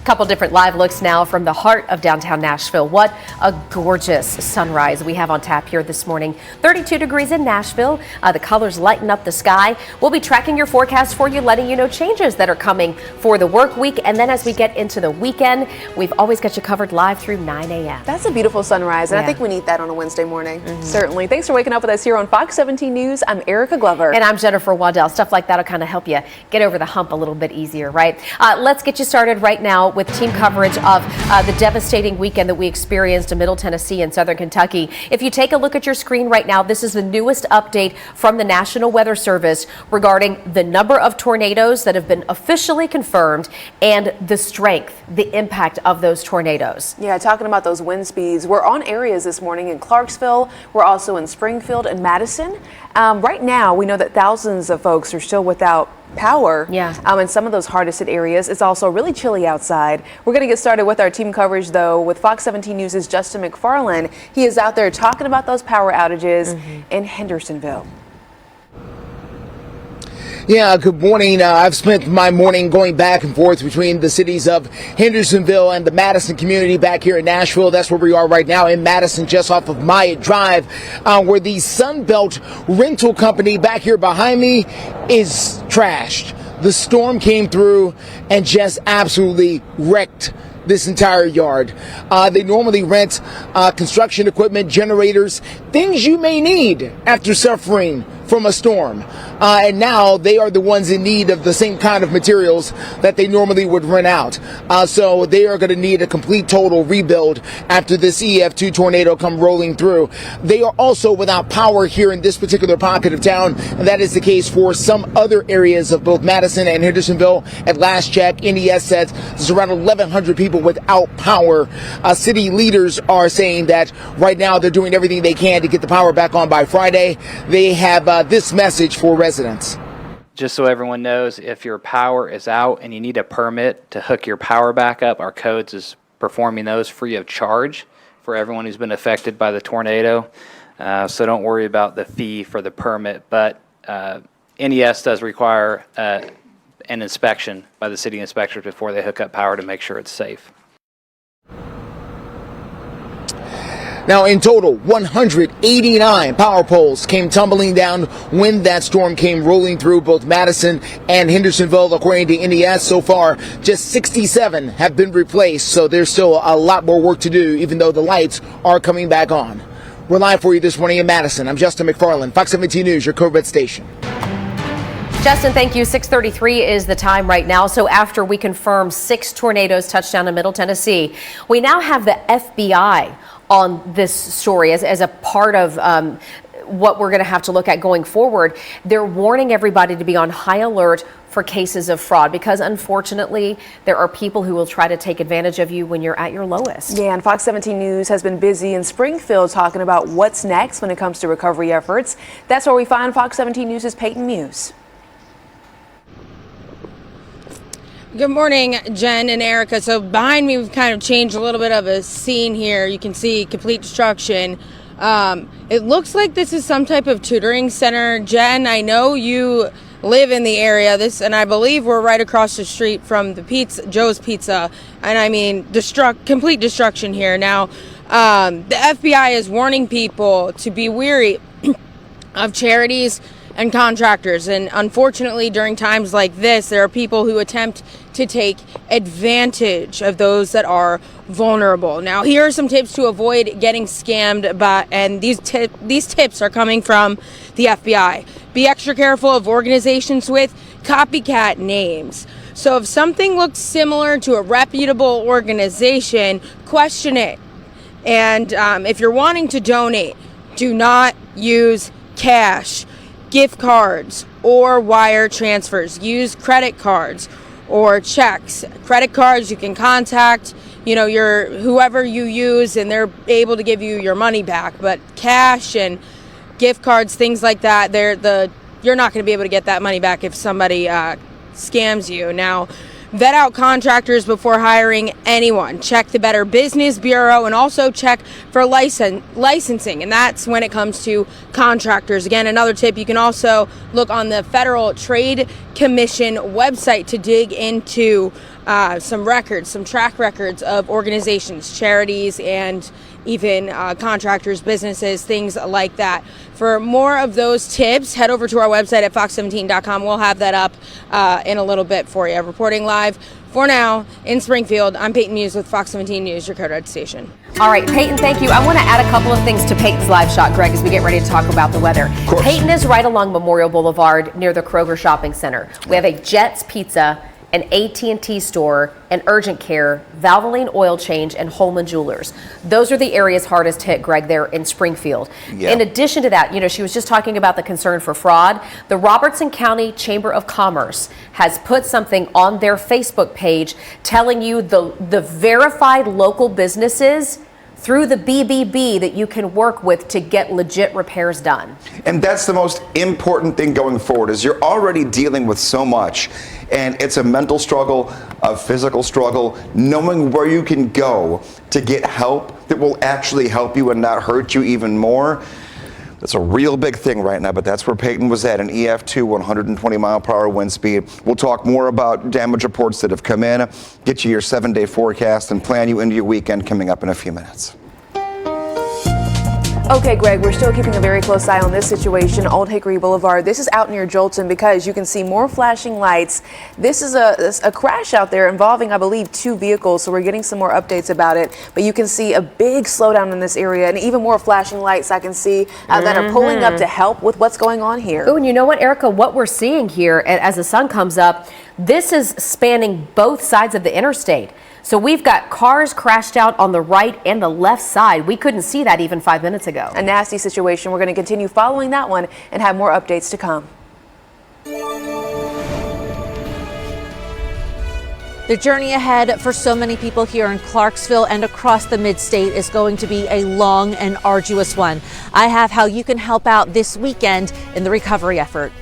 Couple different live looks now from the heart of downtown Nashville. What a gorgeous sunrise we have on tap here this morning. 32 degrees in Nashville. The colors lighten up the sky. We'll be tracking your forecast for you, letting you know changes that are coming for the work week. And then as we get into the weekend, we've always got you covered live through 9 a.m. That's a beautiful sunrise, and Yeah. I think we need that on a Wednesday morning. Certainly. Thanks for waking up with us here on Fox 17 News. I'm Erica Glover. And I'm Jennifer Waddell. Stuff like that will kind of help you get over the hump a little bit easier, right? Let's get you started right now with team coverage of the devastating weekend that we experienced in Middle Tennessee and Southern Kentucky. If you take a look at your screen right now, this is the newest update from the National Weather Service regarding the number of tornadoes that have been officially confirmed and the strength, the impact of those tornadoes. Yeah, talking about those wind speeds, we're on areas this morning in Clarksville. We're also in Springfield and Madison. Right now, we know that thousands of folks are still without power in some of those hardest hit areas. It's also really chilly outside. We're going to get started with our team coverage, though, with Fox 17 News' Justin McFarland. He is out there talking about those power outages in Hendersonville. Yeah, good morning. I've spent my morning going back and forth between the cities of Hendersonville and the Madison community back here in Nashville. That's where we are right now in Madison, just off of Myatt Drive, where the Sunbelt rental company back here behind me is trashed. The storm came through and just absolutely wrecked this entire yard. They normally rent construction equipment, generators, things you may need after suffering from a storm. And now they are the ones in need of the same kind of materials that they normally would rent out. So they are going to need a complete total rebuild after this EF2 tornado come rolling through. They are also without power here in this particular pocket of town, and that is the case for some other areas of both Madison and Hendersonville. At last check, NES says there's around 1,100 people without power. City leaders are saying that right now they're doing everything they can to get the power back on by Friday. They have this message for residents. Just so everyone knows, if your power is out and you need a permit to hook your power back up, our codes is performing those free of charge for everyone who's been affected by the tornado. So don't worry about the fee for the permit, but NES does require an inspection by the city inspectors before they hook up power to make sure it's safe. Now, in total, 189 power poles came tumbling down when that storm came rolling through both Madison and Hendersonville, according to NES. So far, just 67 have been replaced, so there's still a lot more work to do, even though the lights are coming back on. We're live for you this morning in Madison. I'm Justin McFarland, Fox 17 News, your Code Red station. Justin, thank you. 6:33 is the time right now. So after we confirm 6 tornadoes touched down in Middle Tennessee, we now have the FBI on this story as a part of what we're going to have to look at going forward. They're warning everybody to be on high alert for cases of fraud, because unfortunately there are people who will try to take advantage of you when you're at your lowest. Yeah, and Fox 17 News has been busy in Springfield talking about what's next when it comes to recovery efforts. That's where we find Fox 17 News' Peyton Muse. Good morning, Jen and Erica. So behind me, we've kind of changed a little bit of a scene here. You can see complete destruction. It looks like this is some type of tutoring center. Jen, I know you live in the area, and I believe we're right across the street from the Joe's Pizza, and I mean complete destruction here. Now, the FBI is warning people to be wary of charities and contractors, and unfortunately during times like this, there are people who attempt to take advantage of those that are vulnerable. Now, here are some tips to avoid getting scammed, and these tips are coming from the FBI. Be extra careful of organizations with copycat names. So if something looks similar to a reputable organization, question it. And if you're wanting to donate, do not use cash, gift cards, or wire transfers. Use credit cards or checks. Credit cards, you can contact your whoever you use, and they're able to give you your money back. But cash and gift cards, things like that, you're not going to be able to get that money back if somebody scams you. Now, vet out contractors before hiring anyone. Check the Better Business Bureau, and also check for licensing, and that's when it comes to contractors. Again, another tip, you can also look on the Federal Trade Commission website to dig into some track records of organizations, charities, and even contractors, businesses, things like that. For more of those tips, head over to our website at fox17.com. We'll have that up in a little bit for you. Reporting live for now in Springfield, I'm Peyton Muse with Fox 17 News, your Code Red station. All right, Peyton, thank you. I want to add a couple of things to Peyton's live shot, Greg, as we get ready to talk about the weather. Peyton is right along Memorial Boulevard near the Kroger Shopping Center. We have a Jet's Pizza, an AT&T store, an urgent care, Valvoline oil change, and Holman Jewelers. Those are the areas hardest hit, Greg, there in Springfield. Yep. In addition to that, she was just talking about the concern for fraud. The Robertson County Chamber of Commerce has put something on their Facebook page telling you the verified local businesses through the BBB that you can work with to get legit repairs done. And that's the most important thing going forward, is you're already dealing with so much, and it's a mental struggle, a physical struggle, knowing where you can go to get help that will actually help you and not hurt you even more. That's a real big thing right now, but that's where Peyton was at, an EF2, 120 mile per hour wind speed. We'll talk more about damage reports that have come in, get you your 7-day forecast, and plan you into your weekend coming up in a few minutes. Okay, Greg, we're still keeping a very close eye on this situation. Old Hickory Boulevard. This is out near Jolton because you can see more flashing lights. This is a crash out there involving, I believe, 2 vehicles, so we're getting some more updates about it. But you can see a big slowdown in this area, and even more flashing lights I can see that are pulling up to help with what's going on here. Oh, and you know what, Erica? What we're seeing here as the sun comes up, this is spanning both sides of the interstate. So we've got cars crashed out on the right and the left side. We couldn't see that even 5 minutes ago. A nasty situation. We're going to continue following that one and have more updates to come. The journey ahead for so many people here in Clarksville and across the mid-state is going to be a long and arduous one. I have how you can help out this weekend in the recovery effort.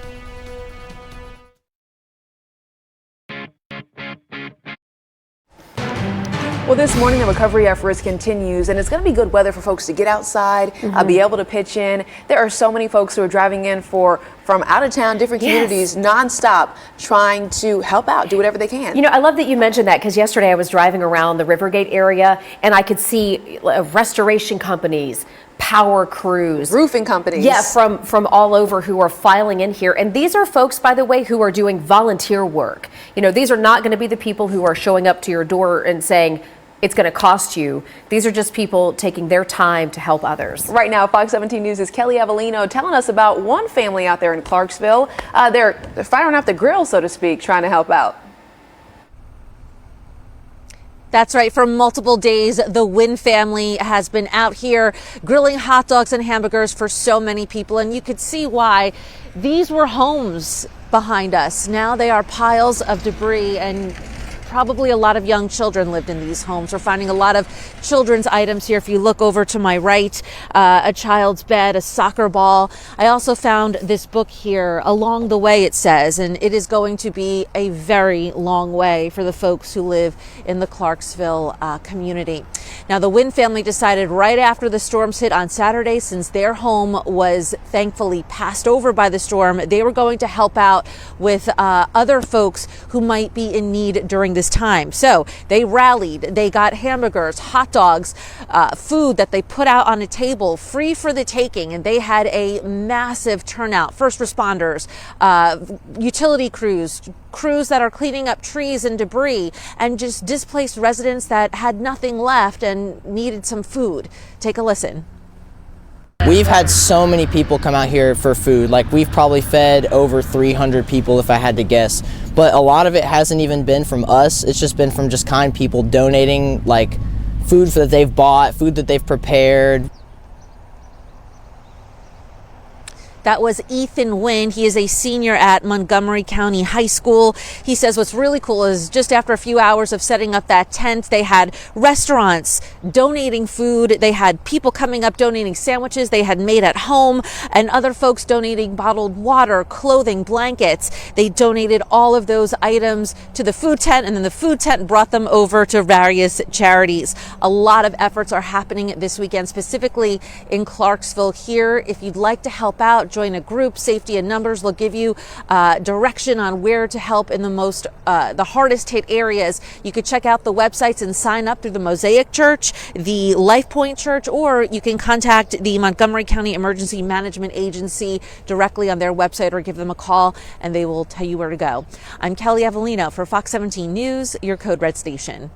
Well, this morning the recovery efforts continues, and it's going to be good weather for folks to get outside, be able to pitch in. There are so many folks who are driving in from out of town, different communities, nonstop, trying to help out, do whatever they can. I love that you mentioned that, because yesterday I was driving around the Rivergate area and I could see restoration companies, power crews, roofing companies. Yeah, from all over who are filing in here. And these are folks, by the way, who are doing volunteer work. These are not going to be the people who are showing up to your door and saying, it's going to cost you. These are just people taking their time to help others. Right now, Fox 17 News' Kelly Avellino telling us about one family out there in Clarksville. They're firing off the grill, so to speak, trying to help out. That's right. For multiple days, the Wynn family has been out here grilling hot dogs and hamburgers for so many people. And you could see why. These were homes behind us. Now they are piles of debris, and probably a lot of young children lived in these homes. We're finding a lot of children's items here. If you look over to my right, a child's bed, a soccer ball. I also found this book here, Along the Way, it says, and it is going to be a very long way for the folks who live in the Clarksville community. Now, the Wynn family decided right after the storms hit on Saturday, since their home was thankfully passed over by the storm, they were going to help out with other folks who might be in need during this time. So they rallied, they got hamburgers, hot dogs, food that they put out on a table free for the taking, and they had a massive turnout. First responders, utility crews that are cleaning up trees and debris, and just displaced residents that had nothing left and needed some food. Take a listen. We've had so many people come out here for food. Like, we've probably fed over 300 people if I had to guess. But a lot of it hasn't even been from us. It's just been from just kind people donating, like, food that they've bought, food that they've prepared. That was Ethan Wynn. He is a senior at Montgomery County High School. He says what's really cool is just after a few hours of setting up that tent, they had restaurants donating food. They had people coming up donating sandwiches they had made at home, and other folks donating bottled water, clothing, blankets. They donated all of those items to the food tent, and then the food tent brought them over to various charities. A lot of efforts are happening this weekend, specifically in Clarksville here. If you'd like to help out, join a group. Safety in Numbers will give you direction on where to help in the hardest hit areas. You could check out the websites and sign up through the Mosaic Church, the Life Point Church, or you can contact the Montgomery County Emergency Management Agency directly on their website, or give them a call and they will tell you where to go. I'm Kelly Avellino for Fox 17 News, your Code Red station.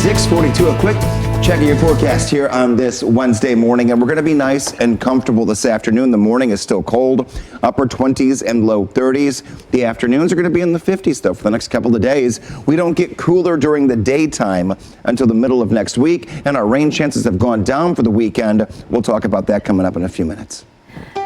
6:42, a quick check of your forecast here on this Wednesday morning, and we're going to be nice and comfortable this afternoon. The morning is still cold, upper 20s and low 30s. The afternoons are going to be in the 50s, though, for the next couple of days. We don't get cooler during the daytime until the middle of next week, and our rain chances have gone down for the weekend. We'll talk about that coming up in a few minutes.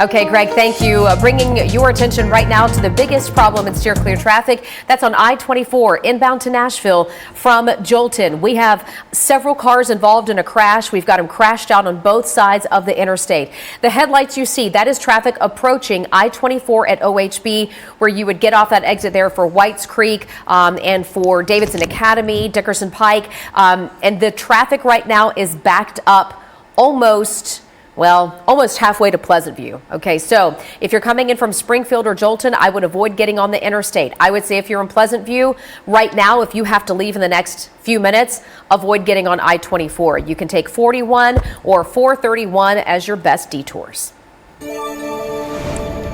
Okay, Greg, thank you. Bringing your attention right now to the biggest problem in steer clear traffic. That's on I-24 inbound to Nashville from Jolton. We have several cars involved in a crash. We've got them crashed out on both sides of the interstate. The headlights you see, that is traffic approaching I-24 at OHB, where you would get off that exit there for Whites Creek and for Davidson Academy, Dickerson Pike. And the traffic right now is backed up almost halfway to Pleasant View. Okay, so if you're coming in from Springfield or Jolton, I would avoid getting on the interstate. I would say if you're in Pleasant View right now, if you have to leave in the next few minutes, avoid getting on I-24. You can take 41 or 431 as your best detours.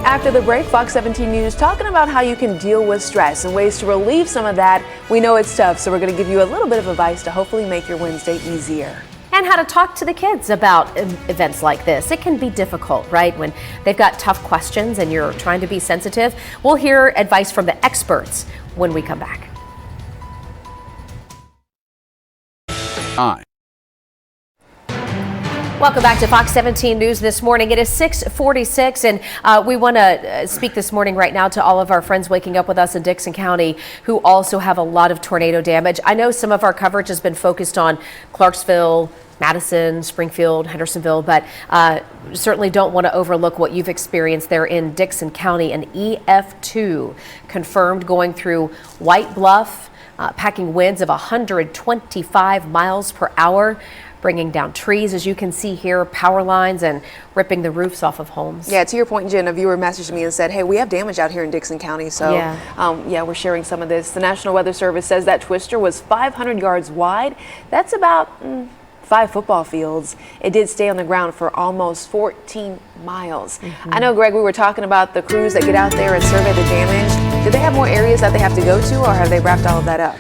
After the break, Fox 17 News talking about how you can deal with stress and ways to relieve some of that. We know it's tough, so we're going to give you a little bit of advice to hopefully make your Wednesday easier. And how to talk to the kids about events like this. It can be difficult, right? When they've got tough questions and you're trying to be sensitive. We'll hear advice from the experts when we come back. Welcome back to Fox 17 News this morning. It is 6:46, and we want to speak this morning right now to all of our friends waking up with us in Dickson County who also have a lot of tornado damage. I know some of our coverage has been focused on Clarksville, Madison, Springfield, Hendersonville, but certainly don't want to overlook what you've experienced there in Dickson County. An EF2 confirmed going through White Bluff, packing winds of 125 miles per hour. Bringing down trees, as you can see here, power lines, and ripping the roofs off of homes. Yeah, to your point, Jen, a viewer messaged me and said, hey, we have damage out here in Dickson County, so we're sharing some of this. The National Weather Service says that twister was 500 yards wide. That's about 5 football fields. It did stay on the ground for almost 14 miles. I know, Greg, we were talking about the crews that get out there and survey the damage. Do they have more areas that they have to go to, or have they wrapped all of that up?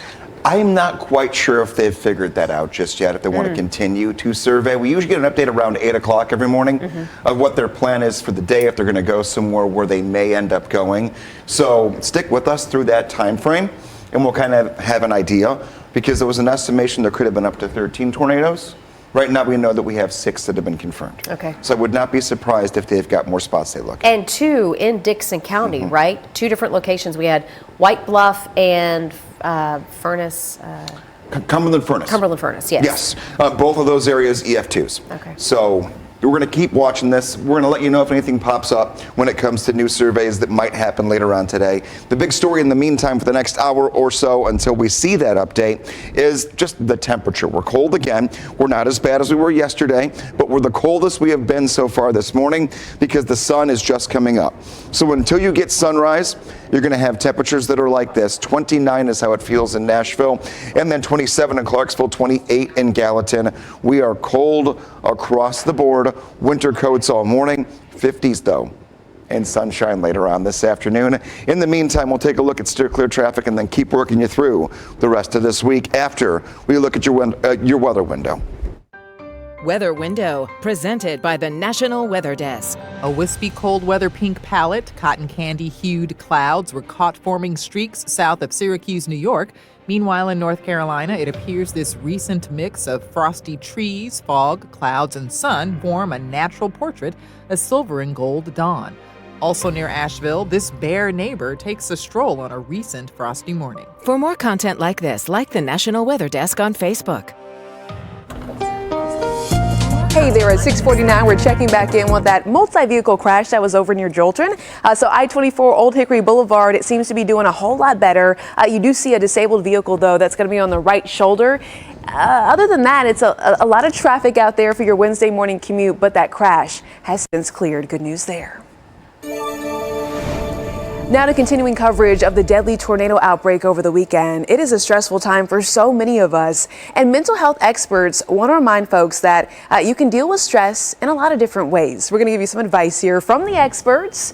I'm not quite sure if they've figured that out just yet, if they want to continue to survey. We usually get an update around 8 o'clock every morning of what their plan is for the day, if they're going to go somewhere where they may end up going. So stick with us through that time frame. and we'll kind of have an idea, because there was an estimation there could have been up to 13 tornadoes. Right now we know that we have 6 that have been confirmed. Okay. So I would not be surprised if they've got more spots they look at. And 2 in Dickson County, right? 2 different locations. We had White Bluff and Furnace. Cumberland Furnace. Cumberland Furnace, yes. Yes. Both of those areas EF2s. Okay. So we're going to keep watching this. We're going to let you know if anything pops up when it comes to new surveys that might happen later on today. The big story in the meantime for the next hour or so until we see that update is just the temperature. We're cold again. We're not as bad as we were yesterday, but we're the coldest we have been so far this morning because the sun is just coming up. So until you get sunrise, you're going to have temperatures that are like this. 29 is how it feels in Nashville, and then 27 in Clarksville, 28 in Gallatin. We are cold across the board. Winter coats all morning, 50s though, and sunshine later on this afternoon. In the meantime, we'll take a look at steer clear traffic and then keep working you through the rest of this week after we look at your weather window. Weather Window, presented by the National Weather Desk. A wispy cold weather pink palette, cotton candy hued clouds were caught forming streaks south of Syracuse, New York. Meanwhile, in North Carolina, it appears this recent mix of frosty trees, fog, clouds, and sun form a natural portrait, a silver and gold dawn. Also near Asheville, this bare neighbor takes a stroll on a recent frosty morning. For more content like this, like the National Weather Desk on Facebook. Hey there, at 6:49, we're checking back in with that multi-vehicle crash that was over near Jolton. So I-24 Old Hickory Boulevard, it seems to be doing a whole lot better. You do see a disabled vehicle, though, that's going to be on the right shoulder. Other than that, it's a lot of traffic out there for your Wednesday morning commute, but that crash has since cleared. Good news there. Now to continuing coverage of the deadly tornado outbreak over the weekend. It is a stressful time for so many of us, and mental health experts want to remind folks that you can deal with stress in a lot of different ways. We're going to give you some advice here from the experts.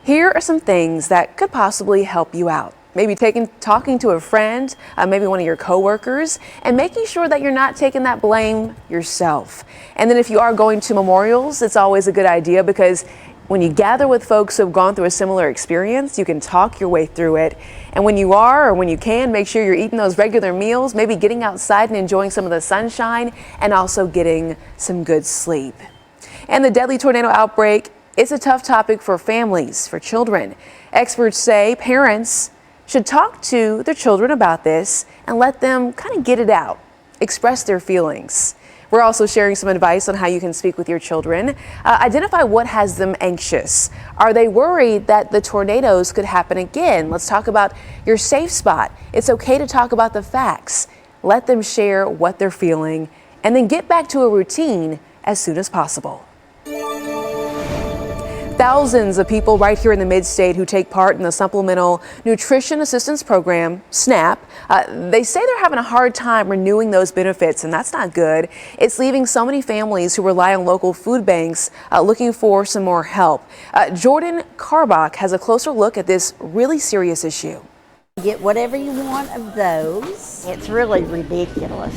Here are some things that could possibly help you out. Maybe talking to a friend, maybe one of your coworkers, and making sure that you're not taking that blame yourself. And then if you are going to memorials, it's always a good idea, because when you gather with folks who have gone through a similar experience, you can talk your way through it. And when you are, or when you can, make sure you're eating those regular meals, maybe getting outside and enjoying some of the sunshine, and also getting some good sleep. And the deadly tornado outbreak is a tough topic for families, for children. Experts say parents should talk to their children about this and let them kind of get it out, express their feelings. We're also sharing some advice on how you can speak with your children. Identify what has them anxious. Are they worried that the tornadoes could happen again? Let's talk about your safe spot. It's okay to talk about the facts. Let them share what they're feeling, and then get back to a routine as soon as possible. Thousands of people right here in the mid-state who take part in the Supplemental Nutrition Assistance Program, SNAP, they say they're having a hard time renewing those benefits, and that's not good. It's leaving so many families who rely on local food banks looking for some more help. Jordan Carbach has a closer look at this really serious issue. Get whatever you want of those. It's really ridiculous.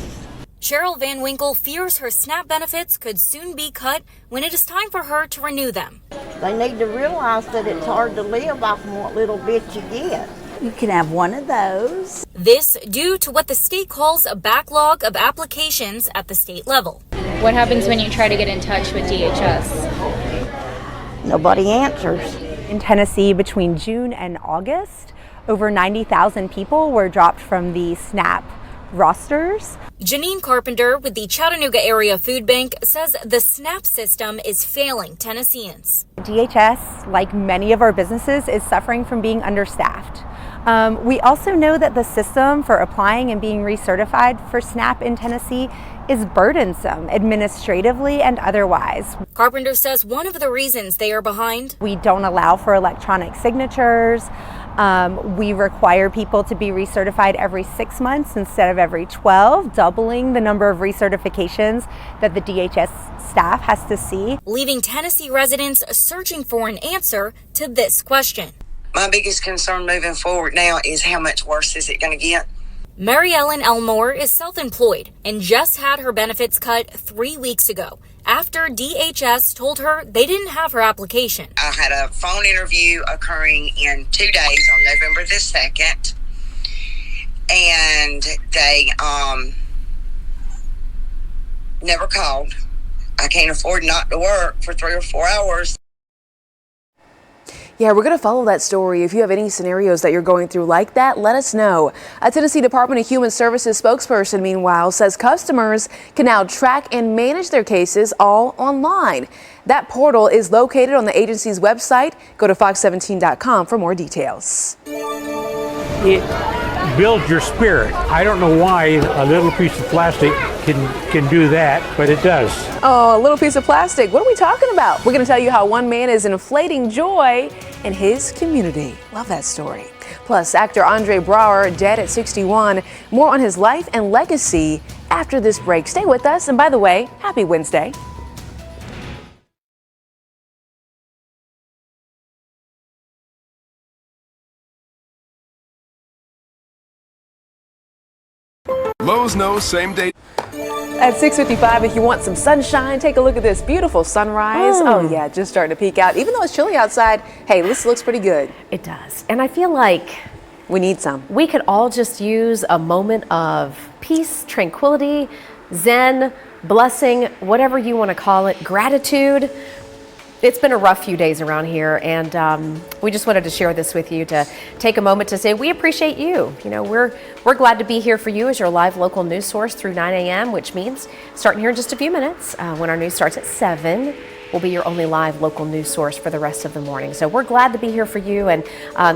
Cheryl Van Winkle fears her SNAP benefits could soon be cut when it is time for her to renew them. They need to realize that it's hard to live off of what little bit you get. You can have one of those. This due to what the state calls a backlog of applications at the state level. What happens when you try to get in touch with DHS? Nobody answers. In Tennessee, between June and August, over 90,000 people were dropped from the SNAP rosters. Janine Carpenter with the Chattanooga Area Food Bank says the SNAP system is failing Tennesseans. DHS, like many of our businesses, is suffering from being understaffed. We also know that the system for applying and being recertified for SNAP in Tennessee is burdensome administratively and otherwise. Carpenter says one of the reasons they are behind: we don't allow for electronic signatures. We require people to be recertified every 6 months instead of every 12, doubling the number of recertifications that the DHS staff has to see. Leaving Tennessee residents searching for an answer to this question. My biggest concern moving forward now is how much worse is it going to get? Mary Ellen Elmore is self-employed and just had her benefits cut 3 weeks ago after DHS told her they didn't have her application. I had a phone interview occurring in 2 days on November the 2nd, and they never called. I can't afford not to work for 3 or 4 hours. Yeah, we're going to follow that story. If you have any scenarios that you're going through like that, let us know. A Tennessee Department of Human Services spokesperson, meanwhile, says customers can now track and manage their cases all online. That portal is located on the agency's website. Go to fox17.com for more details. It builds your spirit. I don't know why a little piece of plastic can do that, but it does. Oh, a little piece of plastic. What are we talking about? We're going to tell you how one man is inflating joy in his community. Love that story. Plus, actor Andre Braugher, dead at 61. More on his life and legacy after this break. Stay with us. And by the way, happy Wednesday. Lowe's knows same day. At 6:55, if you want some sunshine, take a look at this beautiful sunrise. Oh yeah, just starting to peek out. Even though it's chilly outside, hey, this looks pretty good. It does. And I feel like we need some. We could all just use a moment of peace, tranquility, zen, blessing, whatever you want to call it, gratitude. It's been a rough few days around here, and we just wanted to share this with you, to take a moment to say we appreciate you. You know, we're glad to be here for you as your live local news source through 9 a.m., which means starting here in just a few minutes, when our news starts at 7, we'll be your only live local news source for the rest of the morning. So we're glad to be here for you, and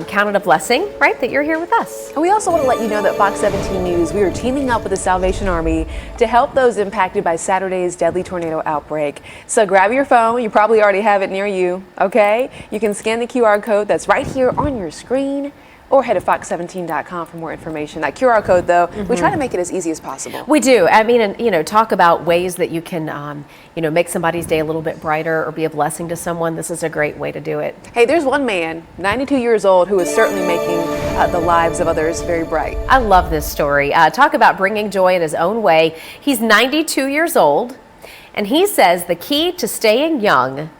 count it a blessing, right, that you're here with us. And we also want to let you know that Fox 17 News, we are teaming up with the Salvation Army to help those impacted by Saturday's deadly tornado outbreak. So grab your phone. You probably already have it near you, okay? You can scan the QR code that's right here on your screen, or head to fox17.com for more information. That QR code, though, we try to make it as easy as possible. We do. I mean, and, you know, talk about ways that you can, you know, make somebody's day a little bit brighter or be a blessing to someone. This is a great way to do it. Hey, there's one man, 92 years old, who is certainly making the lives of others very bright. I love this story. Talk about bringing joy in his own way. He's 92 years old, and he says the key to staying young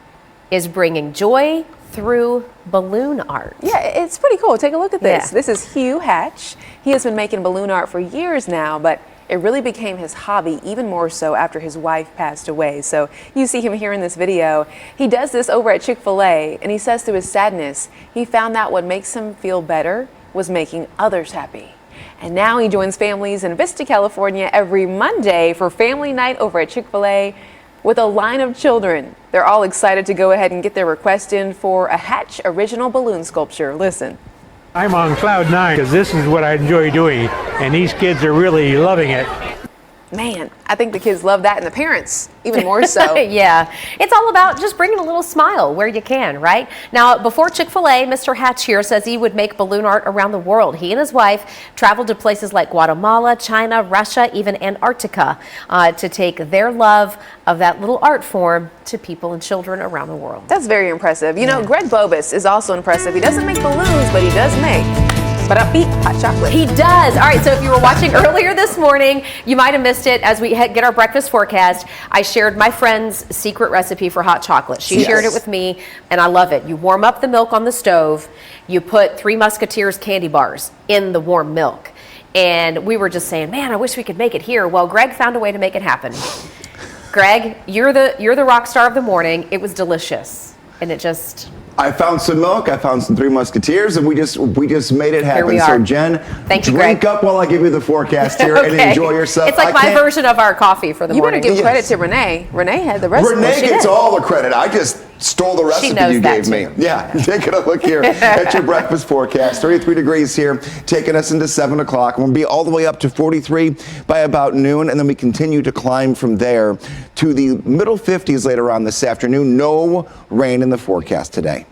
is bringing joy through balloon art. Yeah, it's pretty cool. Take a look at this. Yeah. This is Hugh Hatch. He has been making balloon art for years now, but it really became his hobby, even more so after his wife passed away. So you see him here in this video. He does this over at Chick-fil-A, and he says through his sadness, he found that what makes him feel better was making others happy. And now he joins families in Vista, California every Monday for family night over at Chick-fil-A with a line of children. They're all excited to go ahead and get their request in for a Hatch original balloon sculpture. Listen. I'm on cloud 9 because this is what I enjoy doing, and these kids are really loving it. Man, I think the kids love that, and the parents even more so. Yeah, it's all about just bringing a little smile where you can, right? Now, before Chick-fil-A, Mr. Hatch here says he would make balloon art around the world. He and his wife traveled to places like Guatemala, China, Russia, even Antarctica, to take their love of that little art form to people and children around the world. That's very impressive. You know, Greg Bobus is also impressive. He doesn't make balloons, but he does make hot chocolate. He does. All right, so if you were watching earlier this morning, you might have missed it. As we get our breakfast forecast, I shared my friend's secret recipe for hot chocolate. She shared it with me, and I love it. You warm up the milk on the stove. You put 3 Musketeers candy bars in the warm milk. And we were just saying, man, I wish we could make it here. Well, Greg found a way to make it happen. Greg, you're the rock star of the morning. It was delicious, and it just... I found some milk, I found some 3 Musketeers, and we just made it happen. Here we are. So Jen, Thank you, drink Greg. up while I give you the forecast here and enjoy yourself. It's like my version of our coffee for the morning. You better give credit to Renee. Renee had the recipe. Renee gets all the credit. I just stole the recipe you gave me. Yeah, taking a look here at your breakfast forecast. 33 degrees here, taking us into 7 o'clock. We'll be all the way up to 43 by about noon, and then we continue to climb from there to the middle 50s later on this afternoon. No rain in the forecast today.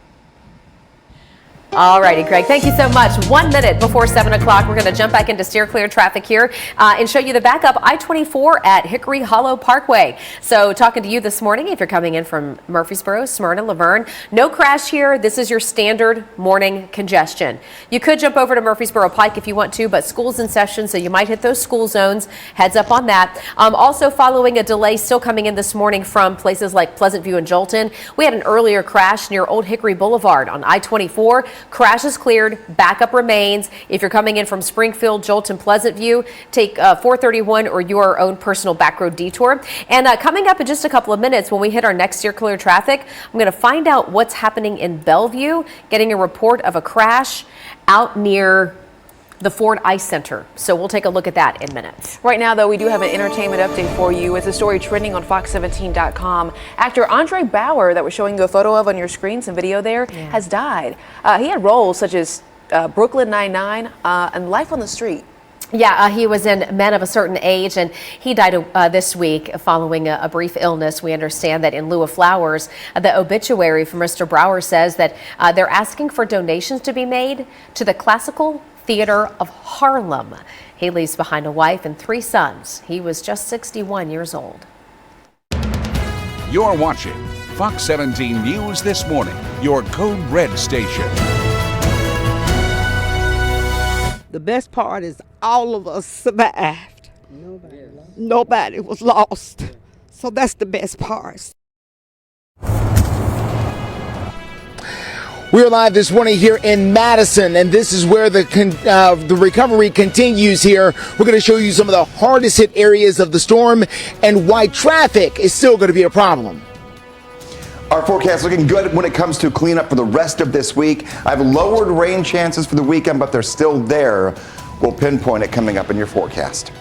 All righty, Greg, thank you so much. 1 minute before 7 o'clock, we're going to jump back into steer clear traffic here and show you the backup I-24 at Hickory Hollow Parkway. So talking to you this morning, if you're coming in from Murfreesboro, Smyrna, Laverne, no crash here. This is your standard morning congestion. You could jump over to Murfreesboro Pike if you want to, but school's in session, so you might hit those school zones. Heads up on that. Also following a delay still coming in this morning from places like Pleasant View and Jolton. We had an earlier crash near Old Hickory Boulevard on I-24. crash is cleared, backup remains. If you're coming in from Springfield, Jolton, Pleasant View, take 431 or your own personal back road detour. And coming up in just a couple of minutes when we hit our next circular traffic, I'm going to find out what's happening in Bellevue, getting a report of a crash out near the Ford Ice Center. So we'll take a look at that in minutes. Right now, though, we do have an entertainment update for you. It's a story trending on Fox17.com. Actor Andre Bauer, that we're showing you a photo of on your screen, some video there, has died. He had roles such as Brooklyn Nine-Nine and Life on the Street. Yeah, he was in Men of a Certain Age, and he died this week following a brief illness. We understand that in lieu of flowers, the obituary from Mr. Bauer says that they're asking for donations to be made to the Classical Theater of Harlem. He leaves behind a wife and 3 sons. He was just 61 years old. You're watching Fox 17 News This Morning, your Code Red station. The best part is all of us survived. Nobody was lost. So that's the best part. We're live this morning here in Madison, and this is where the recovery continues here. We're going to show you some of the hardest hit areas of the storm and why traffic is still going to be a problem. Our forecast looking good when it comes to cleanup for the rest of this week. I've lowered rain chances for the weekend, but they're still there. We'll pinpoint it coming up in your forecast.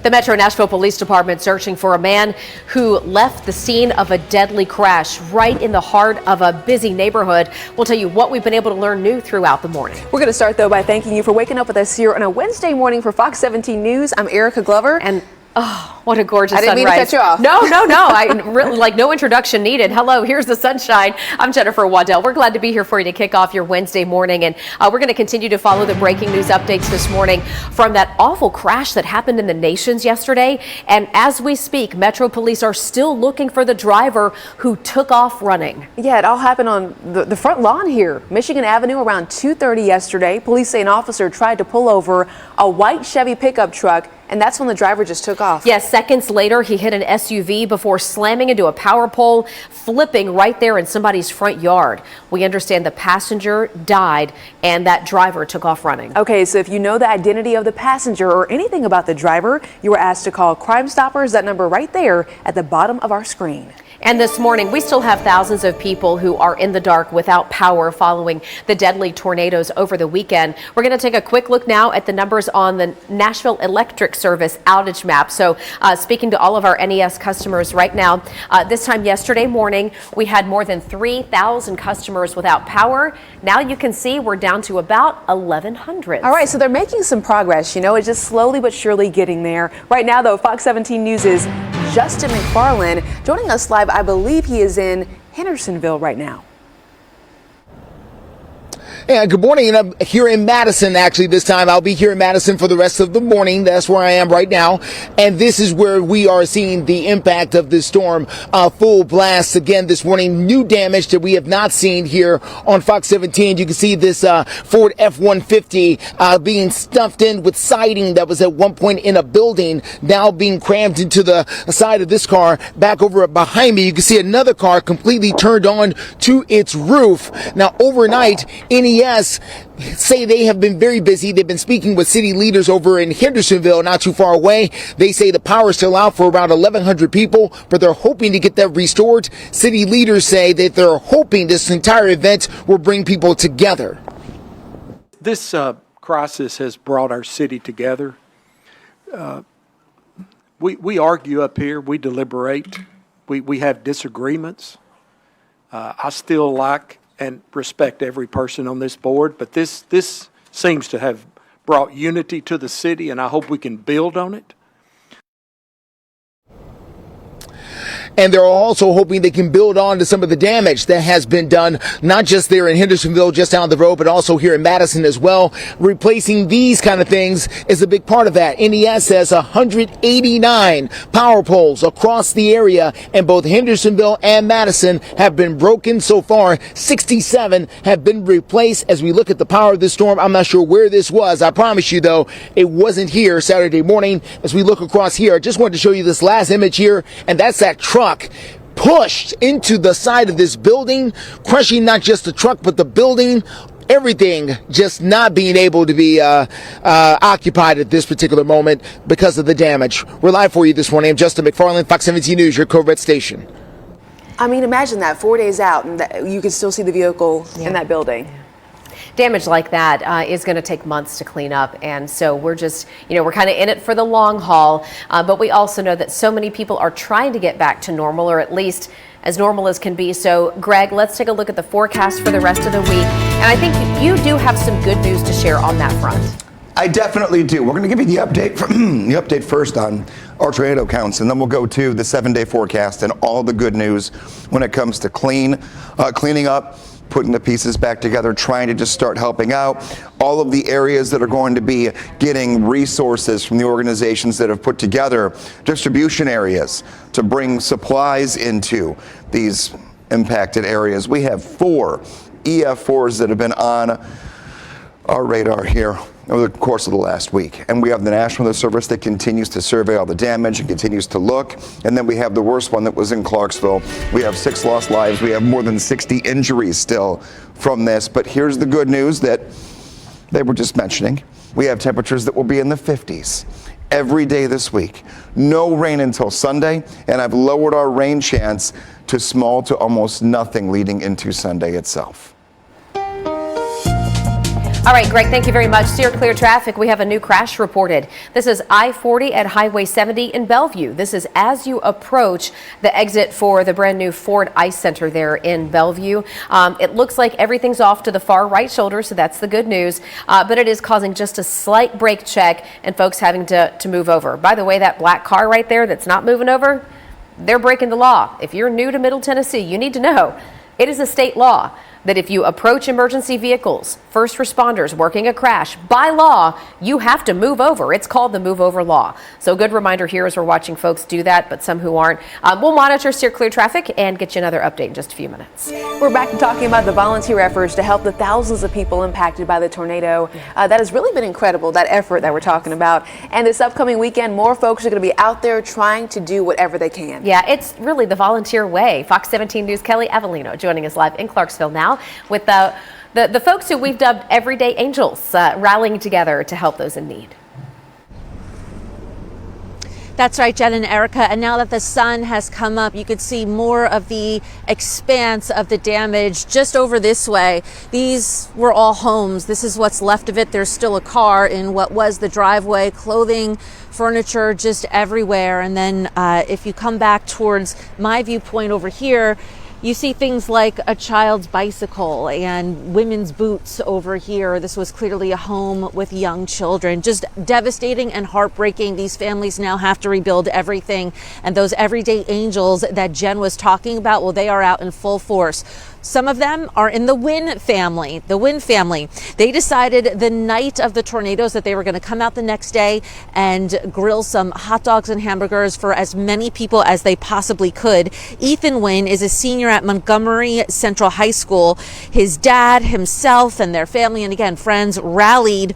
The Metro Nashville Police Department searching for a man who left the scene of a deadly crash right in the heart of a busy neighborhood. We'll tell you what we've been able to learn new throughout the morning. We're going to start, though, by thanking you for waking up with us here on a Wednesday morning for Fox 17 News. I'm Erica Glover. And oh, what a gorgeous sunrise. I didn't mean to cut you off. No. I really, no introduction needed. Hello, here's the sunshine. I'm Jennifer Waddell. We're glad to be here for you to kick off your Wednesday morning. And we're going to continue to follow the breaking news updates this morning from that awful crash that happened in the Nations yesterday. And as we speak, Metro Police are still looking for the driver who took off running. Yeah, it all happened on the front lawn here, Michigan Avenue, around 2:30 yesterday. Police say an officer tried to pull over a white Chevy pickup truck, and that's when the driver just took off. Yes, seconds later, he hit an SUV before slamming into a power pole, flipping right there in somebody's front yard. We understand the passenger died and that driver took off running. Okay, so if you know the identity of the passenger or anything about the driver, you were asked to call Crime Stoppers, that number right there at the bottom of our screen. And this morning, we still have thousands of people who are in the dark without power following the deadly tornadoes over the weekend. We're going to take a quick look now at the numbers on the Nashville Electric Service outage map. So speaking to all of our NES customers right now, this time yesterday morning, we had more than 3,000 customers without power. Now you can see we're down to about 1,100. All right, so they're making some progress. You know, it's just slowly but surely getting there. Right now, though, Fox 17 News is Justin McFarland joining us live. I believe he is in Hendersonville right now. Yeah, good morning. And I'm here in Madison, actually, this time. I'll be here in Madison for the rest of the morning. That's where I am right now. And this is where we are seeing the impact of this storm. Full blast again this morning. New damage that we have not seen here on Fox 17. You can see this Ford F-150 being stuffed in with siding that was at one point in a building, now being crammed into the side of this car. Back over behind me, you can see another car completely turned on to its roof. Now, overnight, NES say they have been very busy. They've been speaking with city leaders over in Hendersonville, not too far away. They say the power is still out for around 1,100 people, but they're hoping to get that restored. City leaders say that they're hoping this entire event will bring people together. This crisis has brought our city together. We argue up here. We deliberate. We have disagreements. I still like and respect every person on this board, but this seems to have brought unity to the city, and I hope we can build on it. And they're also hoping they can build on to some of the damage that has been done, not just there in Hendersonville, just down the road, but also here in Madison as well. Replacing these kind of things is a big part of that. NES says 189 power poles across the area, and both Hendersonville and Madison have been broken so far. 67 have been replaced. As we look at the power of this storm, I'm not sure where this was. I promise you, though, it wasn't here Saturday morning. As we look across here, I just wanted to show you this last image here, and that's that truck pushed into the side of this building, crushing not just the truck, but the building. Everything just not being able to be occupied at this particular moment because of the damage. We're live for you this morning. I'm Justin McFarland, Fox 17 News, your Code Red station. I mean, imagine that 4 days out and you can still see the vehicle in that building. Damage like that is going to take months to clean up. And so we're just, we're kind of in it for the long haul. But we also know that so many people are trying to get back to normal, or at least as normal as can be. So, Greg, let's take a look at the forecast for the rest of the week. And I think you do have some good news to share on that front. I definitely do. We're going to give you the update first on our tornado counts, and then we'll go to the 7-day forecast and all the good news when it comes to cleaning up, putting the pieces back together, trying to just start helping out. All of the areas that are going to be getting resources from the organizations that have put together distribution areas to bring supplies into these impacted areas. We have 4 EF4s that have been on our radar here over the course of the last week. And we have the National Weather Service that continues to survey all the damage and continues to look. And then we have the worst one that was in Clarksville. We have 6 lost lives. We have more than 60 injuries still from this. But here's the good news that they were just mentioning. We have temperatures that will be in the 50s every day this week. No rain until Sunday, and I've lowered our rain chance to small to almost nothing leading into Sunday itself. All right, Greg, thank you very much. Steer clear traffic. We have a new crash reported. This is I-40 at Highway 70 in Bellevue. This is as you approach the exit for the brand new Ford Ice Center there in Bellevue. It looks like everything's off to the far right shoulder, so that's the good news. But it is causing just a slight brake check and folks having to move over. By the way, that black car right there that's not moving over, they're breaking the law. If you're new to Middle Tennessee, you need to know it is a state law that if you approach emergency vehicles, first responders working a crash, by law, you have to move over. It's called the move over law. So good reminder here as we're watching folks do that, but some who aren't. We'll monitor steer clear traffic and get you another update in just a few minutes. We're back to talking about the volunteer efforts to help the thousands of people impacted by the tornado. That has really been incredible, that effort that we're talking about. And this upcoming weekend, more folks are going to be out there trying to do whatever they can. Yeah, it's really the volunteer way. Fox 17 News' Kelly Avellino joining us live in Clarksville now with the folks who we've dubbed Everyday Angels rallying together to help those in need. That's right, Jen and Erica. And now that the sun has come up, you could see more of the expanse of the damage just over this way. These were all homes. This is what's left of it. There's still a car in what was the driveway, clothing, furniture just everywhere. And then if you come back towards my viewpoint over here, you see things like a child's bicycle and women's boots over here. This was clearly a home with young children. Just devastating and heartbreaking. These families now have to rebuild everything. And those everyday angels that Jen was talking about, well, they are out in full force. Some of them are in the Wynn family. The Wynn family, they decided the night of the tornadoes that they were going to come out the next day and grill some hot dogs and hamburgers for as many people as they possibly could. Ethan Wynn is a senior at Montgomery Central High School. His dad, himself, and their family, and again, friends, rallied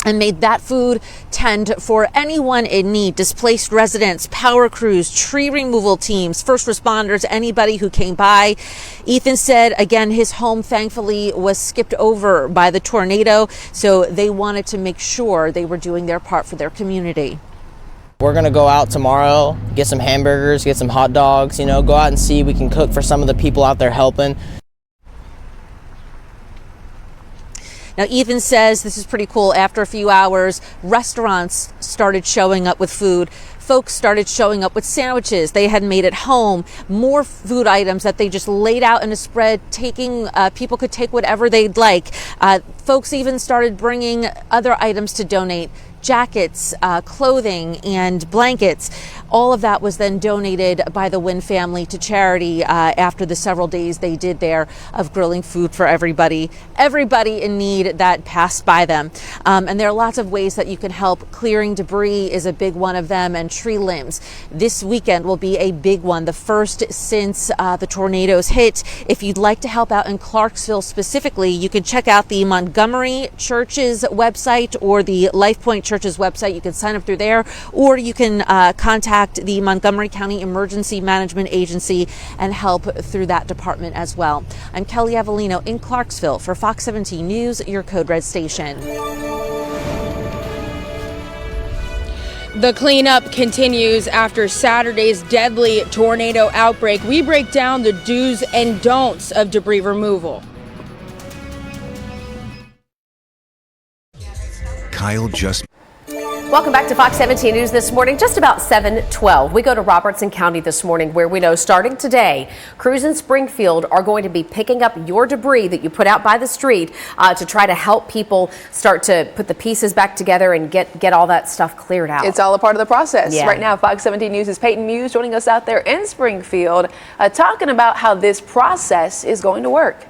and made that food tend for anyone in need, displaced residents, power crews, tree removal teams, first responders, anybody who came by. Ethan said, again, his home thankfully was skipped over by the tornado, so they wanted to make sure they were doing their part for their community. We're gonna go out tomorrow, get some hamburgers, get some hot dogs, go out and see we can cook for some of the people out there helping. Now, Ethan says this is pretty cool. After a few hours, restaurants started showing up with food. Folks started showing up with sandwiches they had made at home, more food items that they just laid out in a spread, people could take whatever they'd like. Folks even started bringing other items to donate. Jackets, clothing, and blankets. All of that was then donated by the Wynn family to charity after the several days they did there of grilling food for everybody in need that passed by them. And there are lots of ways that you can help. Clearing debris is a big one of them, and tree limbs. This weekend will be a big one, the first since the tornadoes hit. If you'd like to help out in Clarksville specifically, you can check out the Montgomery Church's website or the Life Point Church's website. You can sign up through there, or you can contact contact the Montgomery County Emergency Management Agency and help through that department as well. I'm Kelly Avellino in Clarksville for Fox 17 News, your Code Red station. The cleanup continues after Saturday's deadly tornado outbreak. We break down the do's and don'ts of debris removal. Kyle just... Welcome back to Fox 17 News this morning. Just about 7:12. We go to Robertson County this morning, where we know starting today, crews in Springfield are going to be picking up your debris that you put out by the street to try to help people start to put the pieces back together and get all that stuff cleared out. It's all a part of the process. Yeah. Right now, Fox 17 News' Peyton Muse joining us out there in Springfield, talking about how this process is going to work.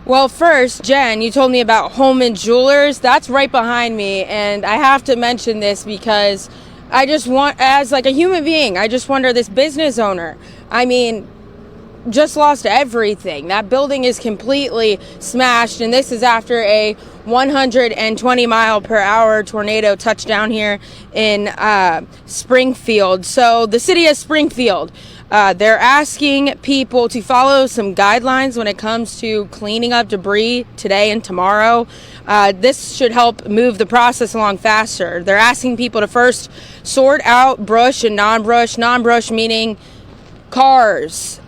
Well, first, Jen, you told me about Holman Jewelers. That's right behind me, and I have to mention this because I just want, as like a human being, I just wonder, this business owner, I mean, just lost everything. That building is completely smashed, and this is after a 120 mile per hour tornado touched down here in Springfield. So the city of Springfield, they're asking people to follow some guidelines when it comes to cleaning up debris today and tomorrow. This should help move the process along faster. They're asking people to first sort out brush and non-brush. Non-brush meaning cars,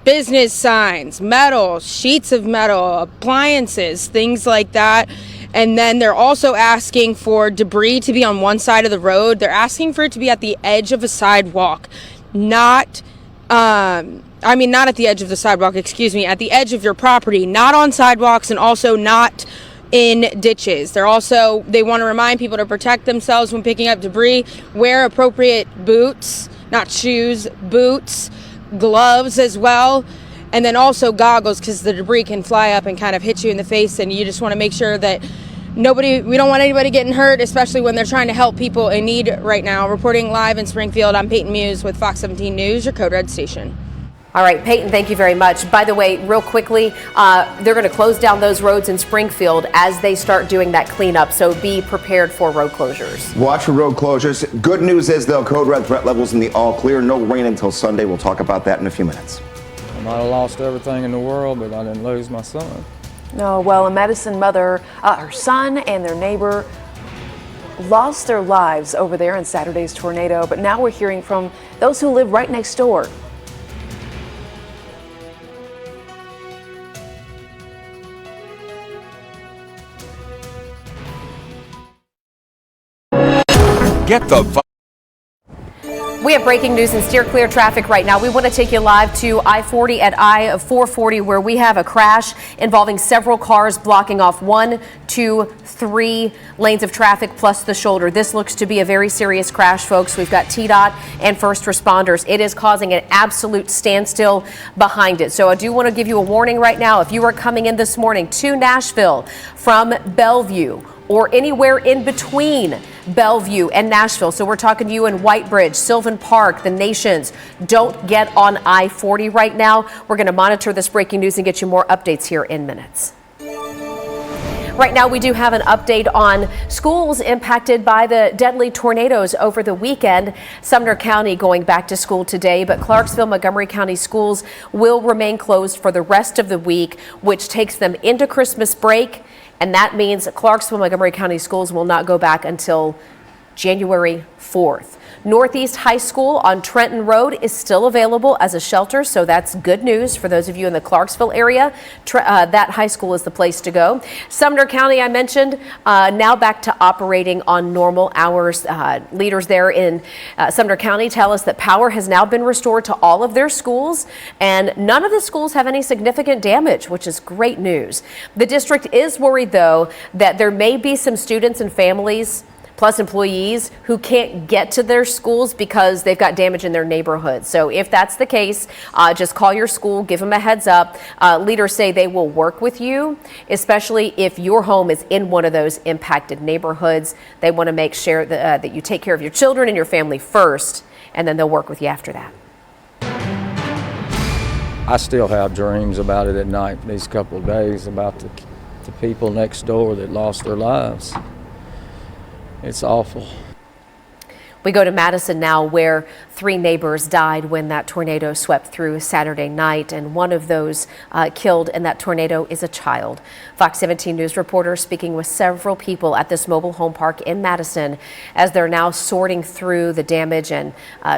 business signs, metal, sheets of metal, appliances, things like that. And then they're also asking for debris to be on one side of the road. They're asking for it to be at the edge of a sidewalk. Not at the edge of the sidewalk, at the edge of your property, not on sidewalks, and also not in ditches. They want to remind people to protect themselves when picking up debris, wear appropriate boots, not shoes, boots, gloves as well, and then also goggles, because the debris can fly up and kind of hit you in the face, and you just want to make sure that we don't want anybody getting hurt, especially when they're trying to help people in need right now. Reporting live in Springfield, I'm Peyton Muse with Fox 17 News, your Code Red station. All right, Peyton, thank you very much. By the way, real quickly, they're going to close down those roads in Springfield as they start doing that cleanup, so be prepared for road closures. Watch for road closures. Good news is, though, Code Red threat levels in the all clear. No rain until Sunday. We'll talk about that in a few minutes. I might have lost everything in the world, but I didn't lose my son. No, well, a Madison mother, her son and their neighbor lost their lives over there in Saturday's tornado, but now we're hearing from those who live right next door. Get the... We have breaking news and steer clear traffic right now. We want to take you live to I-40 at I-440, where we have a crash involving several cars blocking off 1, 2, 3 lanes of traffic plus the shoulder. This looks to be a very serious crash, folks. We've got TDOT and first responders. It is causing an absolute standstill behind it. So I do want to give you a warning right now. If you are coming in this morning to Nashville from Bellevue or anywhere in between Bellevue and Nashville, so we're talking to you in Whitebridge, Sylvan Park, the Nations, don't get on I-40 right now. We're going to monitor this breaking news and get you more updates here in minutes. Right now, we do have an update on schools impacted by the deadly tornadoes over the weekend. Sumner County going back to school today, but Clarksville, Montgomery County schools will remain closed for the rest of the week, which takes them into Christmas break. And that means Clarksville, Montgomery County schools will not go back until January 4th. Northeast High School on Trenton Road is still available as a shelter, so that's good news for those of you in the Clarksville area. That high school is the place to go. Sumner County, I mentioned, now back to operating on normal hours. Leaders there in Sumner County tell us that power has now been restored to all of their schools, and none of the schools have any significant damage, which is great news. The district is worried, though, that there may be some students and families plus employees who can't get to their schools because they've got damage in their neighborhood. So if that's the case, just call your school, give them a heads up. Leaders say they will work with you, especially if your home is in one of those impacted neighborhoods. They want to make sure that you take care of your children and your family first, and then they'll work with you after that. I still have dreams about it at night these couple of days, about the people next door that lost their lives. It's awful. We go to Madison now, where 3 neighbors died when that tornado swept through Saturday night, and one of those killed in that tornado is a child. Fox 17 News reporter speaking with several people at this mobile home park in Madison as they're now sorting through the damage and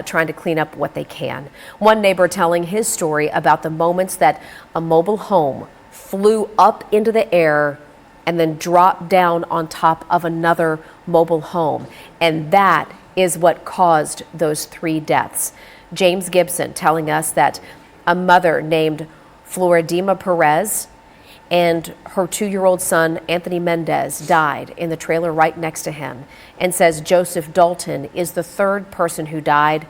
trying to clean up what they can. One neighbor telling his story about the moments that a mobile home flew up into the air and then dropped down on top of another mobile home, and that is what caused those 3 deaths. James Gibson telling us that a mother named Floridima Perez and her 2-year-old son, Anthony Mendez, died in the trailer right next to him, and says Joseph Dalton is the 3rd person who died.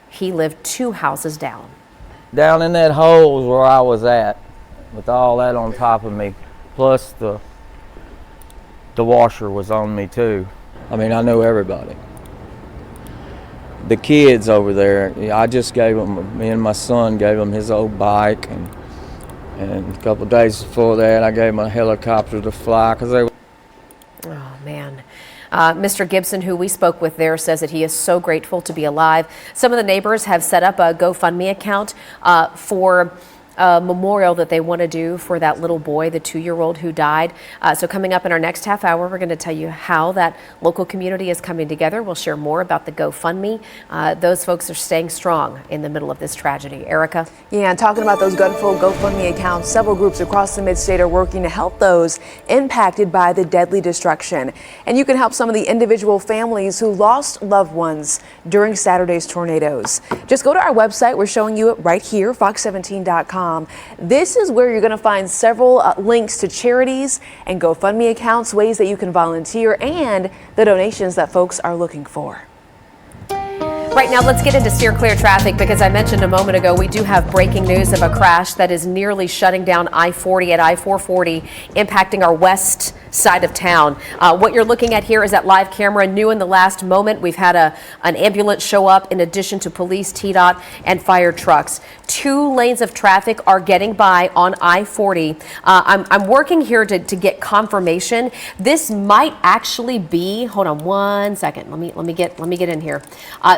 He lived 2 houses down. Down in that hole is where I was at, with all that on top of me, plus the washer was on me too. I mean, I knew everybody. The kids over there, I just gave them, me and my son gave them his old bike, and a couple of days before that I gave them a helicopter to fly because they were. Oh man. Mr. Gibson, who we spoke with there, says that he is so grateful to be alive. Some of the neighbors have set up a GoFundMe account for a memorial that they want to do for that little boy, the 2-year-old who died. So coming up in our next half hour, we're going to tell you how that local community is coming together. We'll share more about the GoFundMe. Those folks are staying strong in the middle of this tragedy. Erica? Yeah, and talking about those gutful GoFundMe accounts, several groups across the mid-state are working to help those impacted by the deadly destruction. And you can help some of the individual families who lost loved ones during Saturday's tornadoes. Just go to our website. We're showing you it right here, fox17.com. This is where you're going to find several links to charities and GoFundMe accounts, ways that you can volunteer, and the donations that folks are looking for. Right now, let's get into steer clear traffic, because I mentioned a moment ago we do have breaking news of a crash that is nearly shutting down I-40 at I-440, impacting our west side of town. What you're looking at here is that live camera, new in the last moment. We've had an ambulance show up in addition to police, TDOT, and fire trucks. 2 lanes of traffic are getting by on I-40. I'm working here to get confirmation. This might actually be, hold on one second. Let me get in here.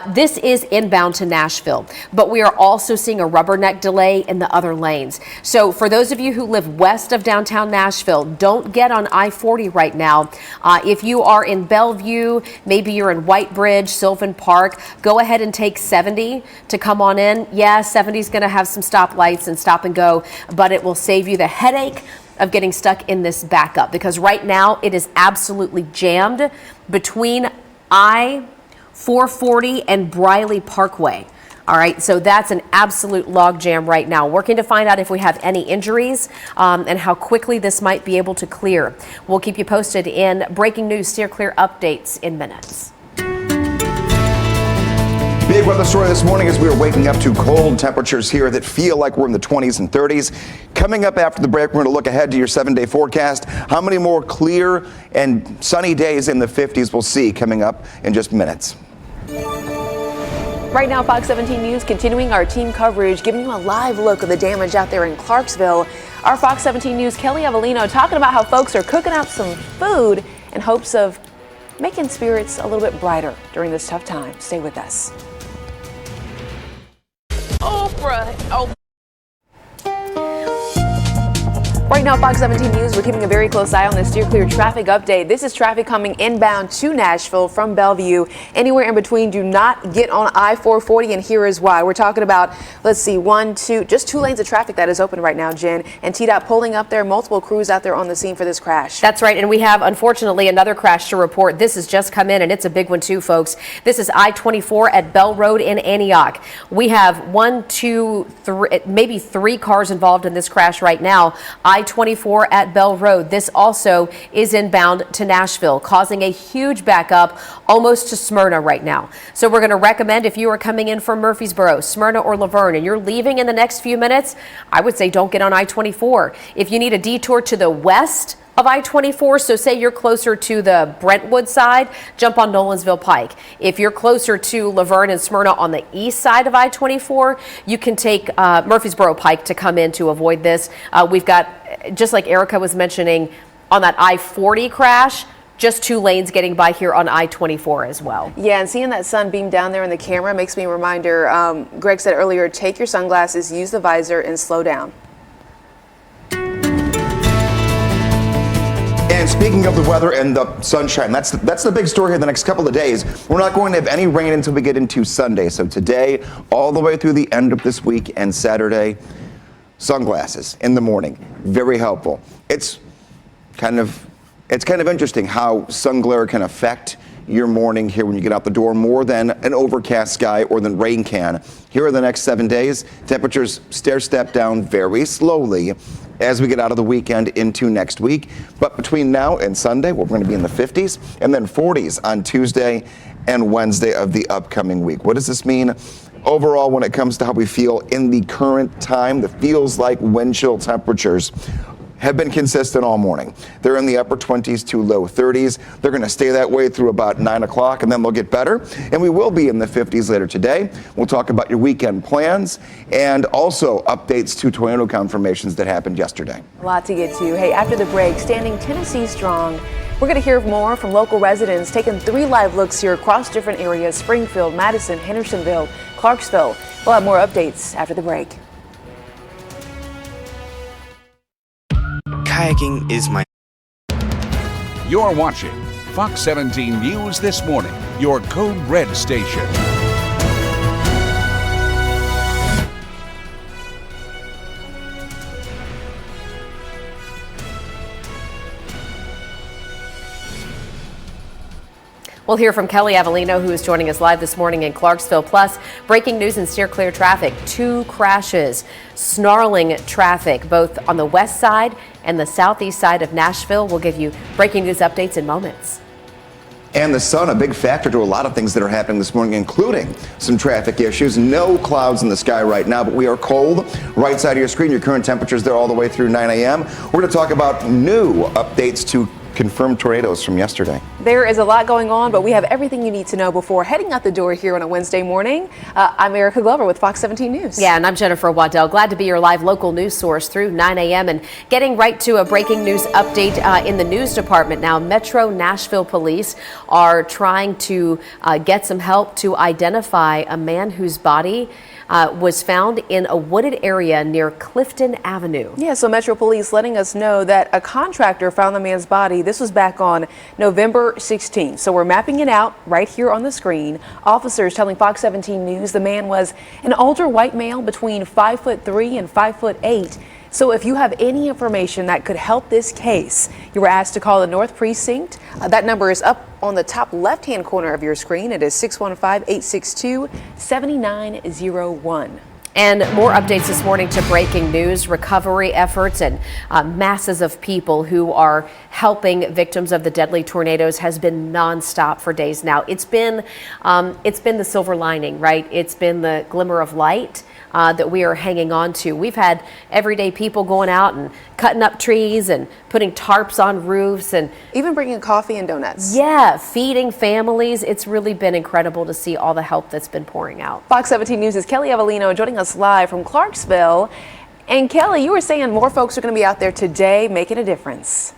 This is inbound to Nashville, but we are also seeing a rubberneck delay in the other lanes. So for those of you who live west of downtown Nashville, don't get on I-40 right now. If you are in Bellevue, maybe you're in Whitebridge, Sylvan Park, go ahead and take 70 to come on in. Yeah, 70 is going to have some stoplights and stop and go, but it will save you the headache of getting stuck in this backup, because right now it is absolutely jammed between I-440 and Briley Parkway. All right, so that's an absolute log jam right now. Working to find out if we have any injuries and how quickly this might be able to clear. We'll keep you posted in breaking news steer clear updates in minutes. Big weather story this morning as we are waking up to cold temperatures here that feel like we're in the 20s and 30s. Coming up after the break, we're going to look ahead to your 7-day forecast. How many more clear and sunny days in the 50s we'll see coming up in just minutes. Right now, Fox 17 News continuing our team coverage, giving you a live look of the damage out there in Clarksville. Our Fox 17 News Kelly Avellino talking about how folks are cooking up some food in hopes of making spirits a little bit brighter during this tough time. Stay with us. Right now, Fox 17 News, we're keeping a very close eye on the steer clear traffic update. This is traffic coming inbound to Nashville from Bellevue. Anywhere in between, do not get on I-440, and here is why. We're talking about, let's see, just 2 lanes of traffic that is open right now, Jen, and TDOT pulling up there, multiple crews out there on the scene for this crash. That's right, and we have, unfortunately, another crash to report. This has just come in, and it's a big one too, folks. This is I-24 at Bell Road in Antioch. We have 1, 2, 3, maybe 3 cars involved in this crash right now. I-24 at Bell Road. This also is inbound to Nashville, causing a huge backup almost to Smyrna right now. So we're going to recommend, if you are coming in from Murfreesboro, Smyrna, or Laverne, and you're leaving in the next few minutes, I would say don't get on I-24. If you need a detour to the west of I-24, so say you're closer to the Brentwood side, jump on Nolensville Pike. If you're closer to Laverne and Smyrna on the east side of I-24, you can take Murfreesboro Pike to come in to avoid this. We've got, just like Erica was mentioning, on that I-40 crash, just 2 lanes getting by here on I-24 as well. Yeah, and seeing that sun beam down there in the camera makes me a reminder. Greg said earlier, take your sunglasses, use the visor, and slow down. And speaking of the weather and the sunshine, that's the big story here the next couple of days. We're not going to have any rain until we get into Sunday. So today, all the way through the end of this week and Saturday, sunglasses in the morning, very helpful. It's kind of interesting how sun glare can affect your morning here when you get out the door more than an overcast sky or than rain can. Here are the next 7 days. Temperatures stair-step down very slowly as we get out of the weekend into next week. But between now and Sunday, we're going to be in the 50s and then 40s on Tuesday and Wednesday of the upcoming week. What does this mean? Overall, when it comes to how we feel in the current time, the feels like wind chill temperatures have been consistent all morning. They're in the upper 20s to low 30s. They're going to stay that way through about 9 o'clock, and then they'll get better. And we will be in the 50s later today. We'll talk about your weekend plans and also updates to tornado confirmations that happened yesterday. A lot to get to. Hey, after the break, standing Tennessee strong. We're going to hear more from local residents, taking 3 live looks here across different areas: Springfield, Madison, Hendersonville, Clarksville. We'll have more updates after the break. Kayaking is my... You're watching Fox 17 News This Morning, your Code Red station. We'll hear from Kelly Avellino, who is joining us live this morning in Clarksville. Plus, breaking news and steer clear traffic. 2 crashes, snarling traffic, both on the west side and the southeast side of Nashville. We'll give you breaking news updates in moments. And the sun, a big factor to a lot of things that are happening this morning, including some traffic issues. No clouds in the sky right now, but we are cold. Right side of your screen, your current temperatures there all the way through 9 a.m. We're going to talk about new updates to confirmed tornadoes from yesterday. There is a lot going on, but we have everything you need to know before heading out the door here on a Wednesday morning. I'm Erica Glover with Fox 17 News. Yeah, and I'm Jennifer Waddell. Glad to be your live local news source through 9 a.m. and getting right to a breaking news update in the news department. Now, Metro Nashville police are trying to get some help to identify a man whose body was found in a wooded area near Clifton Avenue. Yeah, so Metro Police letting us know that a contractor found the man's body. This was back on November 16th. So we're mapping it out right here on the screen. Officers telling Fox 17 News the man was an older white male between 5'3" and 5'8". So if you have any information that could help this case, you were asked to call the North Precinct. That number is up on the top left-hand corner of your screen. It is 615-862-7901. And more updates this morning to breaking news, recovery efforts, and masses of people who are helping victims of the deadly tornadoes has been nonstop for days now. It's been the silver lining, right? It's been the glimmer of light that we are hanging on to. We've had everyday people going out and cutting up trees and putting tarps on roofs and even bringing coffee and donuts. Yeah, feeding families. It's really been incredible to see all the help that's been pouring out. Fox 17 News' Kelly Avellino joining us live from Clarksville. And Kelly, you were saying more folks are going to be out there today making a difference.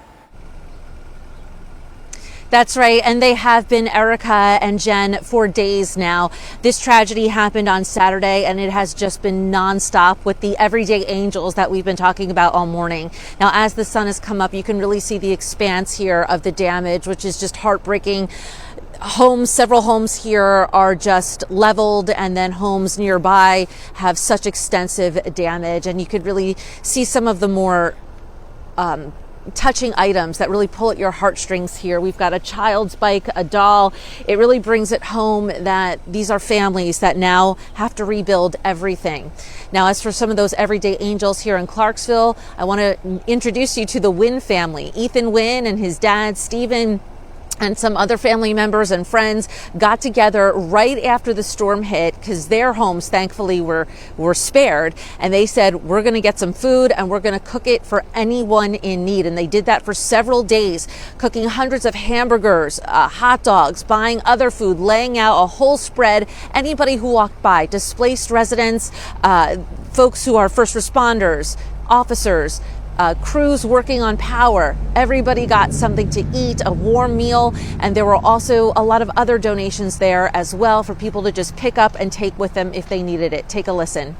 That's right, and they have been, Erica and Jen, for days now. This tragedy happened on Saturday, and it has just been nonstop with the everyday angels that we've been talking about all morning. Now, as the sun has come up, you can really see the expanse here of the damage, which is just heartbreaking. Several homes here are just leveled, and then homes nearby have such extensive damage, and you could really see some of the more touching items that really pull at your heartstrings here. We've got a child's bike, a doll. It really brings it home that these are families that now have to rebuild everything. Now, as for some of those everyday angels here in Clarksville, I want to introduce you to the Wynn family. Ethan Wynn and his dad, Stephen, and some other family members and friends got together right after the storm hit because their homes thankfully were spared, and they said, we're going to get some food and we're going to cook it for anyone in need. And they did that for several days, cooking hundreds of hamburgers, hot dogs, buying other food, laying out a whole spread. Anybody who walked by, displaced residents, folks who are first responders, officers, crews working on power. Everybody got something to eat, a warm meal, and there were also a lot of other donations there as well for people to just pick up and take with them if they needed it. Take a listen.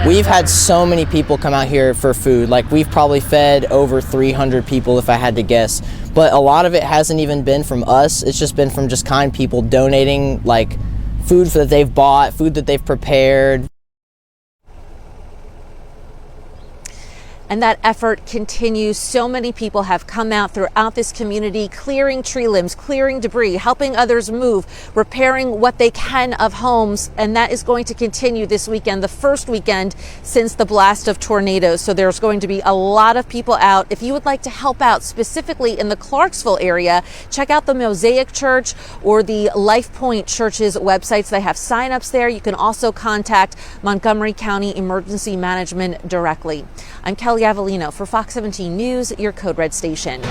We've had so many people come out here for food. Like, we've probably fed over 300 people if I had to guess. But a lot of it hasn't even been from us. It's just been from just kind people donating, like, food that they've bought, food that they've prepared. And that effort continues. So many people have come out throughout this community, clearing tree limbs, clearing debris, helping others move, repairing what they can of homes. And that is going to continue this weekend, the first weekend since the blast of tornadoes. So there's going to be a lot of people out. If you would like to help out specifically in the Clarksville area, check out the Mosaic Church or the Life Point Church's websites. They have signups there. You can also contact Montgomery County Emergency Management directly. I'm Kelly Avellino for Fox 17 News, your Code Red station.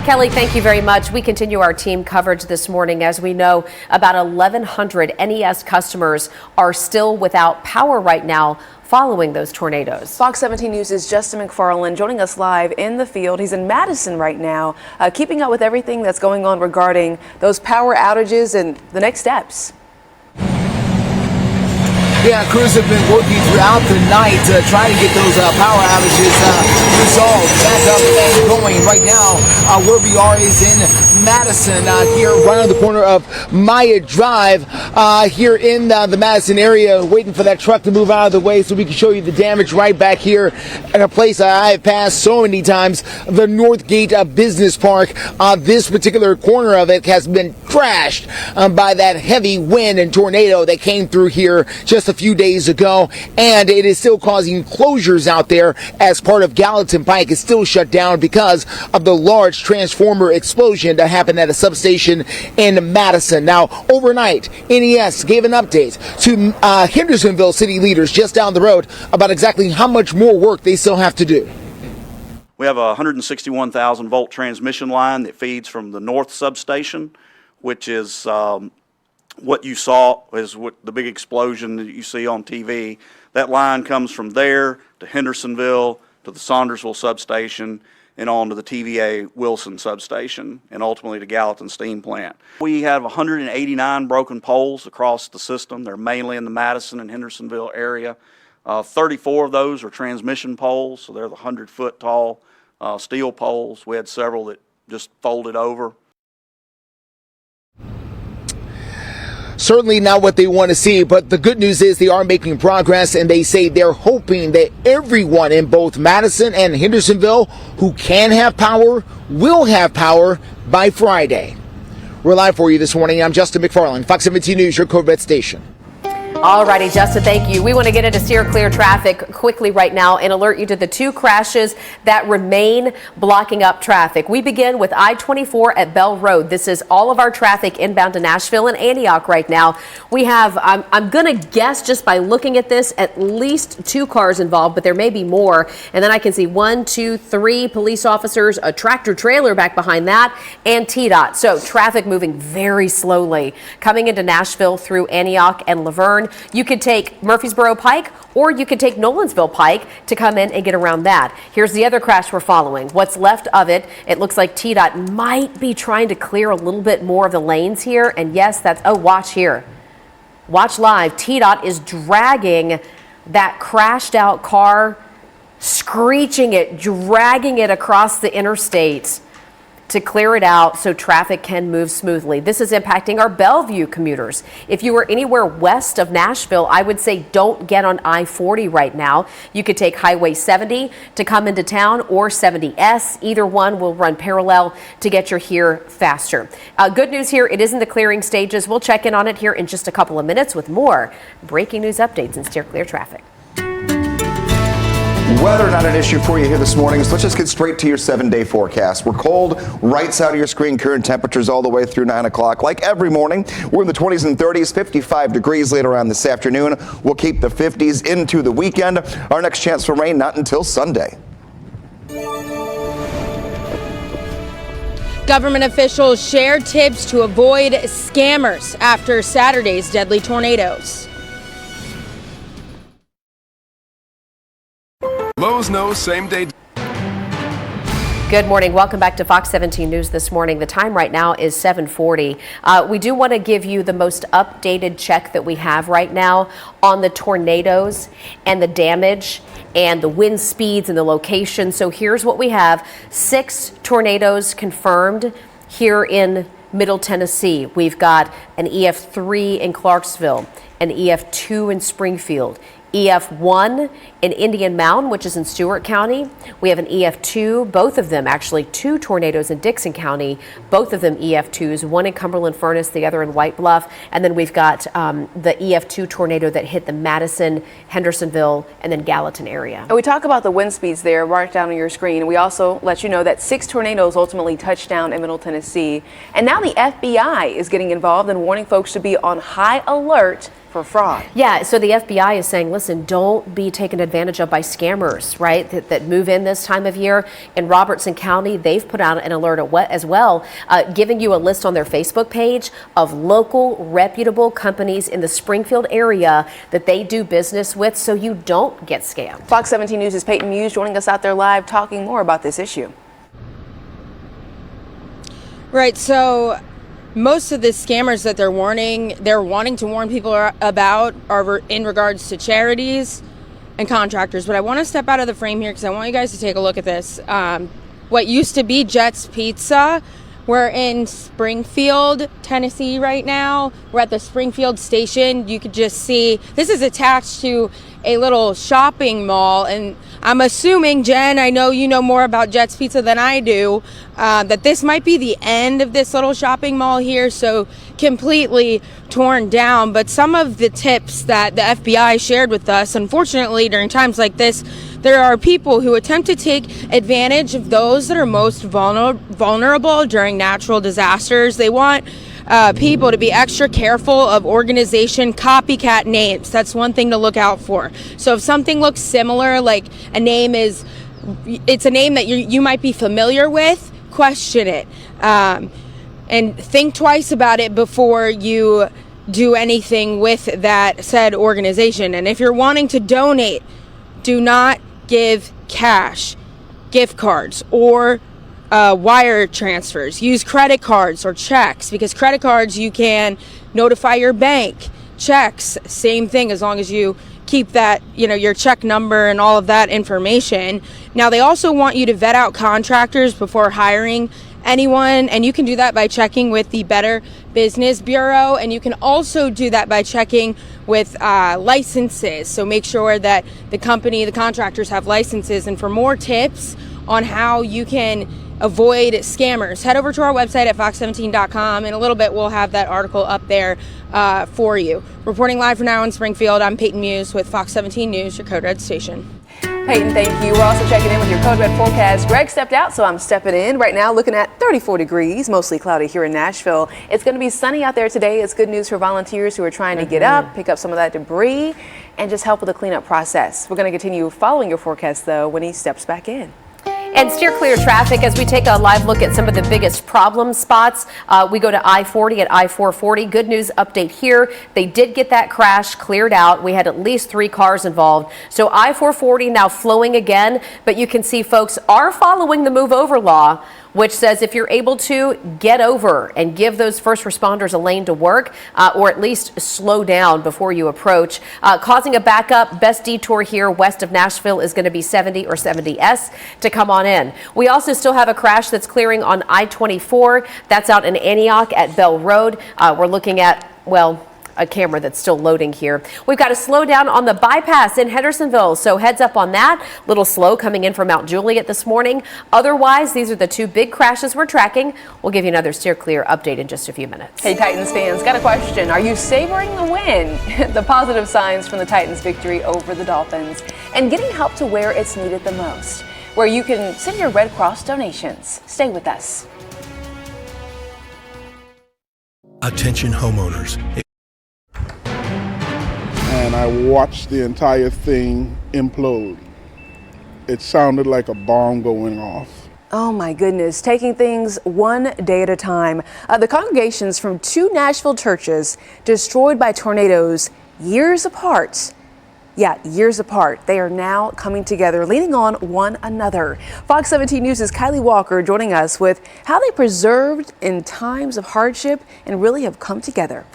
Kelly, thank you very much. We continue our team coverage this morning. As we know, about 1,100 NES customers are still without power right now following those tornadoes. Fox 17 News' Justin McFarland joining us live in the field. He's in Madison right now, keeping up with everything that's going on regarding those power outages and the next steps. Yeah, crews have been working throughout the night trying to get those power outages resolved, back up and going. Right now, where we are is in Madison, here right on the corner of Maya Drive, here in the Madison area, waiting for that truck to move out of the way so we can show you the damage right back here at a place I have passed so many times, the Northgate Business Park. This particular corner of it has been crashed by that heavy wind and tornado that came through here just a few days ago, and it is still causing closures out there as part of Gallatin Pike is still shut down because of the large transformer explosion that happened at a substation in Madison. Now, overnight, NES gave an update to Hendersonville city leaders just down the road about exactly how much more work they still have to do. We have a 161,000 volt transmission line that feeds from the north substation, which is what you saw is what the big explosion that you see on TV. That line comes from there to Hendersonville, to the Saundersville substation, and on to the TVA Wilson substation, and ultimately to Gallatin Steam Plant. We have 189 broken poles across the system. They're mainly in the Madison and Hendersonville area. 34 of those are transmission poles, so they're the 100-foot tall steel poles. We had several that just folded over. Certainly not what they want to see, but the good news is they are making progress, and they say they're hoping that everyone in both Madison and Hendersonville who can have power will have power by Friday. We're live for you this morning. I'm Justin McFarland, Fox 17 News, your Code Red station. All righty, Justin, thank you. We want to get into steer clear traffic quickly right now and alert you to the two crashes that remain blocking up traffic. We begin with I-24 at Bell Road. This is all of our traffic inbound to Nashville and Antioch right now. We have, I'm going to guess just by looking at this, at least 2 cars involved, but there may be more. And then I can see 1, 2, 3 police officers, a tractor trailer back behind that, and TDOT. So traffic moving very slowly coming into Nashville through Antioch and Laverne. You could take Murfreesboro Pike, or you could take Nolensville Pike to come in and get around that. Here's the other crash we're following. What's left of it, it looks like TDOT might be trying to clear a little bit more of the lanes here. And yes, that's, oh, watch here. Watch live. TDOT is dragging that crashed out car, screeching it, dragging it across the interstate to clear it out so traffic can move smoothly. This is impacting our Bellevue commuters. If you are anywhere west of Nashville, I would say don't get on I-40 right now. You could take Highway 70 to come into town, or 70S. Either one will run parallel to get you here faster. Good news here, it is in the clearing stages. We'll check in on it here in just a couple of minutes with more breaking news updates and steer clear traffic. Weather not an issue for you here this morning, so let's just get straight to your 7-day forecast. We're cold right side of your screen, current temperatures all the way through 9 o'clock. Like every morning, we're in the 20s and 30s, 55 degrees later on this afternoon. We'll keep the 50s into the weekend. Our next chance for rain not until Sunday. Government officials share tips to avoid scammers after Saturday's deadly tornadoes. Lowe's knows same-day Good morning. Welcome back to Fox 17 News this morning. The time right now is 7:40. We do want to give you the most updated check that we have right now on the tornadoes and the damage and the wind speeds and the location. So here's what we have. 6 tornadoes confirmed here in Middle Tennessee. We've got an EF3 in Clarksville, an EF2 in Springfield, EF1 in Indian Mound, which is in Stewart County. We have an EF2, both of them actually 2 tornadoes in Dickson County, both of them EF2s, one in Cumberland Furnace, the other in White Bluff. And then we've got the EF2 tornado that hit the Madison, Hendersonville, and then Gallatin area. And we talk about the wind speeds there, right down on your screen. We also let you know that 6 tornadoes ultimately touched down in Middle Tennessee. And now the FBI is getting involved and warning folks to be on high alert for fraud. Yeah, so the FBI is saying, listen, don't be taken advantage of by scammers, right, that move in this time of year. In Robertson County, they've put out an alert as well, giving you a list on their Facebook page of local reputable companies in the Springfield area that they do business with so you don't get scammed. Fox 17 News' Peyton Muse joining us out there live talking more about this issue. Right, so most of the scammers that they're wanting to warn people about are in regards to charities and contractors. But I want to step out of the frame here because I want you guys to take a look at this. What used to be Jet's Pizza, we're in Springfield, Tennessee right now. We're at the Springfield station. You could just see this is attached to a little shopping mall, and I'm assuming, Jen, I know you know more about Jet's Pizza than I do, that this might be the end of this little shopping mall here, so completely torn down. But some of the tips that the FBI shared with us, unfortunately, during times like this, there are people who attempt to take advantage of those that are most vulnerable during natural disasters. They want people to be extra careful of organization copycat names. That's one thing to look out for. So if something looks similar, like it's a name that you might be familiar with, question it. And think twice about it before you do anything with that said organization. And if you're wanting to donate, do not give cash, gift cards, or wire transfers. Use credit cards or checks, because credit cards you can notify your bank. Checks, same thing, as long as you keep that, your check number and all of that information. Now, they also want you to vet out contractors before hiring anyone, and you can do that by checking with the Better Business Bureau, and you can also do that by checking with licenses. So make sure that the contractors have licenses. And for more tips on how you can avoid scammers, head over to our website at fox17.com. In a little bit, we'll have that article up there for you. Reporting live for now in Springfield, I'm Peyton Muse with Fox 17 News, your Code Red station. Peyton, thank you. We're also checking in with your Code Red forecast. Greg stepped out, so I'm stepping in. Right now, looking at 34 degrees, mostly cloudy here in Nashville. It's going to be sunny out there today. It's good news for volunteers who are trying to get up, pick up some of that debris, and just help with the cleanup process. We're going to continue following your forecast, though, when he steps back in. And steer clear traffic as we take a live look at some of the biggest problem spots. We go to I-40 at I-440. Good news update here. They did get that crash cleared out. We had at least 3 cars involved. So I-440 now flowing again, but you can see folks are following the move over law, which says if you're able to, get over and give those first responders a lane to work, or at least slow down before you approach. Causing a backup, best detour here west of Nashville is going to be 70 or 70S to come on in. We also still have a crash that's clearing on I-24. That's out in Antioch at Bell Road. We're looking at, a camera that's still loading here. We've got a slowdown on the bypass in Hendersonville, so heads up on that. Little slow coming in from Mount Juliet this morning. Otherwise, these are the 2 big crashes we're tracking. We'll give you another steer clear update in just a few minutes. Hey, Titans fans, got a question. Are you savoring the win? The positive signs from the Titans' victory over the Dolphins and getting help to where it's needed the most, where you can send your Red Cross donations. Stay with us. Attention homeowners. And I watched the entire thing implode. It sounded like a bomb going off. Oh my goodness, taking things one day at a time. The congregations from 2 Nashville churches destroyed by tornadoes years apart Yeah, years apart. They are now coming together, leaning on one another. Fox 17 News' Kylie Walker joining us with how they preserved in times of hardship and really have come together.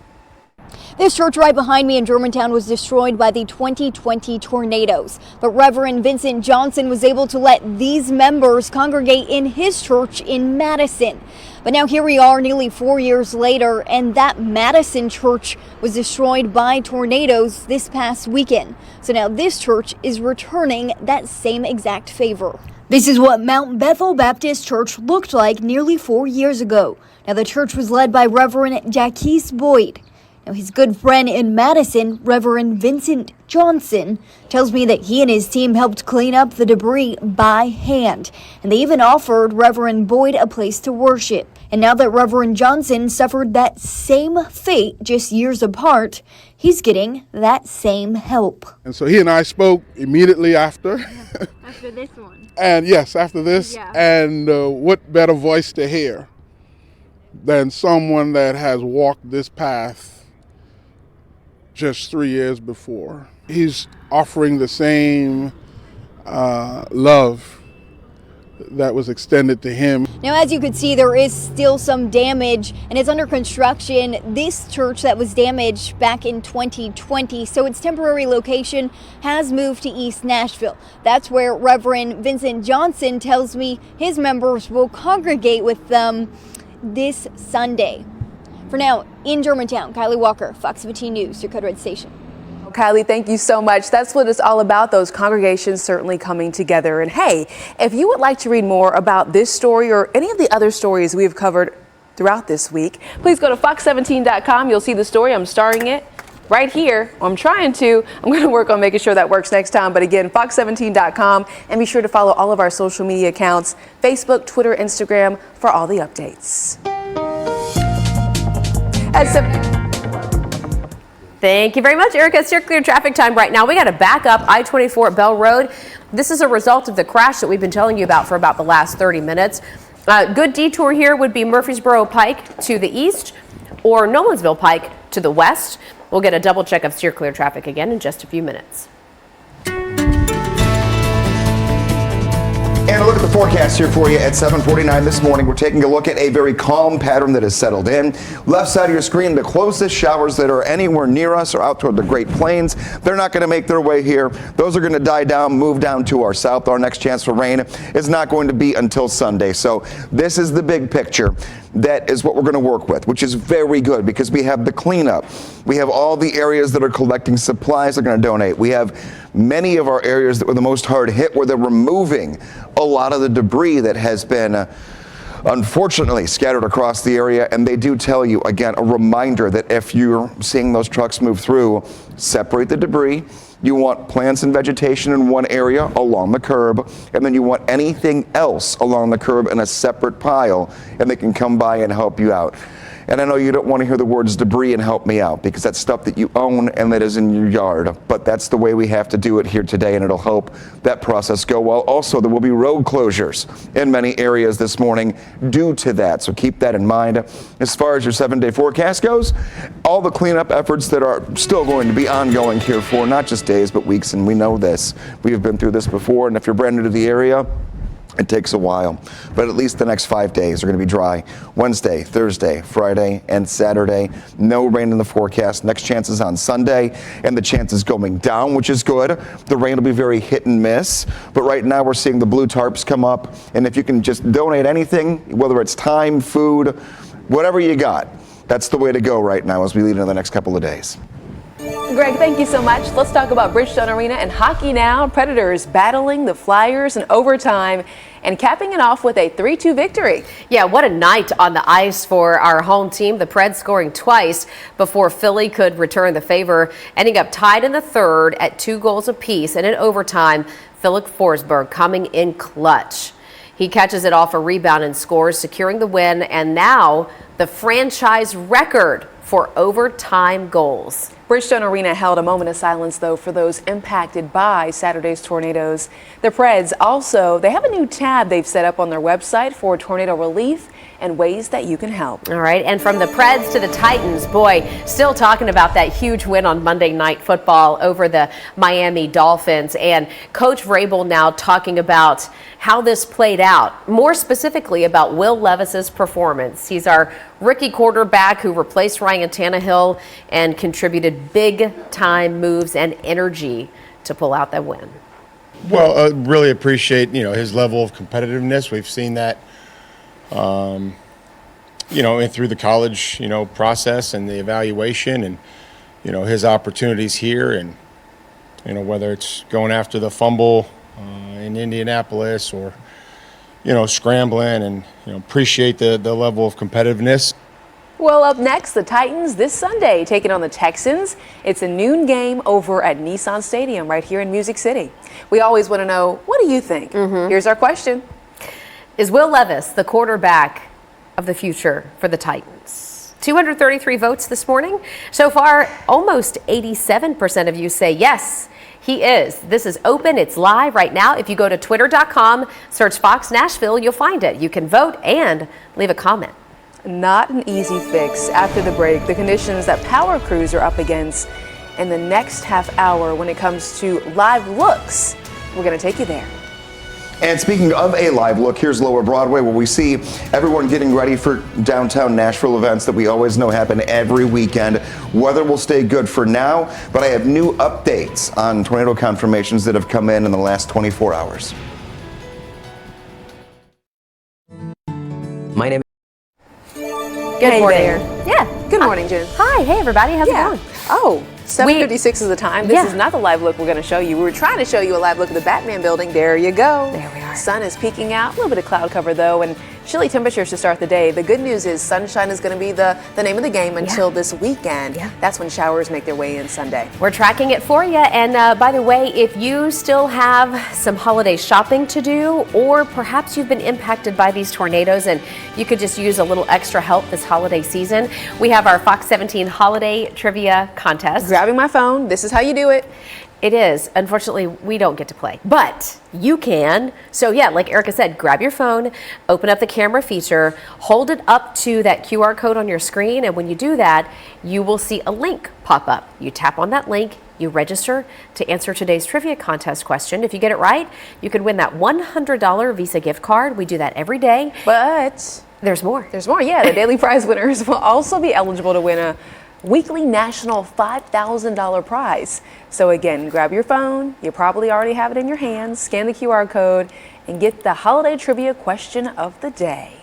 This church right behind me in Germantown was destroyed by the 2020 tornadoes, but Reverend Vincent Johnson was able to let these members congregate in his church in Madison. But now here we are nearly 4 years later, and that Madison church was destroyed by tornadoes this past weekend. So now this church is returning that same exact favor. This is what Mount Bethel Baptist Church looked like nearly 4 years ago. Now the church was led by Reverend Jacques Boyd. Now, his good friend in Madison, Reverend Vincent Johnson, tells me that he and his team helped clean up the debris by hand. And they even offered Reverend Boyd a place to worship. And now that Reverend Johnson suffered that same fate just years apart, he's getting that same help. And so he and I spoke immediately after. After this one. And yes, after this. Yeah. And what better voice to hear than someone that has walked this path just 3 years before. He's offering the same love that was extended to him. Now, as you can see, there is still some damage and it's under construction. This church that was damaged back in 2020, so its temporary location has moved to East Nashville. That's where Reverend Vincent Johnson tells me his members will congregate with them this Sunday. For now, in Germantown, Kylie Walker, Fox 17 News, your Code Red station. Kylie, thank you so much. That's what it's all about, those congregations certainly coming together. And hey, if you would like to read more about this story or any of the other stories we have covered throughout this week, please go to fox17.com. You'll see the story. I'm starring it right here. I'm trying to. I'm going to work on making sure that works next time. But again, fox17.com, and be sure to follow all of our social media accounts, Facebook, Twitter, Instagram, for all the updates. Thank you very much, Erica. It's your clear traffic time right now. We got to back up I-24 at Bell Road. This is a result of the crash that we've been telling you about for about the last 30 minutes. Good detour here would be Murfreesboro Pike to the east or Nolensville Pike to the west. We'll get a double check of steer clear traffic again in just a few minutes. And a look at the forecast here for you at 7:49 this morning. We're taking a look at a very calm pattern that has settled in. Left side of your screen, the closest showers that are anywhere near us are out toward the Great Plains. They're not going to make their way here. Those are going to die down, move down to our south. Our next chance for rain is not going to be until Sunday. So this is the big picture. That is what we're going to work with, which is very good because we have the cleanup. We have all the areas that are collecting supplies they're going to donate. We have many of our areas that were the most hard hit where they're removing a lot of the debris that has been unfortunately scattered across the area. And they do tell you, again, a reminder that if you're seeing those trucks move through, separate the debris. You want plants and vegetation in one area along the curb, and then you want anything else along the curb in a separate pile, and they can come by and help you out. And I know you don't want to hear the words debris and help me out because that's stuff that you own and that is in your yard. But that's the way we have to do it here today, and it'll help that process go well. Also, there will be road closures in many areas this morning due to that. So keep that in mind. As far as your 7-day forecast goes, all the cleanup efforts that are still going to be ongoing here for not just days, but weeks. And we know this. We have been through this before. And if you're brand new to the area, it takes a while, but at least the next 5 days are going to be dry. Wednesday, Thursday, Friday, and Saturday. No rain in the forecast. Next chance is on Sunday, and the chance is going down, which is good. The rain will be very hit and miss, but right now we're seeing the blue tarps come up, and if you can just donate anything, whether it's time, food, whatever you got, that's the way to go right now as we lead into the next couple of days. Greg, thank you so much. Let's talk about Bridgestone Arena and hockey now. Predators battling the Flyers in overtime and capping it off with a 3-2 victory. Yeah, what a night on the ice for our home team. The Preds scoring twice before Philly could return the favor, ending up tied in the third at 2 goals apiece. And in overtime, Philip Forsberg coming in clutch. He catches it off a rebound and scores, securing the win, and now the franchise record for overtime goals. Bridgestone Arena held a moment of silence, though, for those impacted by Saturday's tornadoes. The Preds also, they have a new tab they've set up on their website for tornado relief and ways that you can help. All right, and from the Preds to the Titans, boy, still talking about that huge win on Monday Night Football over the Miami Dolphins. And Coach Vrabel now talking about how this played out, more specifically about Will Levis's performance. He's our rookie quarterback who replaced Ryan Tannehill and contributed big-time moves and energy to pull out that win. Well, really appreciate, his level of competitiveness. We've seen that, and through the college, process and the evaluation and, his opportunities here and, whether it's going after the fumble in Indianapolis or, scrambling and, appreciate the level of competitiveness. Well, up next, the Titans this Sunday taking on the Texans. It's a noon game over at Nissan Stadium right here in Music City. We always want to know, what do you think? Here's our question. Is Will Levis the quarterback of the future for the Titans? 233 votes this morning. So far, almost 87% of you say yes, he is. This is open. It's live right now. If you go to twitter.com, search Fox Nashville, you'll find it. You can vote and leave a comment. Not an easy fix. After the break, the conditions that power crews are up against in the next half hour when it comes to live looks. We're going to take you there. And speaking of a live look, here's Lower Broadway, where we see everyone getting ready for downtown Nashville events that we always know happen every weekend. Weather will stay good for now, but I have new updates on tornado confirmations that have come in the last 24 hours. My name Good morning. There. Yeah. Good morning, Jen. Hi. Hey, everybody. How's it going? Oh, 7:56 is the time. This is not the live look we're going to show you. We were trying to show you a live look of the Batman building. There you go. There we are. Sun is peeking out. A little bit of cloud cover, though, and chilly temperatures to start the day. The good news is sunshine is going to be the name of the game until this weekend. That's when showers make their way in Sunday. We're tracking it for you. And by the way, if you still have some holiday shopping to do, or perhaps you've been impacted by these tornadoes and you could just use a little extra help this holiday season, we have our Fox 17 Holiday Trivia Contest. Grabbing my phone. This is how you do it. It is. Unfortunately, we don't get to play, but you can. So yeah, like Erica said, grab your phone, open up the camera feature, hold it up to that QR code on your screen, and when you do that, you will see a link pop up. You tap on that link, you register to answer today's trivia contest question. If you get it right, you could win that $100 Visa gift card. We do that every day. But there's more. There's more, yeah. The daily prize winners will also be eligible to win a weekly national $5,000 prize. So again, grab your phone. You probably already have it in your hands. Scan the QR code and get the holiday trivia question of the day.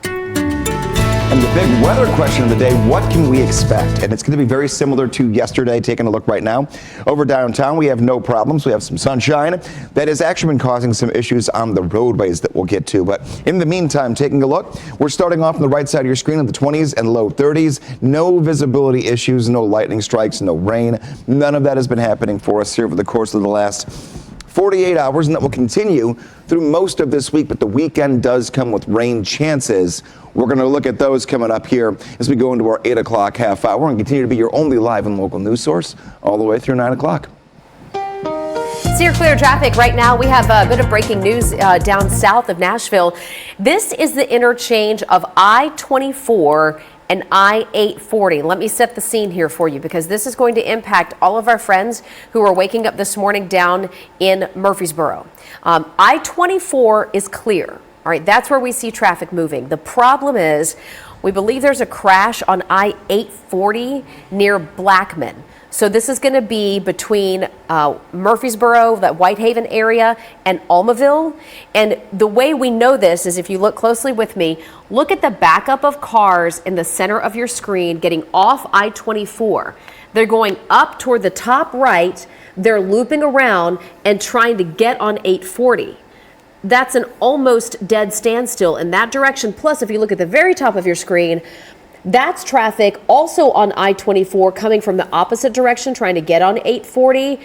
And the big weather question of the day, what can we expect? And it's going to be very similar to yesterday. Taking a look right now. Over downtown, we have no problems. We have some sunshine. That has actually been causing some issues on the roadways that we'll get to. But in the meantime, taking a look, we're starting off on the right side of your screen in the 20s and low 30s. No visibility issues, no lightning strikes, no rain. None of that has been happening for us here over the course of the last 48 hours, and that will continue through most of this week, but the weekend does come with rain chances. We're going to look at those coming up here as we go into our 8 o'clock half hour and continue to be your only live and local news source all the way through 9 o'clock. So your clear traffic right now. We have a bit of breaking news down south of Nashville. This is the interchange of I-24 and I-840. Let me set the scene here for you because this is going to impact all of our friends who are waking up this morning down in Murfreesboro. I-24 is clear. All right, that's where we see traffic moving. The problem is we believe there's a crash on I-840 near Blackman. So this is going to be between Murfreesboro, that Whitehaven area, and Almaville. And the way we know this is if you look closely with me, look at the backup of cars in the center of your screen getting off I-24. They're going up toward the top right. They're looping around and trying to get on 840. That's an almost dead standstill in that direction. Plus, if you look at the very top of your screen, that's traffic also on I-24 coming from the opposite direction, trying to get on 840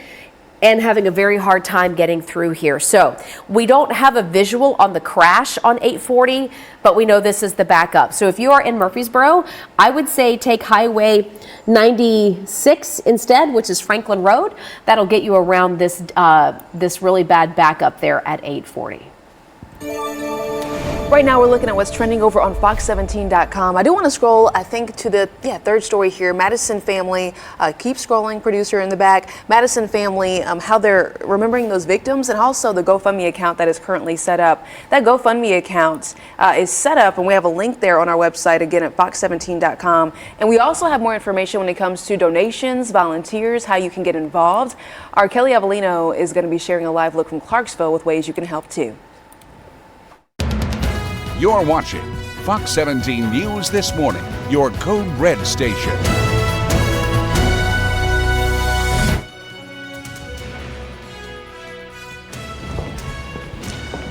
and having a very hard time getting through here. So we don't have a visual on the crash on 840, but we know this is the backup. So if you are in Murfreesboro, I would say take Highway 96 instead, which is Franklin Road. That'll get you around this, this really bad backup there at 840. Right now, we're looking at what's trending over on Fox17.com. I do want to scroll, I think, to the third story here. Madison family, keep scrolling, producer in the back. Madison family, how they're remembering those victims, and also the GoFundMe account that is currently set up. That GoFundMe account is set up, and we have a link there on our website, again, at Fox17.com. And we also have more information when it comes to donations, volunteers, how you can get involved. Our Kelly Avellino is going to be sharing a live look from Clarksville with ways you can help too. You're watching Fox 17 News This Morning, your Code Red station.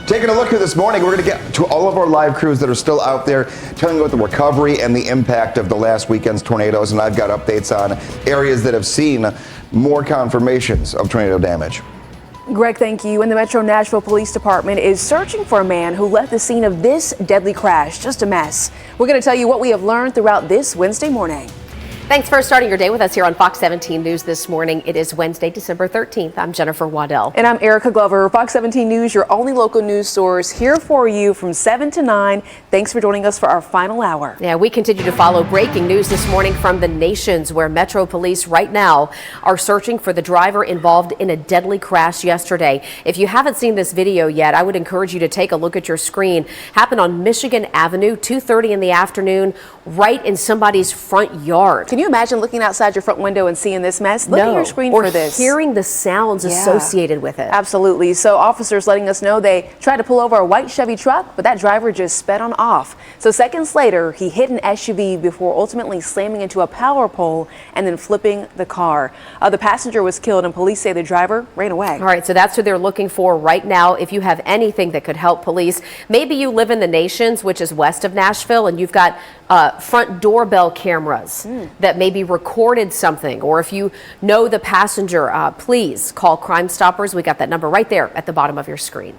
Taking a look here this morning, we're going to get to all of our live crews that are still out there telling you about the recovery and the impact of the last weekend's tornadoes, and I've got updates on areas that have seen more confirmations of tornado damage. Greg, thank you. And the Metro Nashville Police Department is searching for a man who left the scene of this deadly crash. Just a mess. We're going to tell you what we have learned throughout this Wednesday morning. Thanks for starting your day with us here on Fox 17 News This Morning. It is Wednesday, December 13th. I'm Jennifer Waddell. And I'm Erica Glover. Fox 17 News, your only local news source, here for you from 7 to 9. Thanks for joining us for our final hour. Yeah, we continue to follow breaking news this morning from the Nations, where Metro Police right now are searching for the driver involved in a deadly crash yesterday. If you haven't seen this video yet, I would encourage you to take a look at your screen. Happened on Michigan Avenue, 2:30 in the afternoon, right in somebody's front yard. Can you imagine looking outside your front window and seeing this mess? Look at your screen for this. Or hearing the sounds associated with it. Absolutely. So officers letting us know they tried to pull over a white Chevy truck, but that driver just sped on off. So seconds later, he hit an SUV before ultimately slamming into a power pole and then flipping the car. The passenger was killed, and police say the driver ran away. All right, so that's who they're looking for right now. If you have anything that could help police, maybe you live in the Nations, which is west of Nashville, and you've got front doorbell cameras that maybe recorded something, or if you know the passenger, please call Crime Stoppers. We got that number right there at the bottom of your screen.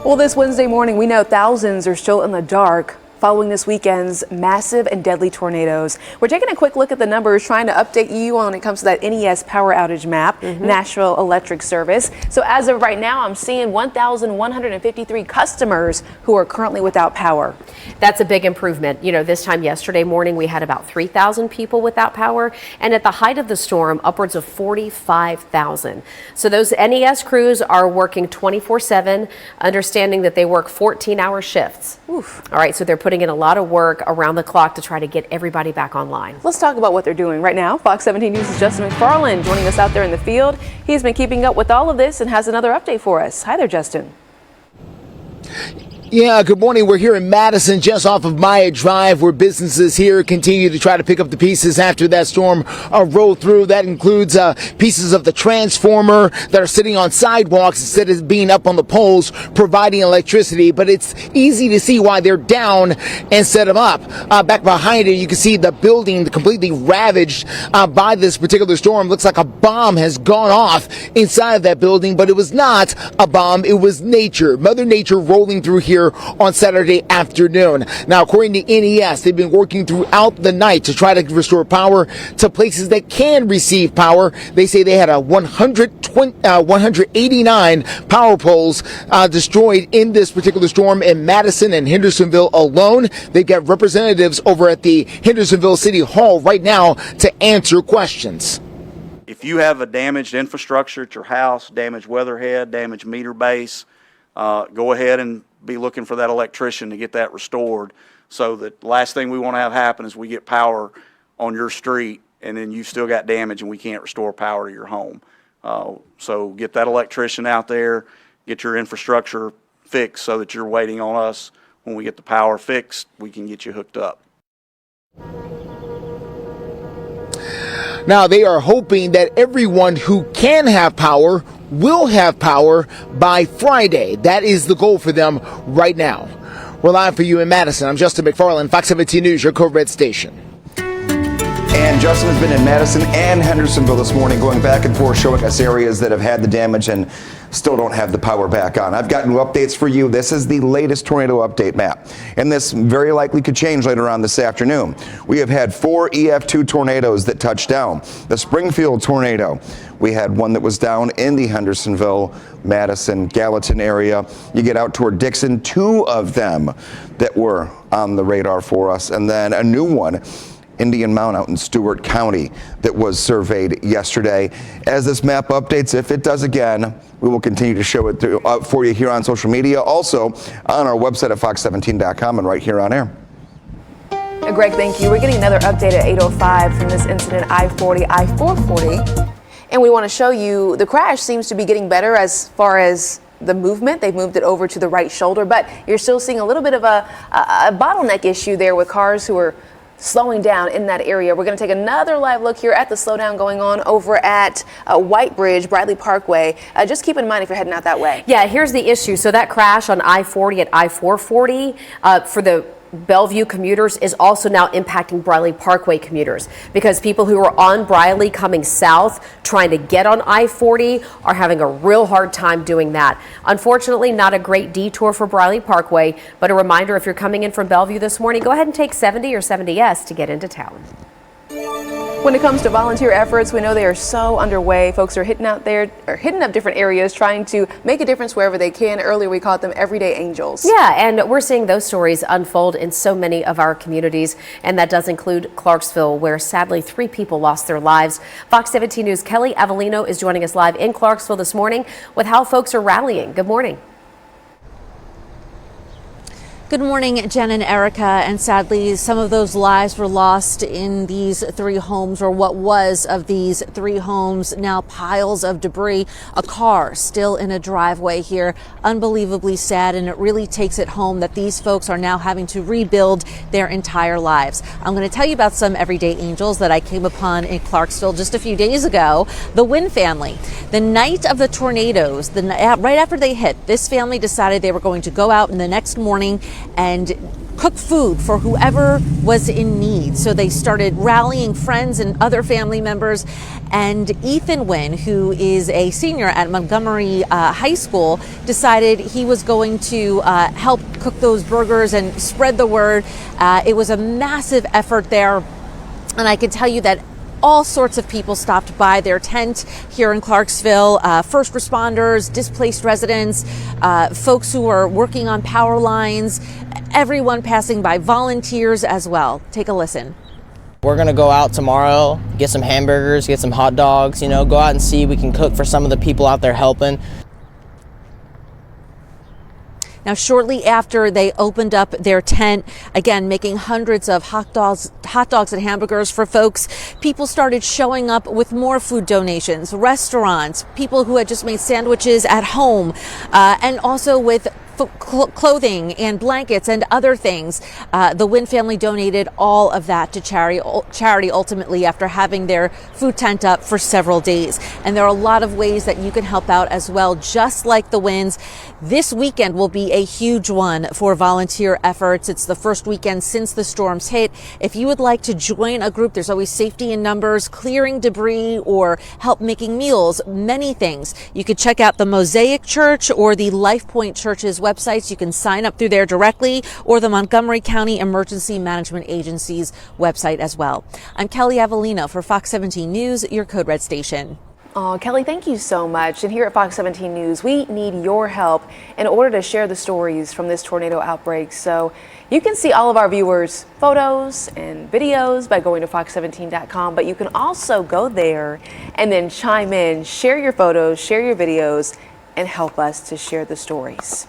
Well, this Wednesday morning, we know thousands are still in the dark following this weekend's massive and deadly tornadoes. We're taking a quick look at the numbers, trying to update you when it comes to that NES power outage map, Nashville Electric Service. So as of right now, I'm seeing 1,153 customers who are currently without power. That's a big improvement. You know, this time yesterday morning, we had about 3,000 people without power, and at the height of the storm, upwards of 45,000. So those NES crews are working 24/7, understanding that they work 14-hour shifts. Oof. All right, so they're putting in a lot of work around the clock to try to get everybody back online. Let's talk about what they're doing right now. Fox 17 News' Justin McFarland joining us out there in the field. He's been keeping up with all of this and has another update for us. Hi there, Justin. Yeah, good morning. We're here in Madison, just off of Maya Drive, where businesses here continue to try to pick up the pieces after that storm rolled through. That includes pieces of the transformer that are sitting on sidewalks instead of being up on the poles, providing electricity. But it's easy to see why they're down instead of up. Back behind it, you can see the building completely ravaged by this particular storm. Looks like a bomb has gone off inside of that building, but it was not a bomb. It was nature, Mother Nature rolling through here on Saturday afternoon. Now, according to NES, they've been working throughout the night to try to restore power to places that can receive power. They say they had 189 power poles destroyed in this particular storm in Madison and Hendersonville alone. They've got representatives over at the Hendersonville City Hall right now to answer questions. If you have a damaged infrastructure at your house, damaged weatherhead, damaged meter base, go ahead and be looking for that electrician to get that restored, so that the last thing we want to have happen is we get power on your street and then you still got damage and we can't restore power to your home. So get that electrician out there, get your infrastructure fixed so that you're waiting on us. When we get the power fixed, we can get you hooked up. Now, they are hoping that everyone who can have power will have power by Friday. That is the goal for them right now. We're live for you in Madison. I'm Justin McFarland, Fox 17 News, your Code Red station. And Justin has been in Madison and Hendersonville this morning, going back and forth, showing us areas that have had the damage and still don't have the power back on. I've got new updates for you. This is the latest tornado update map, and this very likely could change later on this afternoon. We have had 4 EF2 tornadoes that touched down. The Springfield tornado, we had one that was down in the Hendersonville, Madison, Gallatin area. You get out toward Dickson, 2 of them that were on the radar for us, and then a new one, Indian Mound out in Stewart County, that was surveyed yesterday. As this map updates, if it does again, we will continue to show it for you here on social media, also on our website at fox17.com and right here on air. Greg, thank you. We're getting another update at 8:05 from this incident, I-40, I-440. And we want to show you the crash seems to be getting better as far as the movement. They've moved it over to the right shoulder, but you're still seeing a little bit of a bottleneck issue there with cars who are slowing down in that area. We're going to take another live look here at the slowdown going on over at White Bridge, Bradley Parkway. Just keep in mind if you're heading out that way. Yeah, here's the issue. So that crash on I-40 at I-440 for the Bellevue commuters is also now impacting Bradley Parkway commuters, because people who are on Bradley coming south trying to get on I-40 are having a real hard time doing that. Unfortunately, not a great detour for Bradley Parkway, but a reminder, if you're coming in from Bellevue this morning, go ahead and take 70 or 70S to get into town. When it comes to volunteer efforts, we know they are so underway. Folks are hitting up different areas, trying to make a difference wherever they can. Earlier, we called them everyday angels. Yeah, and we're seeing those stories unfold in so many of our communities, and that does include Clarksville, where sadly 3 people lost their lives. Fox 17 News' Kelly Avellino is joining us live in Clarksville this morning with how folks are rallying. Good morning. Good morning, Jen and Erica. And sadly, some of those lives were lost in these 3 homes, or what was of these 3 homes. Now piles of debris, a car still in a driveway here. Unbelievably sad, and it really takes it home that these folks are now having to rebuild their entire lives. I'm going to tell you about some everyday angels that I came upon in Clarksville just a few days ago. The Wynn family. The night of the tornadoes, right after they hit, this family decided they were going to go out in the next morning and cook food for whoever was in need. So they started rallying friends and other family members. And Ethan Wynn, who is a senior at Montgomery High School, decided he was going to help cook those burgers and spread the word. It was a massive effort there. And I can tell you that all sorts of people stopped by their tent here in Clarksville, first responders, displaced residents, folks who are working on power lines, everyone passing by, volunteers as well. Take a listen. We're going to go out tomorrow, get some hamburgers, get some hot dogs, go out and see if we can cook for some of the people out there helping. Now, shortly after they opened up their tent, again, making hundreds of hot dogs and hamburgers for folks, people started showing up with more food donations, restaurants, people who had just made sandwiches at home, and also with clothing and blankets and other things. The Wynn family donated all of that to charity ultimately after having their food tent up for several days. And there are a lot of ways that you can help out as well, just like the Wynns. This weekend will be a huge one for volunteer efforts. It's the first weekend since the storms hit. If you would like to join a group, there's always safety in numbers, clearing debris, or help making meals, many things. You could check out the Mosaic Church or the Life Point Church's websites. You can sign up through there directly, or the Montgomery County Emergency Management Agency's website as well. I'm Kelly Avellino for Fox 17 News, your Code Red station. Oh, Kelly, thank you so much. And here at Fox 17 News, we need your help in order to share the stories from this tornado outbreak. So you can see all of our viewers' photos and videos by going to fox17.com, but you can also go there and then chime in, share your photos, share your videos, and help us to share the stories.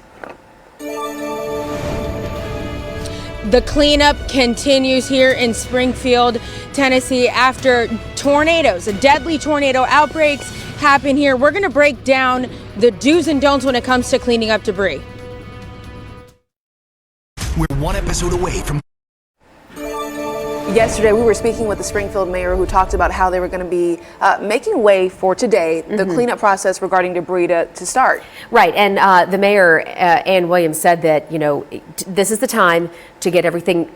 The cleanup continues here in Springfield, Tennessee, after tornadoes, deadly tornado outbreaks happen here. We're going to break down the do's and don'ts when it comes to cleaning up debris. We're one episode away from Yesterday, we were speaking with the Springfield mayor who talked about how they were going to be making way for today, the cleanup process regarding debris to start. Right. And the mayor, Ann Williams, said that, this is the time to get everything,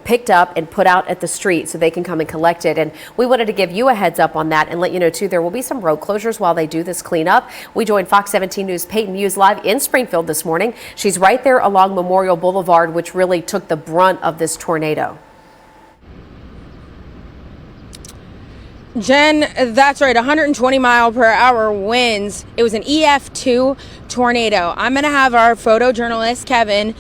picked up and put out at the street so they can come and collect it. And we wanted to give you a heads up on that and let you know, too, there will be some road closures while they do this cleanup. We joined Fox 17 News' Peyton Muse live in Springfield this morning. She's right there along Memorial Boulevard, which really took the brunt of this tornado. Jen, that's right, 120-mile-per-hour winds. It was an EF2 tornado. I'm going to have our photojournalist, Kevin,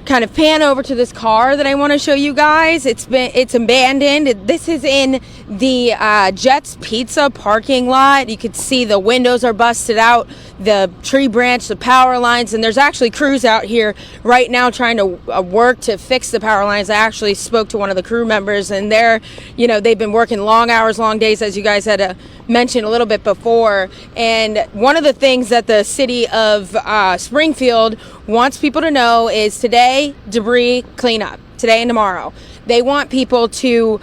kind of pan over to this car that I want to show you guys. It's abandoned. This is in the Jets Pizza parking lot. You could see the windows are busted out, the tree branch, the power lines, and there's actually crews out here right now trying to work to fix the power lines. I actually spoke to one of the crew members, and they've been working long hours, long days, as you guys had mentioned a little bit before. And one of the things that the city of Springfield wants people to know is today, debris cleanup, today and tomorrow. They want people to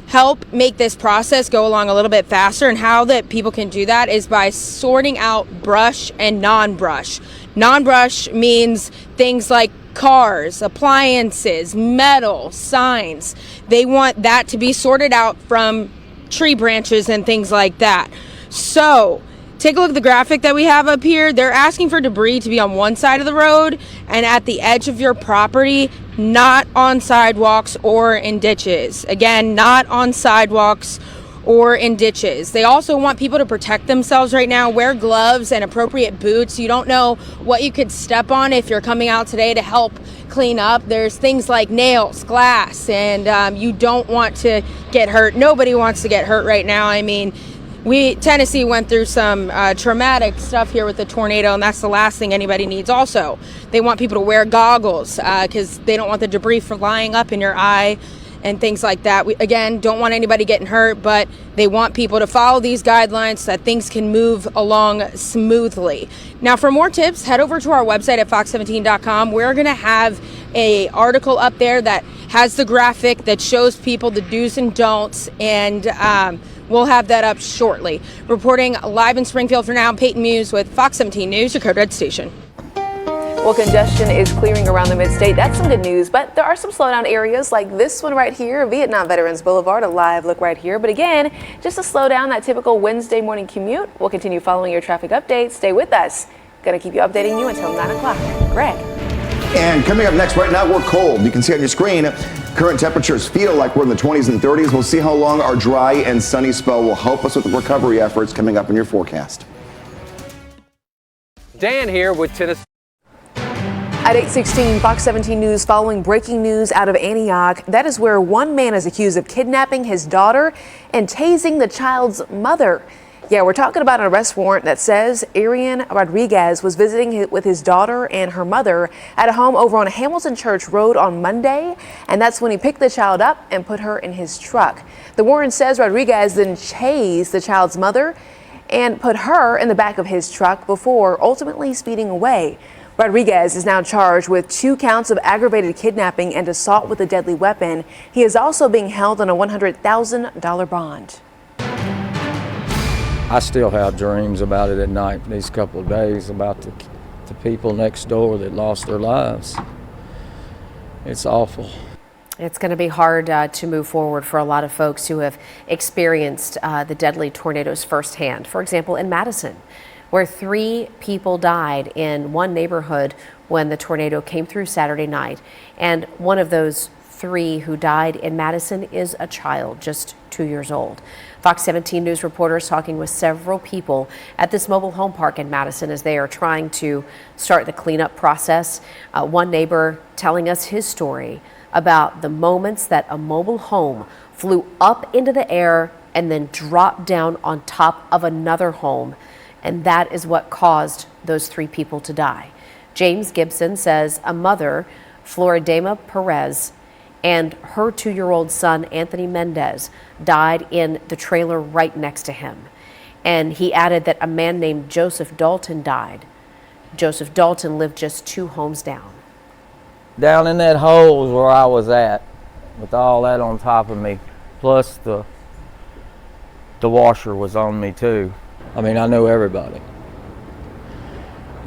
help make this process go along a little bit faster, and how that people can do that is by sorting out brush and non-brush. Non-brush means things like cars, appliances, metal, signs. They want that to be sorted out from tree branches and things like that. So take a look at the graphic that we have up here. They're asking for debris to be on one side of the road and at the edge of your property, not on sidewalks or in ditches. Again, not on sidewalks or in ditches. They also want people to protect themselves right now. Wear gloves and appropriate boots. You don't know what you could step on if you're coming out today to help clean up. There's things like nails, glass, and you don't want to get hurt. Nobody wants to get hurt right now. I mean, Tennessee went through some traumatic stuff here with the tornado, and that's the last thing anybody needs. Also, they want people to wear goggles because they don't want the debris flying up in your eye and things like that. We, again, don't want anybody getting hurt, but they want people to follow these guidelines so that things can move along smoothly. Now, for more tips, head over to our website at fox17.com. We're going to have an article up there that has the graphic that shows people the do's and don'ts, and we'll have that up shortly. Reporting live in Springfield for now, Peyton Muse with Fox 17 News, your Code Red station. Well, congestion is clearing around the mid-state. That's some good news, but there are some slowdown areas like this one right here, Vietnam Veterans Boulevard, a live look right here. But again, just to slow down that typical Wednesday morning commute. We'll continue following your traffic updates. Stay with us. Going to keep you updating you until 9 o'clock. Greg. And coming up next, right now we're cold. You can see on your screen, current temperatures feel like we're in the 20s and 30s. We'll see how long our dry and sunny spell will help us with the recovery efforts coming up in your forecast. Dan here with Tennessee. At 8:16, Fox 17 News following breaking news out of Antioch. That is where one man is accused of kidnapping his daughter and tasing the child's mother. Yeah, we're talking about an arrest warrant that says Arian Rodriguez was visiting with his daughter and her mother at a home over on Hamilton Church Road on Monday, and that's when he picked the child up and put her in his truck. The warrant says Rodriguez then chased the child's mother and put her in the back of his truck before ultimately speeding away. Rodriguez is now charged with 2 counts of aggravated kidnapping and assault with a deadly weapon. He is also being held on a $100,000 bond. I still have dreams about it at night these couple of days, about the people next door that lost their lives. It's awful. It's going to be hard to move forward for a lot of folks who have experienced the deadly tornadoes firsthand. For example, in Madison, where 3 people died in one neighborhood when the tornado came through Saturday night. And one of those 3 who died in Madison is a child, just 2 years old. Fox 17 News reporters talking with several people at this mobile home park in Madison as they are trying to start the cleanup process. One neighbor telling us his story about the moments that a mobile home flew up into the air and then dropped down on top of another home. And that is what caused those 3 people to die. James Gibson says a mother, Floridema Perez, and her 2-year-old son, Anthony Mendez, died in the trailer right next to him. And he added that a man named Joseph Dalton died. Joseph Dalton lived just 2 homes down. Down in that hole is where I was at. with all that on top of me, plus the washer was on me too. I mean, I know everybody.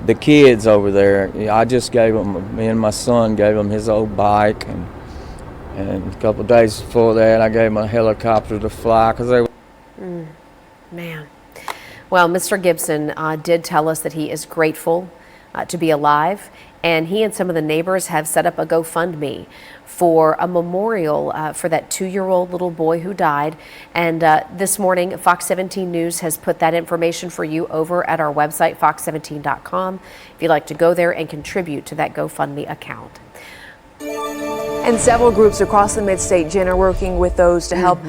The kids over there, I just gave them, me and my son gave them his old bike, and a couple of days before that I gave them a helicopter to fly because they were. Man. Well, Mr. Gibson did tell us that he is grateful to be alive, and he and some of the neighbors have set up a GoFundMe for a memorial for that 2-year-old little boy who died. And this morning, Fox 17 News has put that information for you over at our website, fox17.com, if you'd like to go there and contribute to that GoFundMe account. And several groups across the mid-state, Jen, are working with those to help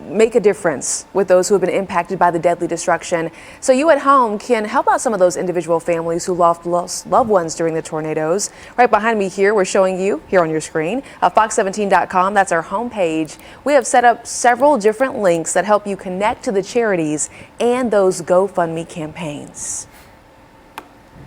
make a difference with those who have been impacted by the deadly destruction. So you at home can help out some of those individual families who lost loved ones during the tornadoes. Right behind me here, we're showing you here on your screen, fox17.com. That's our homepage. We have set up several different links that help you connect to the charities and those GoFundMe campaigns.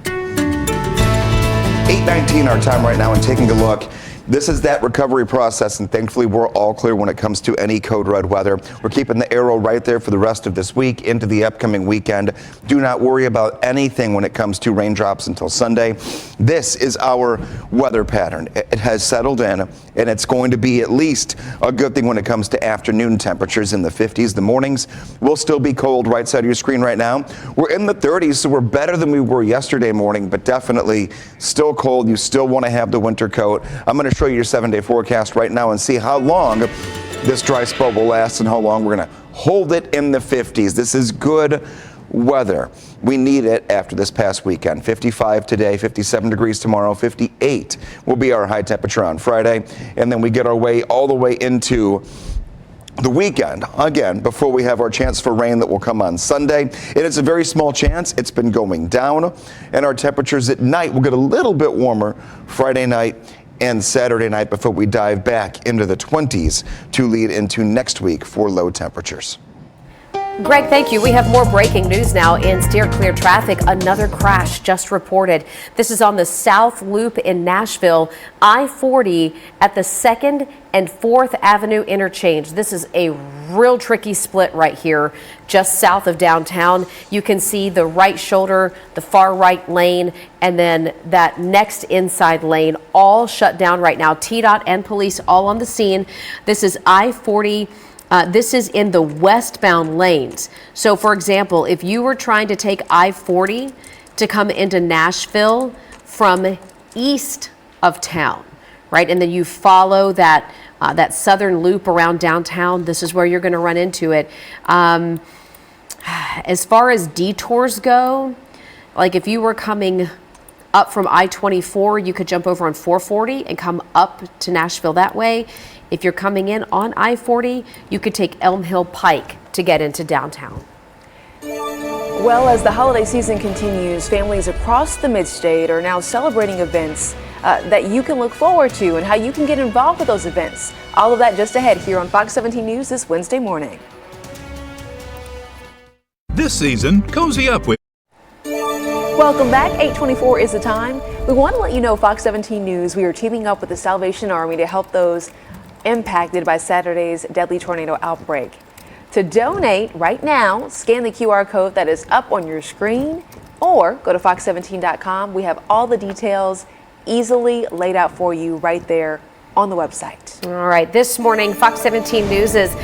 8:19 our time right now, and taking a look. This is that recovery process, and thankfully we're all clear when it comes to any code red weather. We're keeping the arrow right there for the rest of this week into the upcoming weekend. Do not worry about anything when it comes to raindrops until Sunday. This is our weather pattern. It has settled in, and it's going to be at least a good thing when it comes to afternoon temperatures in the 50s. The mornings will still be cold. Right side of your screen right now, we're in the 30s, so we're better than we were yesterday morning, but definitely still cold. You still want to have the winter coat. I'm going to show you your 7-day forecast right now and see how long this dry spell will last and how long we're going to hold it in the 50s. This is good weather. We need it after this past weekend. 55 today, 57 degrees tomorrow, 58 will be our high temperature on Friday, and then we get our way all the way into the weekend again before we have our chance for rain that will come on Sunday. And it's a very small chance. It's been going down, and our temperatures at night will get a little bit warmer Friday night and Saturday night before we dive back into the 20s to lead into next week for low temperatures. Greg, thank you. We have more breaking news now in steer clear traffic. Another crash just reported. This is on the South Loop in Nashville, I-40 at the 2nd and 4th Avenue interchange. This is a real tricky split right here, just south of downtown. You can see the right shoulder, the far right lane, and then that next inside lane all shut down right now. TDOT and police all on the scene. This is I-40. This is in the westbound lanes. So, for example, if you were trying to take I-40 to come into Nashville from east of town, right, and then you follow that that southern loop around downtown, this is where you're going to run into it. As far as detours go, like if you were coming up from I-24, you could jump over on 440 and come up to Nashville that way. If you're coming in on I-40, you could take Elm Hill Pike to get into downtown. Well, as the holiday season continues, families across the mid-state are now celebrating events that you can look forward to and how you can get involved with those events. All of that just ahead here on Fox 17 News this Wednesday morning. This season, cozy up with. Welcome back. 8:24 is the time. We want to let you know, Fox 17 News, we are teaming up with the Salvation Army to help those impacted by Saturday's deadly tornado outbreak. To donate right now, scan the QR code that is up on your screen or go to fox17.com. We have all the details easily laid out for you right there on the website. All right, this morning, Fox 17 News is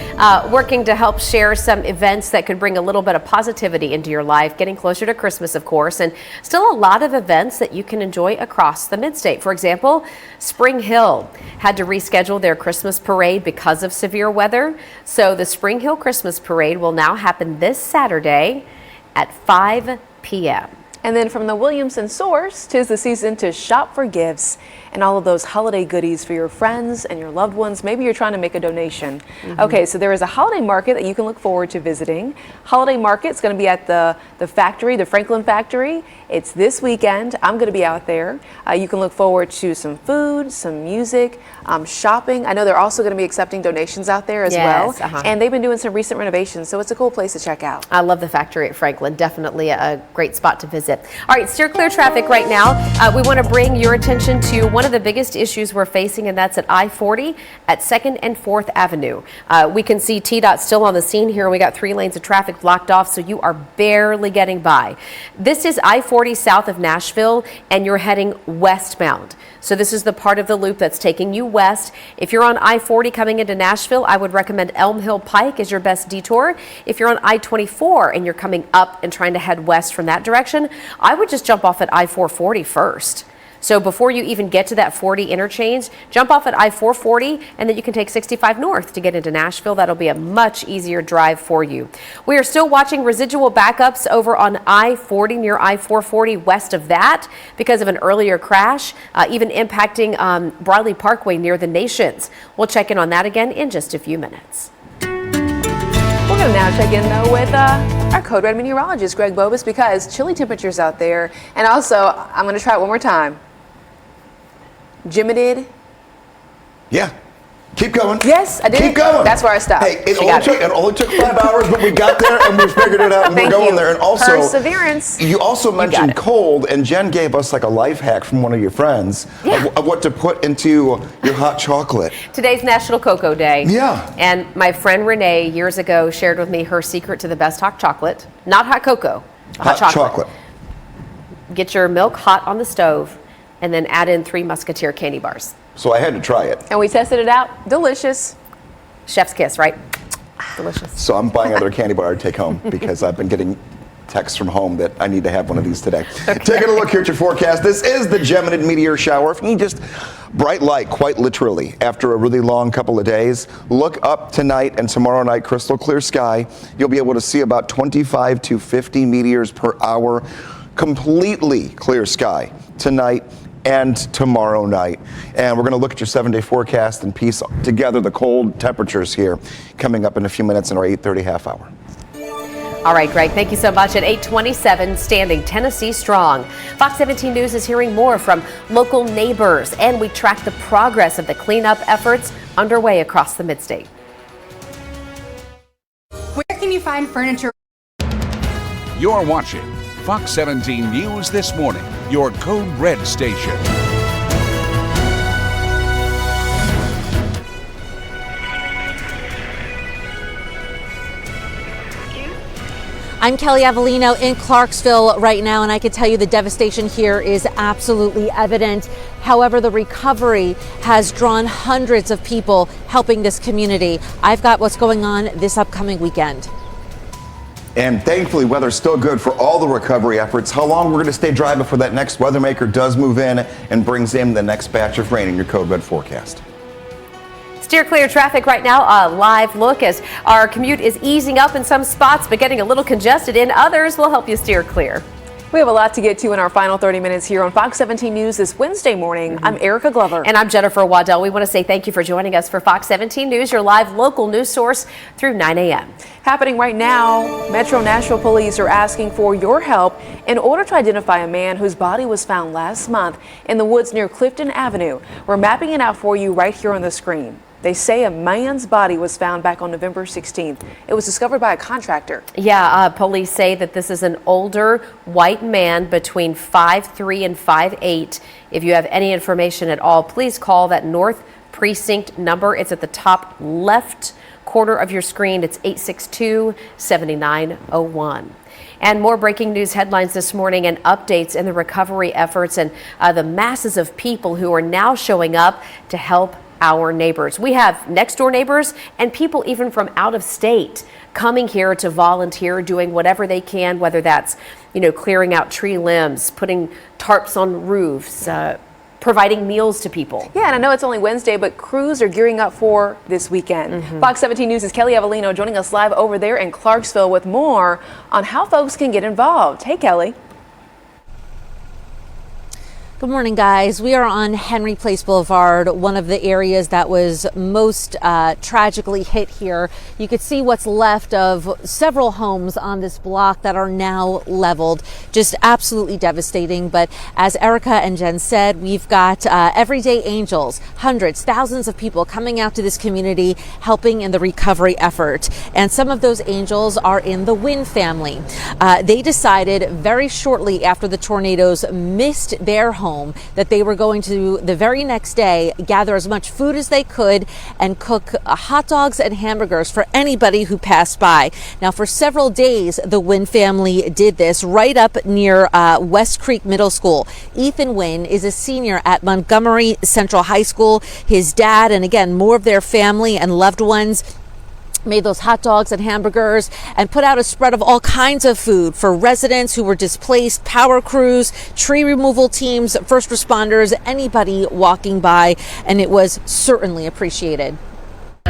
working to help share some events that could bring a little bit of positivity into your life, getting closer to Christmas, of course, and still a lot of events that you can enjoy across the mid-state. For example, Spring Hill had to reschedule their Christmas parade because of severe weather. So the Spring Hill Christmas Parade will now happen this Saturday at 5 p.m. And then from the Williamson source, 'tis the season to shop for gifts and all of those holiday goodies for your friends and your loved ones. Maybe you're trying to make a donation. Okay, so there is a holiday market that you can look forward to visiting. Holiday market's going to be at the factory, the Franklin factory. It's this weekend. I'm going to be out there. You can look forward to some food, some music, shopping. I know they're also going to be accepting donations out there as well. And they've been doing some recent renovations, so it's a cool place to check out. I love the factory at Franklin. Definitely a great spot to visit. it. All right, steer clear traffic right now. We want to bring your attention to one of the biggest issues we're facing, and that's at I-40 at 2nd and 4th Avenue. We can see TDOT still on the scene here. We got 3 lanes of traffic blocked off, so you are barely getting by. This is I-40 south of Nashville, and you're heading westbound. So this is the part of the loop that's taking you west. If you're on I-40 coming into Nashville, I would recommend Elm Hill Pike as your best detour. If you're on I-24 and you're coming up and trying to head west from that direction, I would just jump off at I-440 first. So before you even get to that 40 interchange, jump off at I-440 and then you can take 65 north to get into Nashville. That'll be a much easier drive for you. We are still watching residual backups over on I-40 near I-440 west of that because of an earlier crash, even impacting Broadley Parkway near the Nations. We'll check in on that again in just a few minutes. We're going to now check in, though, with our Code Red meteorologist, Greg Bobus, because chilly temperatures out there. And also, I'm going to try it one more time. Jimmy. Yeah. Keep going. Yes, I did. Keep going. That's where I stopped. Hey, it only took 5 hours, but we got there and we figured it out and we're going there. And also, perseverance. You also mentioned cold, and Jen gave us like a life hack from one of your friends of what to put into your hot chocolate. Today's National Cocoa Day. Yeah. And my friend Renee years ago shared with me her secret to the best hot chocolate. Not hot cocoa, hot chocolate. Get your milk hot on the stove and then add in 3 Musketeer candy bars. So I had to try it. And we tested it out. Delicious. Chef's kiss, right? Delicious. So I'm buying another candy bar to take home because I've been getting texts from home that I need to have one of these today. Okay. Taking a look here at your forecast. This is the Geminid meteor shower. If you just bright light, quite literally, after a really long couple of days. Look up tonight and tomorrow night, crystal clear sky. You'll be able to see about 25 to 50 meteors per hour. Completely clear sky tonight and tomorrow night. And we're going to look at your 7-day forecast and piece together the cold temperatures here coming up in a few minutes in our 8:30 half hour. All right, Greg, thank you so much. At 8:27, standing Tennessee strong. Fox 17 News is hearing more from local neighbors, and we track the progress of the cleanup efforts underway across the midstate. Where can you find furniture? You're watching Fox 17 News This Morning, your Code Red station. I'm Kelly Avellino in Clarksville right now, and I can tell you the devastation here is absolutely evident. However, the recovery has drawn hundreds of people helping this community. I've got what's going on this upcoming weekend. And thankfully, weather's still good for all the recovery efforts. How long we're going to stay dry before that next weather maker does move in and brings in the next batch of rain in your Code Red forecast. Steer clear traffic right now. A live look as our commute is easing up in some spots, but getting a little congested in others. Will help you steer clear. We have a lot to get to in our final 30 minutes here on Fox 17 News this Wednesday morning. I'm Erica Glover. And I'm Jennifer Waddell. We want to say thank you for joining us for Fox 17 News, your live local news source through 9 a.m. Happening right now, Metro Nashville police are asking for your help in order to identify a man whose body was found last month in the woods near Clifton Avenue. We're mapping it out for you right here on the screen. They say a man's body was found back on November 16th. It was discovered by a contractor. Yeah, police say that this is an older white man between 5'3" and 5'8". If you have any information at all, please call that North Precinct number. It's at the top left corner of your screen. It's 862-7901. And more breaking news headlines this morning and updates in the recovery efforts and the masses of people who are now showing up to help our neighbors. We have next door neighbors and people even from out of state coming here to volunteer, doing whatever they can, whether that's, clearing out tree limbs, putting tarps on roofs, providing meals to people. Yeah, and I know it's only Wednesday, but crews are gearing up for this weekend. Fox 17 News' Kelly Avellino joining us live over there in Clarksville with more on how folks can get involved. Hey, Kelly. Good morning, guys. We are on Henry Place Boulevard, one of the areas that was most tragically hit here. You could see what's left of several homes on this block that are now leveled. Just absolutely devastating. But as Erica and Jen said, we've got everyday angels, hundreds, thousands of people coming out to this community, helping in the recovery effort. And some of those angels are in the Wynn family. They decided very shortly after the tornadoes missed their home that they were going to, the very next day, gather as much food as they could and cook hot dogs and hamburgers for anybody who passed by. Now, for several days, the Wynn family did this right up near West Creek Middle School. Ethan Wynn is a senior at Montgomery Central High School. His dad, and again, more of their family and loved ones, made those hot dogs and hamburgers and put out a spread of all kinds of food for residents who were displaced, power crews, tree removal teams, first responders, anybody walking by, and it was certainly appreciated.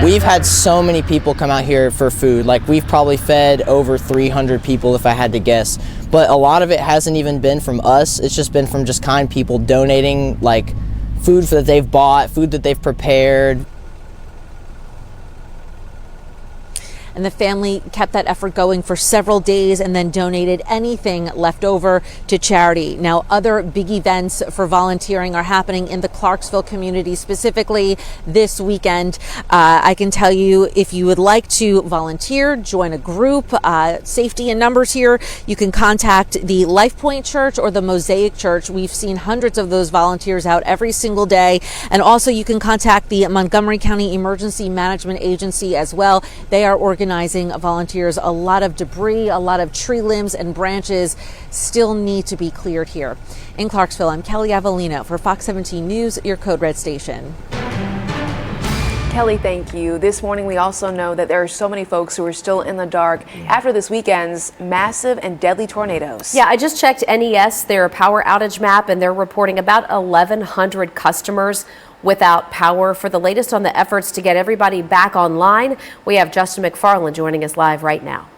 We've had so many people come out here for food. Like, we've probably fed over 300 people if I had to guess. But a lot of it hasn't even been from us. It's just been from just kind people donating, like, food that they've bought, food that they've prepared. And the family kept that effort going for several days and then donated anything left over to charity. Now, other big events for volunteering are happening in the Clarksville community, specifically this weekend. I can tell you, if you would like to volunteer, join a group, safety in numbers here, you can contact the Life Point Church or the Mosaic Church. We've seen hundreds of those volunteers out every single day. And also you can contact the Montgomery County Emergency Management Agency as well. They are organizing volunteers. A lot of debris, a lot of tree limbs and branches still need to be cleared here. In Clarksville, I'm Kelly Avellino for Fox 17 News, your Code Red station. Kelly, thank you. This morning, we also know that there are so many folks who are still in the dark after this weekend's massive and deadly tornadoes. Yeah, I just checked NES, their power outage map, and they're reporting about 1,100 customers without power. For the latest on the efforts to get everybody back online, we have Justin McFarland joining us live right now.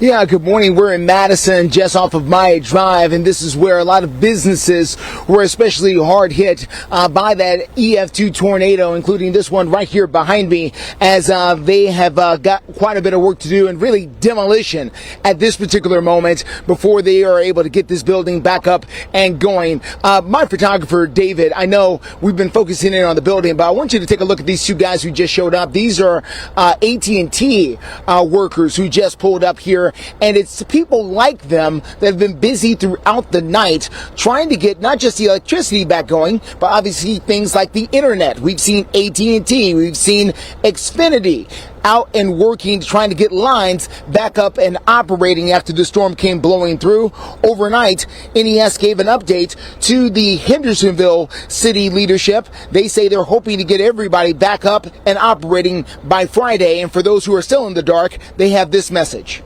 Yeah, good morning. We're in Madison, just off of Maya Drive, and this is where a lot of businesses were especially hard hit by that EF2 tornado, including this one right here behind me, as they have got quite a bit of work to do and really demolition at this particular moment before they are able to get this building back up and going. My photographer, David, I know we've been focusing in on the building, but I want you to take a look at these two guys who just showed up. These are AT&T workers who just pulled up here. And it's people like them that have been busy throughout the night trying to get not just the electricity back going, but obviously things like the internet. We've seen AT&T, we've seen Xfinity out and working, trying to get lines back up and operating after the storm came blowing through. Overnight, NES gave an update to the Hendersonville city leadership. They say they're hoping to get everybody back up and operating by Friday. And for those who are still in the dark, they have this message.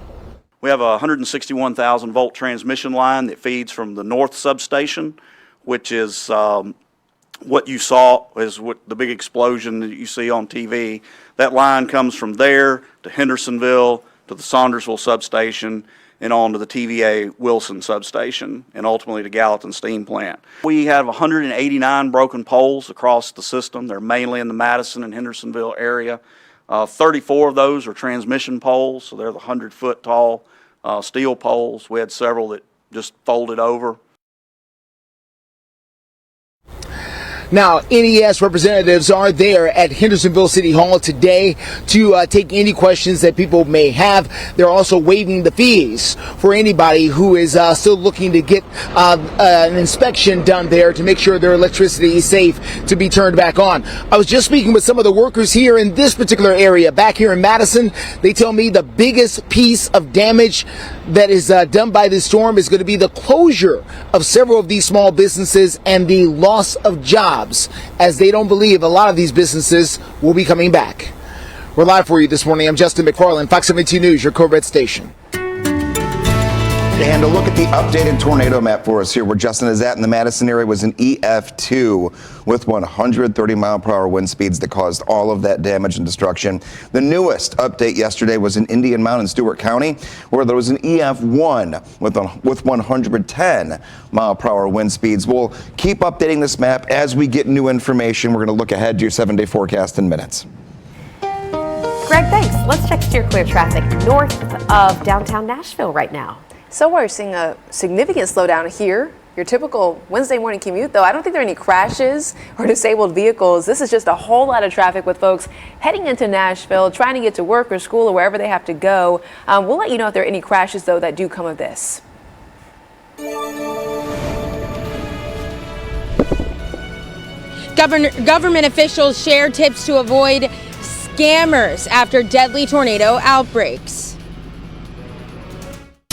We have a 161,000 volt transmission line that feeds from the north substation, which is what you saw is what the big explosion that you see on TV. That line comes from there to Hendersonville, to the Saundersville substation, and on to the TVA Wilson substation, and ultimately to Gallatin steam plant. We have 189 broken poles across the system. They're mainly in the Madison and Hendersonville area. 34 of those are transmission poles, so they're the 100-foot tall steel poles. We had several that just folded over. Now, NES representatives are there at Hendersonville City Hall today to take any questions that people may have. They're also waiving the fees for anybody who is still looking to get an inspection done there to make sure their electricity is safe to be turned back on. I was just speaking with some of the workers here in this particular area, back here in Madison. They tell me the biggest piece of damage that is done by this storm is going to be the closure of several of these small businesses and the loss of jobs, as they don't believe a lot of these businesses will be coming back. We're live for you this morning. I'm Justin McFarland, Fox 17 News, your Code Red station. And a look at the updated tornado map for us here, where Justin is at in the Madison area was an EF2 with 130-mile-per-hour wind speeds that caused all of that damage and destruction. The newest update yesterday was in Indian Mound in Stewart County, where there was an EF1 with 110-mile-per-hour wind speeds. We'll keep updating this map as we get new information. We're going to look ahead to your 7-day forecast in minutes. Greg, thanks. Let's check your clear traffic north of downtown Nashville right now. So we're seeing a significant slowdown here. Your typical Wednesday morning commute, though, I don't think there are any crashes or disabled vehicles. This is just a whole lot of traffic with folks heading into Nashville, trying to get to work or school or wherever they have to go. We'll let you know if there are any crashes, though, that do come of this. Government officials share tips to avoid scammers after deadly tornado outbreaks.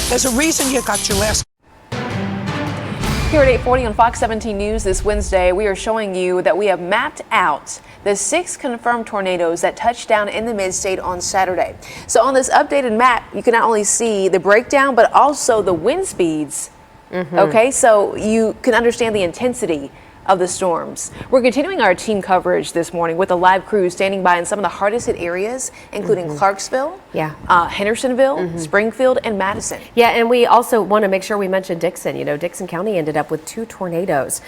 There's a reason you got your last. Here at 8:40 on Fox 17 News this Wednesday, we are showing you that we have mapped out the 6 confirmed tornadoes that touched down in the mid-state on Saturday. So on this updated map, you can not only see the breakdown, but also the wind speeds. Okay, so you can understand the intensity of the storms. We're continuing our team coverage this morning with a live crew standing by in some of the hardest hit areas, including Clarksville, Hendersonville, Springfield, and Madison. Yeah, and we also want to make sure we mention Dickson. You know, Dickson County ended up with 2 tornadoes.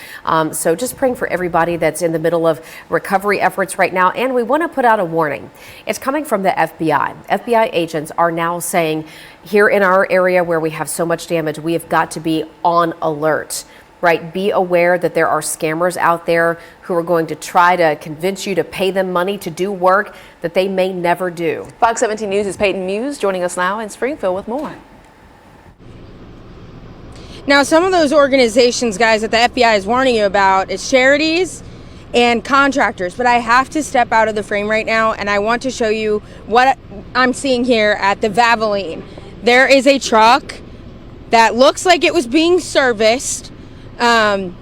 So just praying for everybody that's in the middle of recovery efforts right now. And we want to put out a warning. It's coming from the FBI. FBI agents are now saying, here in our area where we have so much damage, we have got to be on alert. Right, be aware that there are scammers out there who are going to try to convince you to pay them money to do work that they may never do. Fox 17 News' Peyton Muse joining us now in Springfield with more. Now, some of those organizations, guys, that the FBI is warning you about is charities and contractors, but I have to step out of the frame right now, and I want to show you what I'm seeing here at the Waverly. There is a truck that looks like it was being serviced. And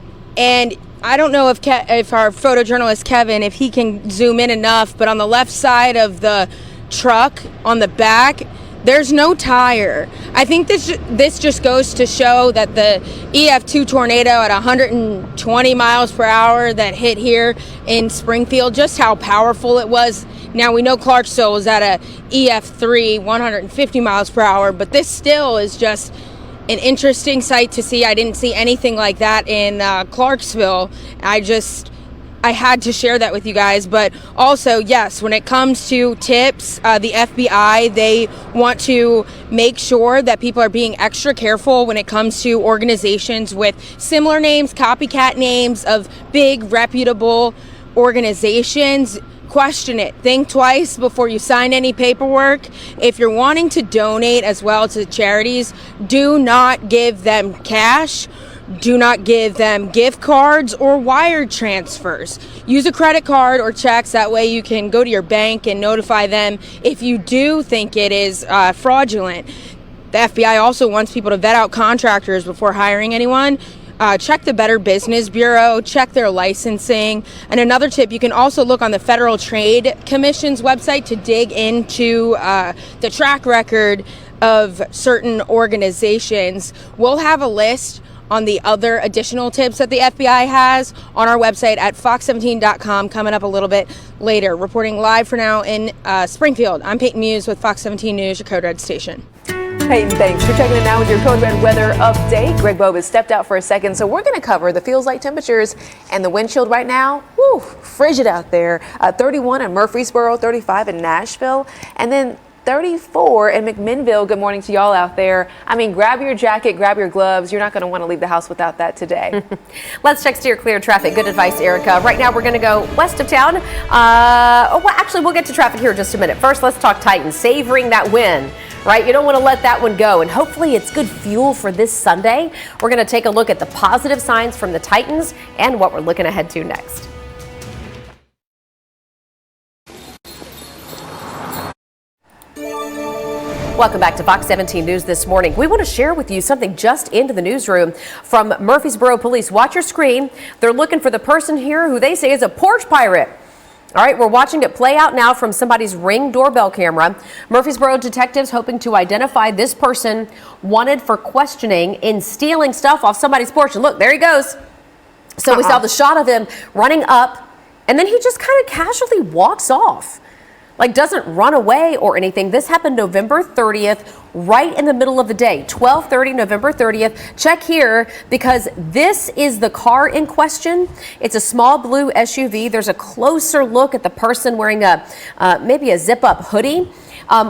I don't know if our photojournalist Kevin, if he can zoom in enough, but on the left side of the truck on the back, there's no tire. I think this just goes to show that the EF2 tornado at 120 miles per hour that hit here in Springfield, just how powerful it was. Now we know Clarksville was at a EF3, 150 miles per hour, but this still is just an interesting sight to see. I didn't see anything like that in Clarksville. I had to share that with you guys. But also, yes, when it comes to tips, the FBI, they want to make sure that people are being extra careful when it comes to organizations with similar names, copycat names of big reputable organizations. Question it. Think twice before you sign any paperwork. If you're wanting to donate as well to charities, do not give them cash. Do not give them gift cards or wire transfers. Use a credit card or checks. That way you can go to your bank and notify them if you do think it is fraudulent. The FBI also wants people to vet out contractors before hiring anyone. Check the Better Business Bureau, check their licensing. And another tip, you can also look on the Federal Trade Commission's website to dig into the track record of certain organizations. We'll have a list on the other additional tips that the FBI has on our website at fox17.com coming up a little bit later. Reporting live for now in Springfield, I'm Peyton Muse with Fox 17 News, your Code Red station. Peyton, thanks for checking in now with your Code Red weather update. Greg Bobe has stepped out for a second, so we're going to cover the feels like temperatures and the wind chill right now. Woo, frigid out there. 31 in Murfreesboro, 35 in Nashville, and then 34 in McMinnville. Good morning to y'all out there. I mean, grab your jacket, grab your gloves. You're not going to want to leave the house without that today. Let's check steer clear traffic. Good advice, Erica. Right now, we're going to go west of town. Well, actually, we'll get to traffic here in just a minute. First, let's talk Titans, savoring that win. Right? You don't want to let that one go. And hopefully it's good fuel for this Sunday. We're going to take a look at the positive signs from the Titans and what we're looking ahead to next. Welcome back to Fox 17 News this morning. We want to share with you something just into the newsroom from Murfreesboro Police. Watch your screen. They're looking for the person here who they say is a porch pirate. All right, we're watching it play out now from somebody's Ring doorbell camera. Murfreesboro detectives hoping to identify this person wanted for questioning in stealing stuff off somebody's porch. And look, there he goes. So we saw the shot of him running up, and then he just kind of casually walks off. Like, doesn't run away or anything. This happened November 30th, right in the middle of the day, 12:30, November 30th. Check here, because this is the car in question. It's a small blue SUV. There's a closer look at the person wearing a maybe a zip-up hoodie.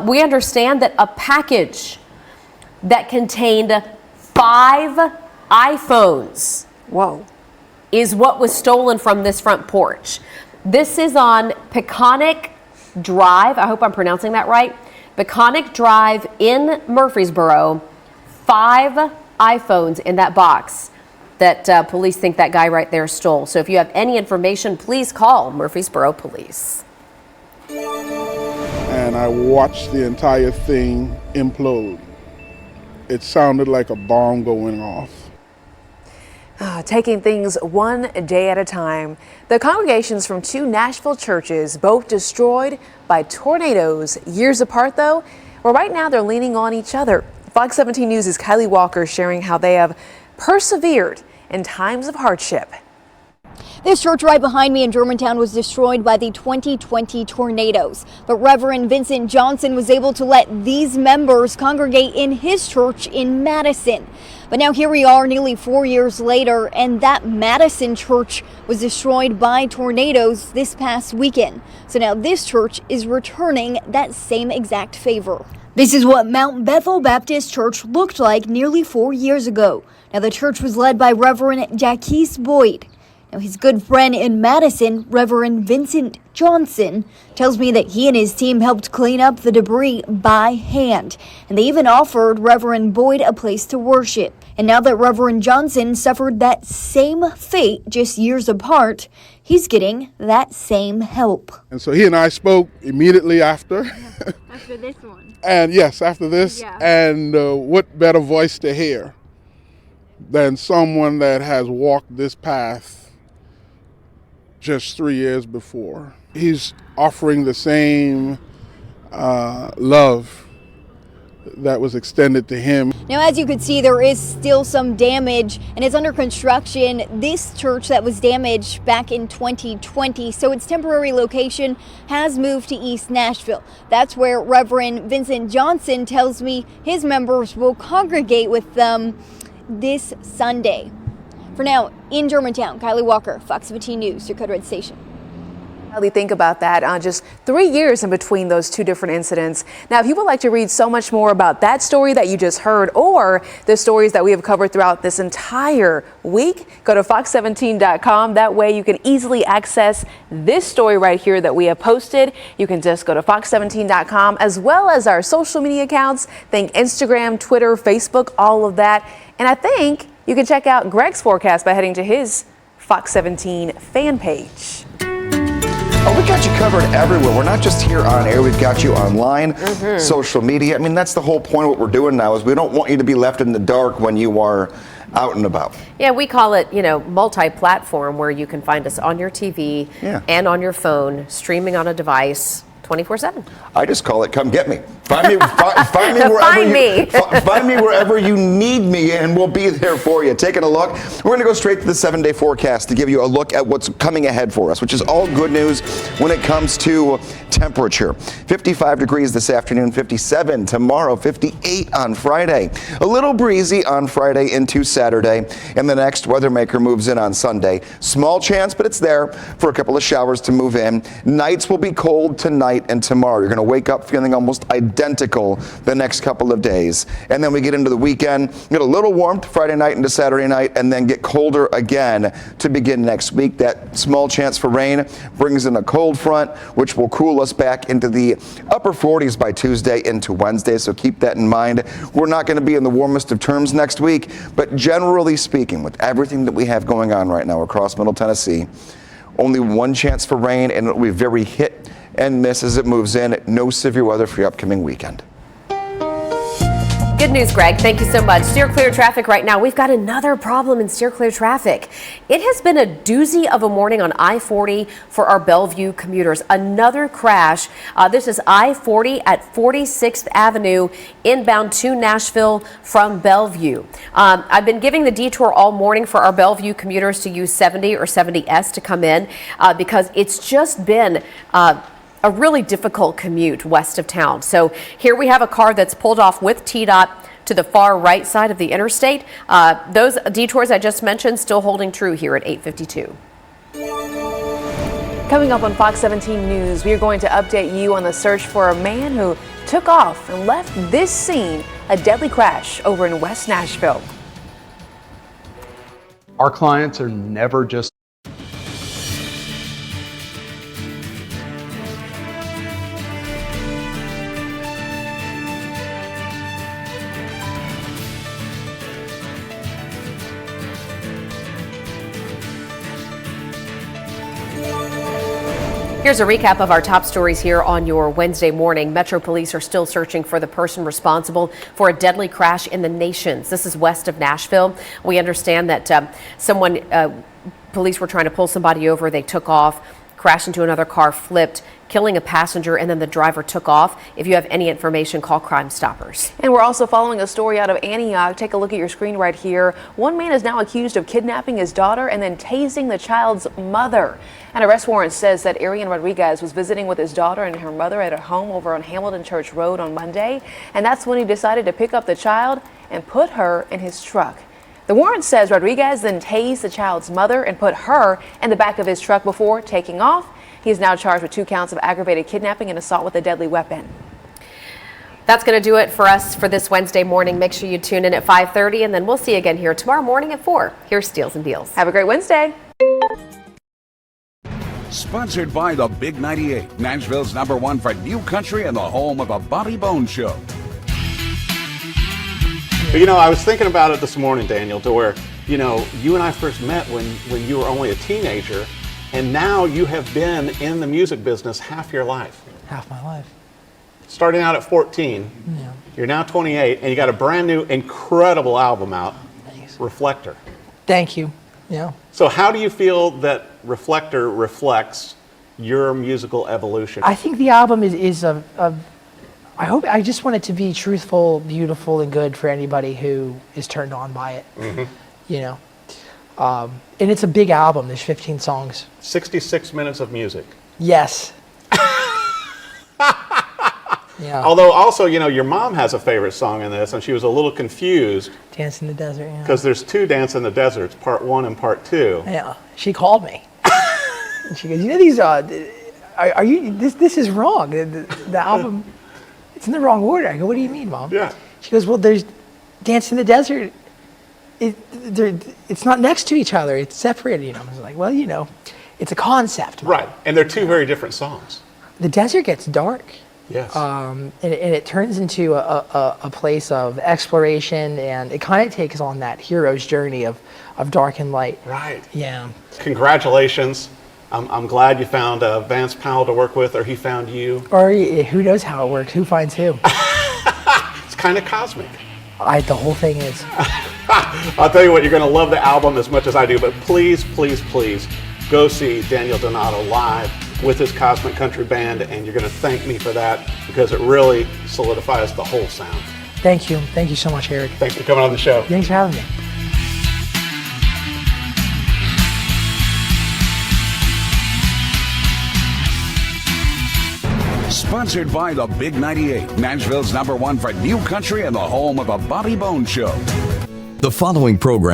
We understand that a package that contained 5 iPhones, is what was stolen from this front porch. This is on Peconic Drive. I hope I'm pronouncing that right. Peconic Drive in Murfreesboro. 5 iPhones in that box that police think that guy right there stole. So if you have any information, please call Murfreesboro Police. And I watched the entire thing implode. It sounded like a bomb going off. Taking things one day at a time. The congregations from 2 Nashville churches, both destroyed by tornadoes years apart, though. Well, right now they're leaning on each other. Fox 17 News' Kylie Walker sharing how they have persevered in times of hardship. This church right behind me in Germantown was destroyed by the 2020 tornadoes, but Reverend Vincent Johnson was able to let these members congregate in his church in Madison. But now here we are nearly 4 years later, and that Madison church was destroyed by tornadoes this past weekend. So now this church is returning that same exact favor. This is what Mount Bethel Baptist Church looked like nearly 4 years ago. Now the church was led by Reverend Jacques Boyd. Now, his good friend in Madison, Reverend Vincent Johnson, tells me that he and his team helped clean up the debris by hand. And they even offered Reverend Boyd a place to worship. And now that Reverend Johnson suffered that same fate just years apart, he's getting that same help. And so he and I spoke immediately after. After this one. And yes, after this. Yeah. And what better voice to hear than someone that has walked this path just 3 years before. He's offering the same love that was extended to him. Now, as you can see, there is still some damage, and it's under construction. This church that was damaged back in 2020, so its temporary location has moved to East Nashville. That's where Reverend Vincent Johnson tells me his members will congregate with them this Sunday. For now, in Germantown, Kylie Walker, Fox 17 News, your Code Red station. Think about that. Just 3 years in between those 2 different incidents. Now, if you would like to read so much more about that story that you just heard, or the stories that we have covered throughout this entire week, go to fox17.com. That way you can easily access this story right here that we have posted. You can just go to fox17.com, as well as our social media accounts. Think Instagram, Twitter, Facebook, all of that. And I think you can check out Greg's forecast by heading to his Fox 17 fan page. Oh, we got you covered everywhere. We're not just here on air. We've got you online, social media. I mean, that's the whole point of what we're doing now, is we don't want you to be left in the dark when you are out and about. Yeah, we call it, multi-platform, where you can find us on your TV and on your phone, streaming on a device 24/7. I just call it "Come Get Me." Find me wherever you need me, and we'll be there for you. Taking a look, we're going to go straight to the 7-day forecast to give you a look at what's coming ahead for us, which is all good news when it comes to temperature. 55 degrees this afternoon, 57 tomorrow, 58 on Friday. A little breezy on Friday into Saturday, and the next weather maker moves in on Sunday. Small chance, but it's there for a couple of showers to move in. Nights will be cold tonight and tomorrow. You're going to wake up feeling almost identical the next couple of days. And then we get into the weekend, get a little warmth Friday night into Saturday night, and then get colder again to begin next week. That small chance for rain brings in a cold front, which will cool us back into the upper 40s by Tuesday into Wednesday. So keep that in mind. We're not going to be in the warmest of terms next week, but generally speaking, with everything that we have going on right now across Middle Tennessee, only one chance for rain, and it'll be very hit and miss as it moves in. No severe weather for your upcoming weekend. Good news, Greg. Thank you so much. Steer clear traffic right now. We've got another problem in steer clear traffic. It has been a doozy of a morning on I-40 for our Bellevue commuters. Another crash. This is I-40 at 46th Avenue inbound to Nashville from Bellevue. I've been giving the detour all morning for our Bellevue commuters to use 70 or 70S to come in because it's just been a really difficult commute west of town. So here we have a car that's pulled off with TDOT to the far right side of the interstate. Those detours I just mentioned still holding true here at 8:52. Coming up on Fox 17 News, we are going to update you on the search for a man who took off and left this scene, a deadly crash over in West Nashville. Our clients are never just Here's a recap of our top stories here on your Wednesday morning. Metro Police are still searching for the person responsible for a deadly crash in the Nations. This is west of Nashville. We understand that police were trying to pull somebody over. They took off, crashed into another car, flipped, killing a passenger, and then the driver took off. If you have any information, call Crime Stoppers. And we're also following a story out of Antioch. Take a look at your screen right here. One man is now accused of kidnapping his daughter and then tasing the child's mother. An arrest warrant says that Arian Rodriguez was visiting with his daughter and her mother at a home over on Hamilton Church Road on Monday, and that's when he decided to pick up the child and put her in his truck. The warrant says Rodriguez then tased the child's mother and put her in the back of his truck before taking off. He is now charged with 2 counts of aggravated kidnapping and assault with a deadly weapon. That's going to do it for us for this Wednesday morning. Make sure you tune in at 5:30, and then we'll see you again here tomorrow morning at 4. Here's Steals and Deals. Have a great Wednesday. Sponsored by the Big 98, Nashville's #1 for new country and the home of a Bobby Bones show. But, you know, I was thinking about it this morning, Daniel, to where, you know, you and I first met when you were only a teenager, and now you have been in the music business half your life. Half my life. Starting out at 14, Yeah. you're now 28, and you got a brand new, incredible album out, Reflector. Thank you. Yeah. So how do you feel that Reflector reflects your musical evolution? I think the album is I just want it to be truthful, beautiful, and good for anybody who is turned on by it. Mm-hmm. You know, and it's a big album. There's 15 songs. 66 minutes of music. Yes. Yeah. Although also, you know, your mom has a favorite song in this, and she was a little confused. Dance in the Desert. Yeah. Because there's 2 Dance in the Deserts, part 1 and part 2. Yeah. She called me. And she goes, you know, these are you? This is wrong. The album, it's in the wrong order. I go, what do you mean, Mom? Yeah. She goes, well, there's Dance in the Desert. It's not next to each other. It's separated. You know. I was like, well, you know, it's a concept. Mom. Right, and they're 2 very different songs. The desert gets dark. Yes. And it turns into a place of exploration, and it kind of takes on that hero's journey of dark and light. Right. Yeah. Congratulations. I'm glad you found Vance Powell to work with, or he found you. Or who knows how it works? Who finds who? It's kind of cosmic. The whole thing is. I'll tell you what, you're going to love the album as much as I do, but please, please, please go see Daniel Donato live with his Cosmic Country Band, and you're going to thank me for that because it really solidifies the whole sound. Thank you. Thank you so much, Eric. Thanks for coming on the show. Thanks for having me. Sponsored by the Big 98, Nashville's #1 for new country and the home of a Bobby Bones show. The following program